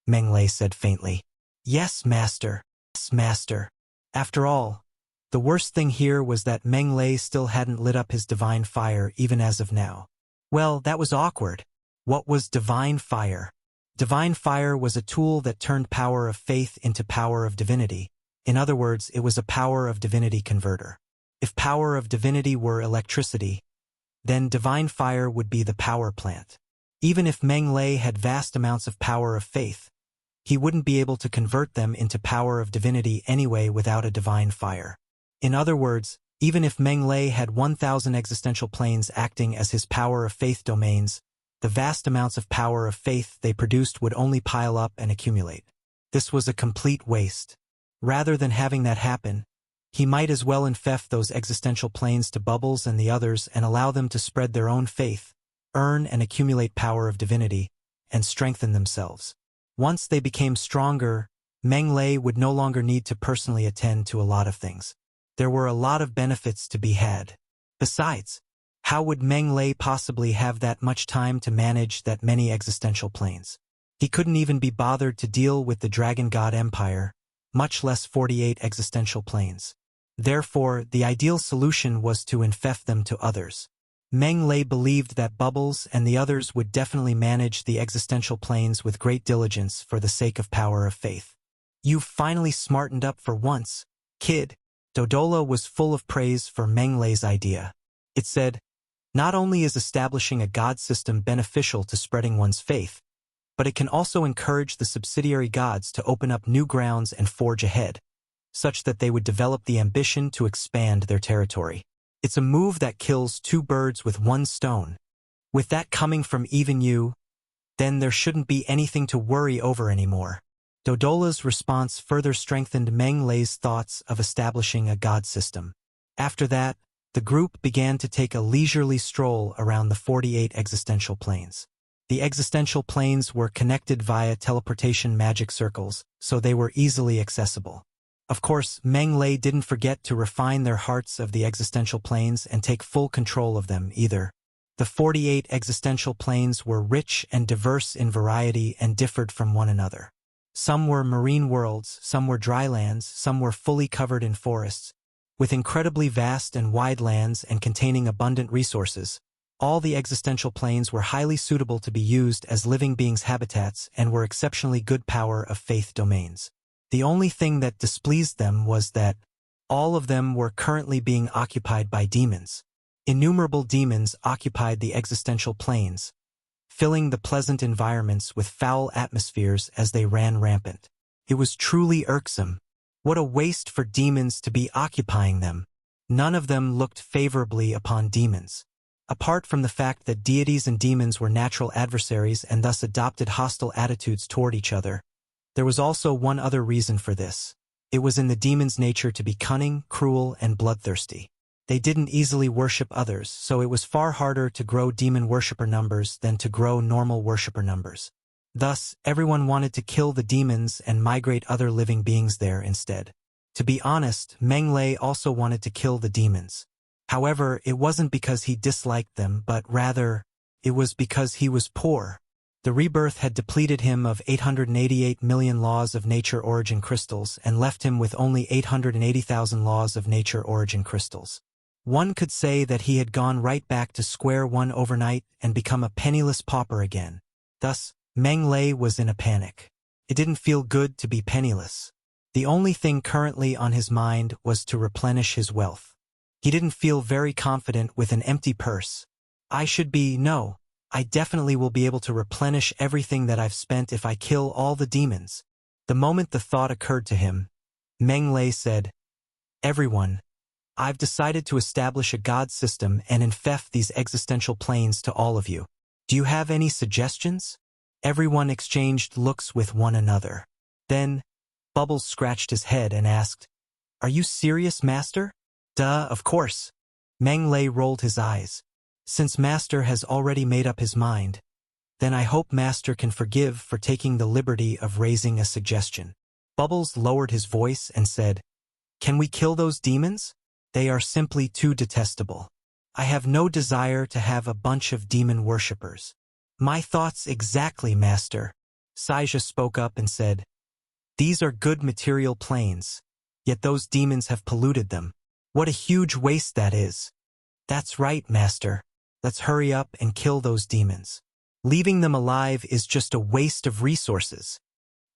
Meng Lei said faintly. Yes, Master. Yes, Master. After all, the worst thing here was that Meng Lei still hadn't lit up his divine fire even as of now. Well, that was awkward. What was divine fire? Divine fire was a tool that turned power of faith into power of divinity. In other words, it was a power of divinity converter. If power of divinity were electricity, then divine fire would be the power plant. Even if Meng Lei had vast amounts of power of faith, he wouldn't be able to convert them into power of divinity anyway without a divine fire. In other words, even if Meng Lei had 1,000 existential planes acting as his power of faith domains, the vast amounts of power of faith they produced would only pile up and accumulate. This was a complete waste. Rather than having that happen, he might as well enfeoff those existential planes to Bubbles and the others and allow them to spread their own faith, earn and accumulate power of divinity, and strengthen themselves. Once they became stronger, Meng Lei would no longer need to personally attend to a lot of things. There were a lot of benefits to be had. Besides, how would Meng Lei possibly have that much time to manage that many existential planes? He couldn't even be bothered to deal with the Dragon God Empire, much less 48 existential planes. Therefore, the ideal solution was to enfeoff them to others. Meng Lei believed that Bubbles and the others would definitely manage the existential planes with great diligence for the sake of power of faith. You've finally smartened up for once, kid. Dodola was full of praise for Meng Lei's idea. It said, not only is establishing a god system beneficial to spreading one's faith, but it can also encourage the subsidiary gods to open up new grounds and forge ahead, such that they would develop the ambition to expand their territory. It's a move that kills two birds with one stone. With that coming from even you, then there shouldn't be anything to worry over anymore. Dodola's response further strengthened Meng Lei's thoughts of establishing a god system. After that, the group began to take a leisurely stroll around the 48 existential planes. The existential planes were connected via teleportation magic circles, so they were easily accessible. Of course, Meng Lei didn't forget to refine their hearts of the existential planes and take full control of them either. The 48 existential planes were rich and diverse in variety and differed from one another. Some were marine worlds, some were dry lands, some were fully covered in forests, with incredibly vast and wide lands and containing abundant resources. All the existential planes were highly suitable to be used as living beings' habitats and were exceptionally good power of faith domains. The only thing that displeased them was that all of them were currently being occupied by demons. Innumerable demons occupied the existential planes, filling the pleasant environments with foul atmospheres as they ran rampant. It was truly irksome. What a waste for demons to be occupying them. None of them looked favorably upon demons. Apart from the fact that deities and demons were natural adversaries and thus adopted hostile attitudes toward each other, there was also one other reason for this. It was in the demons' nature to be cunning, cruel, and bloodthirsty. They didn't easily worship others, so it was far harder to grow demon worshipper numbers than to grow normal worshipper numbers. Thus, everyone wanted to kill the demons and migrate other living beings there instead. To be honest, Meng Lei also wanted to kill the demons. However, it wasn't because he disliked them, but rather, it was because he was poor. The rebirth had depleted him of 888 million laws of nature origin crystals and left him with only 880,000 laws of nature origin crystals. One could say that he had gone right back to square one overnight and become a penniless pauper again. Thus, Meng Lei was in a panic. It didn't feel good to be penniless. The only thing currently on his mind was to replenish his wealth. He didn't feel very confident with an empty purse. I definitely will be able to replenish everything that I've spent if I kill all the demons. The moment the thought occurred to him, Meng Lei said, "Everyone, I've decided to establish a god system and enfeoff these existential planes to all of you. Do you have any suggestions?" Everyone exchanged looks with one another. Then, Bubbles scratched his head and asked, "Are you serious, Master?" "Duh, of course." Meng Lei rolled his eyes. "Since Master has already made up his mind, then I hope Master can forgive for taking the liberty of raising a suggestion." Bubbles lowered his voice and said, "Can we kill those demons? They are simply too detestable. I have no desire to have a bunch of demon worshippers." "My thoughts exactly, Master." Saija spoke up and said, "These are good material planes, yet those demons have polluted them. What a huge waste that is." "That's right, Master. Let's hurry up and kill those demons. Leaving them alive is just a waste of resources."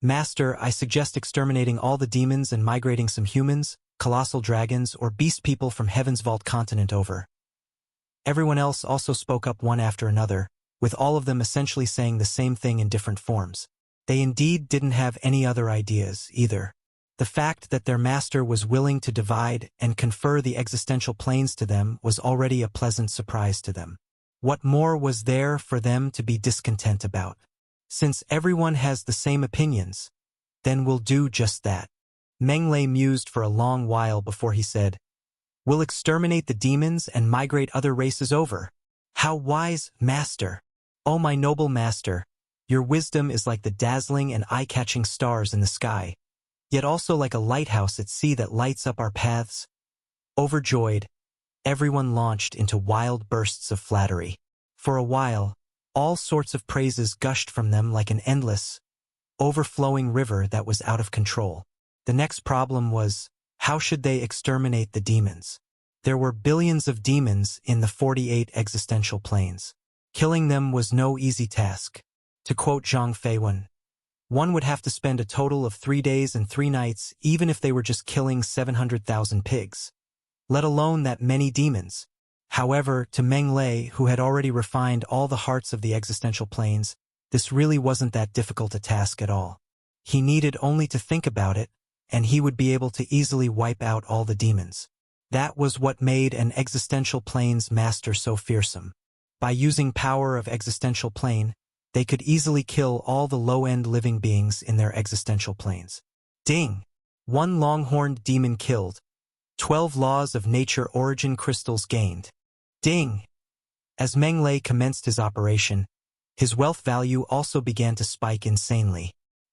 "Master, I suggest exterminating all the demons and migrating some humans, colossal dragons, or beast people from Heaven's Vault continent over." Everyone else also spoke up one after another, with all of them essentially saying the same thing in different forms. They indeed didn't have any other ideas, either. The fact that their master was willing to divide and confer the existential planes to them was already a pleasant surprise to them. What more was there for them to be discontent about? Since everyone has the same opinions, then we'll do just that. Meng Lei mused for a long while before he said, "We'll exterminate the demons and migrate other races over." "How wise, Master! Oh, my noble Master, your wisdom is like the dazzling and eye-catching stars in the sky, yet also like a lighthouse at sea that lights up our paths." Overjoyed, everyone launched into wild bursts of flattery. For a while, all sorts of praises gushed from them like an endless, overflowing river that was out of control. The next problem was, how should they exterminate the demons? There were billions of demons in the 48 existential planes. Killing them was no easy task. To quote Zhang Feiwen, one would have to spend a total of 3 days and 3 nights even if they were just killing 700,000 pigs, let alone that many demons. However, to Meng Lei, who had already refined all the hearts of the existential planes, this really wasn't that difficult a task at all. He needed only to think about it, and he would be able to easily wipe out all the demons. That was what made an existential plane's master so fearsome. By using power of existential plane, they could easily kill all the low-end living beings in their existential planes. Ding! 1 long-horned demon killed. 12 laws of nature origin crystals gained. Ding! As Meng Lei commenced his operation, his wealth value also began to spike insanely.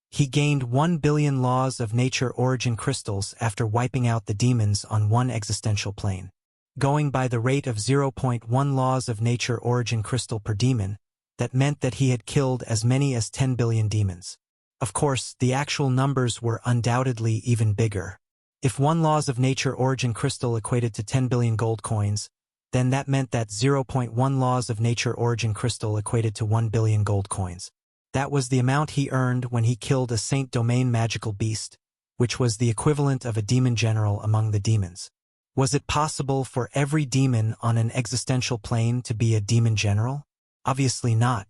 He gained 1 billion laws of nature origin crystals after wiping out the demons on 1 existential plane. Going by the rate of 0.1 laws of nature origin crystal per demon, that meant that he had killed as many as 10 billion demons. Of course, the actual numbers were undoubtedly even bigger. If 1 laws of nature origin crystal equated to 10 billion gold coins, then that meant that 0.1 laws of nature origin crystal equated to 1 billion gold coins. That was the amount he earned when he killed a Saint Domain magical beast, which was the equivalent of a demon general among the demons. Was it possible for every demon on an existential plane to be a demon general? Obviously not.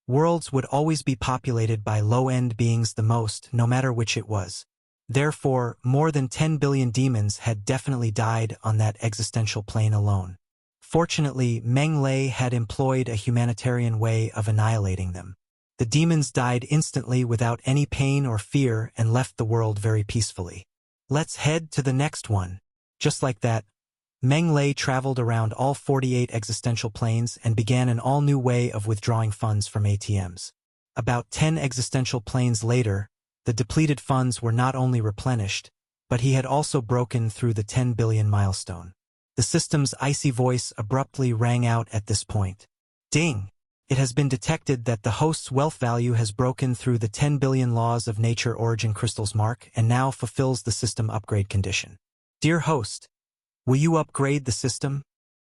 Worlds would always be populated by low-end beings the most, no matter which it was. Therefore, more than 10 billion demons had definitely died on that existential plane alone. Fortunately, Meng Lei had employed a humanitarian way of annihilating them. The demons died instantly without any pain or fear and left the world very peacefully. Let's head to the next one. Just like that, Meng Lei traveled around all 48 existential planes and began an all-new way of withdrawing funds from ATMs. About 10 existential planes later, the depleted funds were not only replenished, but he had also broken through the 10 billion milestone. The system's icy voice abruptly rang out at this point. Ding! It has been detected that the host's wealth value has broken through the 10 billion laws of nature origin crystals mark and now fulfills the system upgrade condition. Dear host, will you upgrade the system?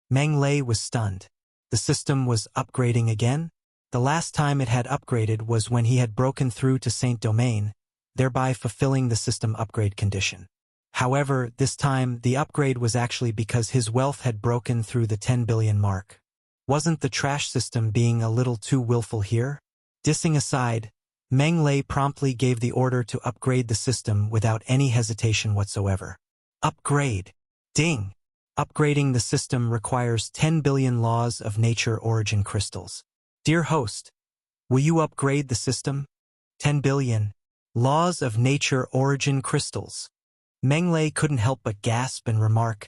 Meng Lei was stunned. The system was upgrading again? The last time it had upgraded was when he had broken through to Saint Domain, thereby fulfilling the system upgrade condition. However, this time the upgrade was actually because his wealth had broken through the 10 billion mark. Wasn't the trash system being a little too willful here? Dissing aside, Meng Lei promptly gave the order to upgrade the system without any hesitation whatsoever. Upgrade. Ding! Upgrading the system requires 10 billion laws of nature origin crystals. Dear host, will you upgrade the system? 10 billion laws of nature origin crystals. Meng Lei couldn't help but gasp and remark,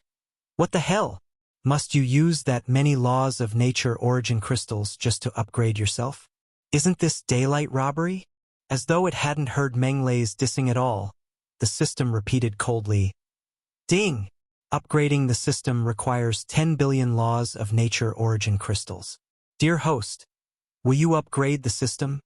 "What the hell? Must you use that many laws of nature origin crystals just to upgrade yourself? Isn't this daylight robbery?" As though it hadn't heard Meng Lei's dissing at all, the system repeated coldly, "Ding! Upgrading the system requires 10 billion laws of nature origin crystals. Dear host, will you upgrade the system?"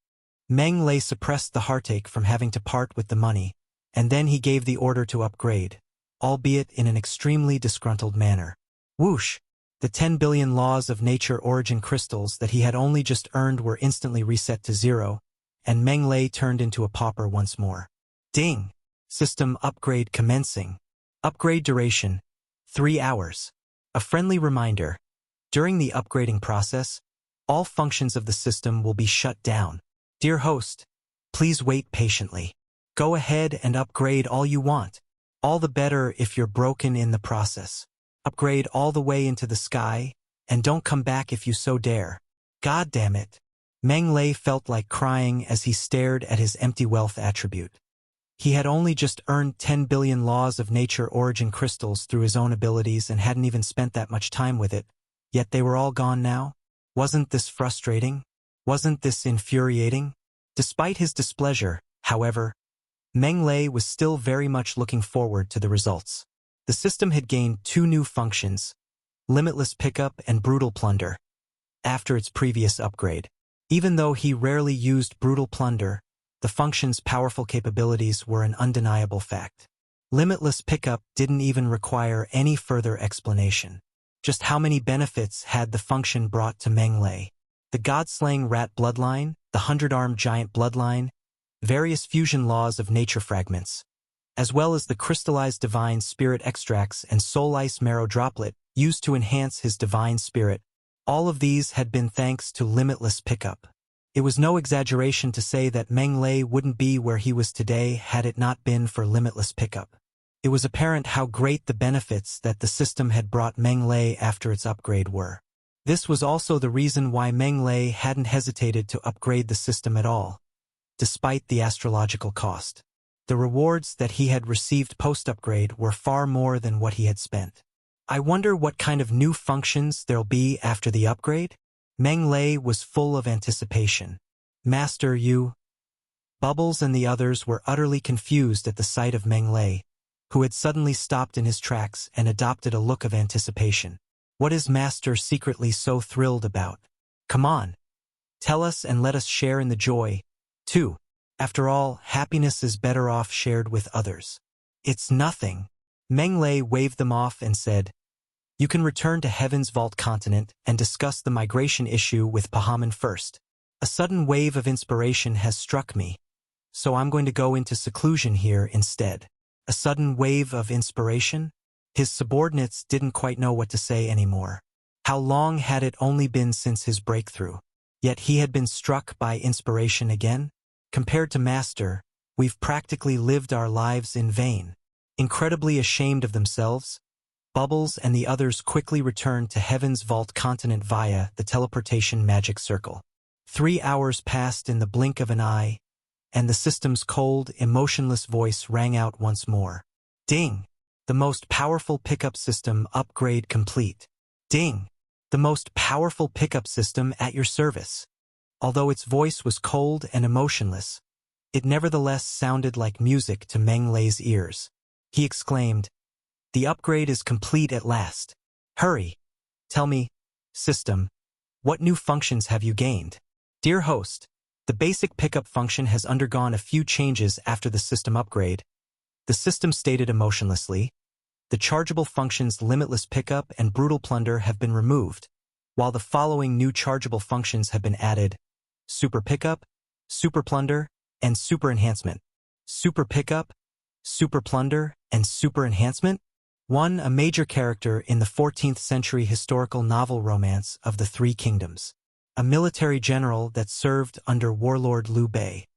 Meng Lei suppressed the heartache from having to part with the money, and then he gave the order to upgrade, albeit in an extremely disgruntled manner. Whoosh! The 10 billion laws of nature origin crystals that he had only just earned were instantly reset to 0, and Meng Lei turned into a pauper once more. Ding! System upgrade commencing. Upgrade duration, 3 hours. A friendly reminder, during the upgrading process, all functions of the system will be shut down. Dear host, please wait patiently. Go ahead and upgrade all you want. All the better if you're broken in the process. Upgrade all the way into the sky, and don't come back if you so dare. God damn it. Meng Lei felt like crying as he stared at his empty wealth attribute. He had only just earned 10 billion laws of nature origin crystals through his own abilities and hadn't even spent that much time with it, yet they were all gone now. Wasn't this frustrating? Wasn't this infuriating? Despite his displeasure, however, Meng Lei was still very much looking forward to the results. The system had gained 2 new functions, limitless pickup and brutal plunder, after its previous upgrade. Even though he rarely used brutal plunder, the function's powerful capabilities were an undeniable fact. Limitless pickup didn't even require any further explanation. Just how many benefits had the function brought to Meng Lei? The god-slaying rat bloodline, the 100-armed giant bloodline, various fusion laws of nature fragments, as well as the crystallized divine spirit extracts and soul ice marrow droplet used to enhance his divine spirit. All of these had been thanks to limitless pickup. It was no exaggeration to say that Meng Lei wouldn't be where he was today had it not been for limitless pickup. It was apparent how great the benefits that the system had brought Meng Lei after its upgrade were. This was also the reason why Meng Lei hadn't hesitated to upgrade the system at all, despite the astrological cost. The rewards that he had received post-upgrade were far more than what he had spent. I wonder what kind of new functions there'll be after the upgrade? Meng Lei was full of anticipation. Master, you... Bubbles and the others were utterly confused at the sight of Meng Lei, who had suddenly stopped in his tracks and adopted a look of anticipation. What is Master secretly so thrilled about? Come on. Tell us and let us share in the joy, too. After all, happiness is better off shared with others. It's nothing. Meng Lei waved them off and said, "You can return to Heaven's Vault continent and discuss the migration issue with Pahaman first. A sudden wave of inspiration has struck me, so I'm going to go into seclusion here instead." A sudden wave of inspiration? His subordinates didn't quite know what to say anymore. How long had it only been since his breakthrough? Yet he had been struck by inspiration again? Compared to Master, We've practically lived our lives in vain. Incredibly ashamed of themselves, Bubbles and the others quickly returned to Heaven's Vault continent via the teleportation magic circle. 3 hours passed in the blink of an eye, and the system's cold, emotionless voice rang out once more. Ding! The most powerful pickup system upgrade complete. Ding! The most powerful pickup system at your service. Although its voice was cold and emotionless, it nevertheless sounded like music to Meng Lei's ears. He exclaimed, "The upgrade is complete at last. Hurry! Tell me, system, what new functions have you gained?" Dear host, the basic pickup function has undergone a few changes after the system upgrade. The system stated emotionlessly, the chargeable functions Limitless Pickup and Brutal Plunder have been removed, while the following new chargeable functions have been added: Super Pickup, Super Plunder, and Super Enhancement. Super Pickup, Super Plunder, and Super Enhancement? 1. A major character in the 14th century historical novel romance of the Three Kingdoms. A military general that served under warlord Liu Bei.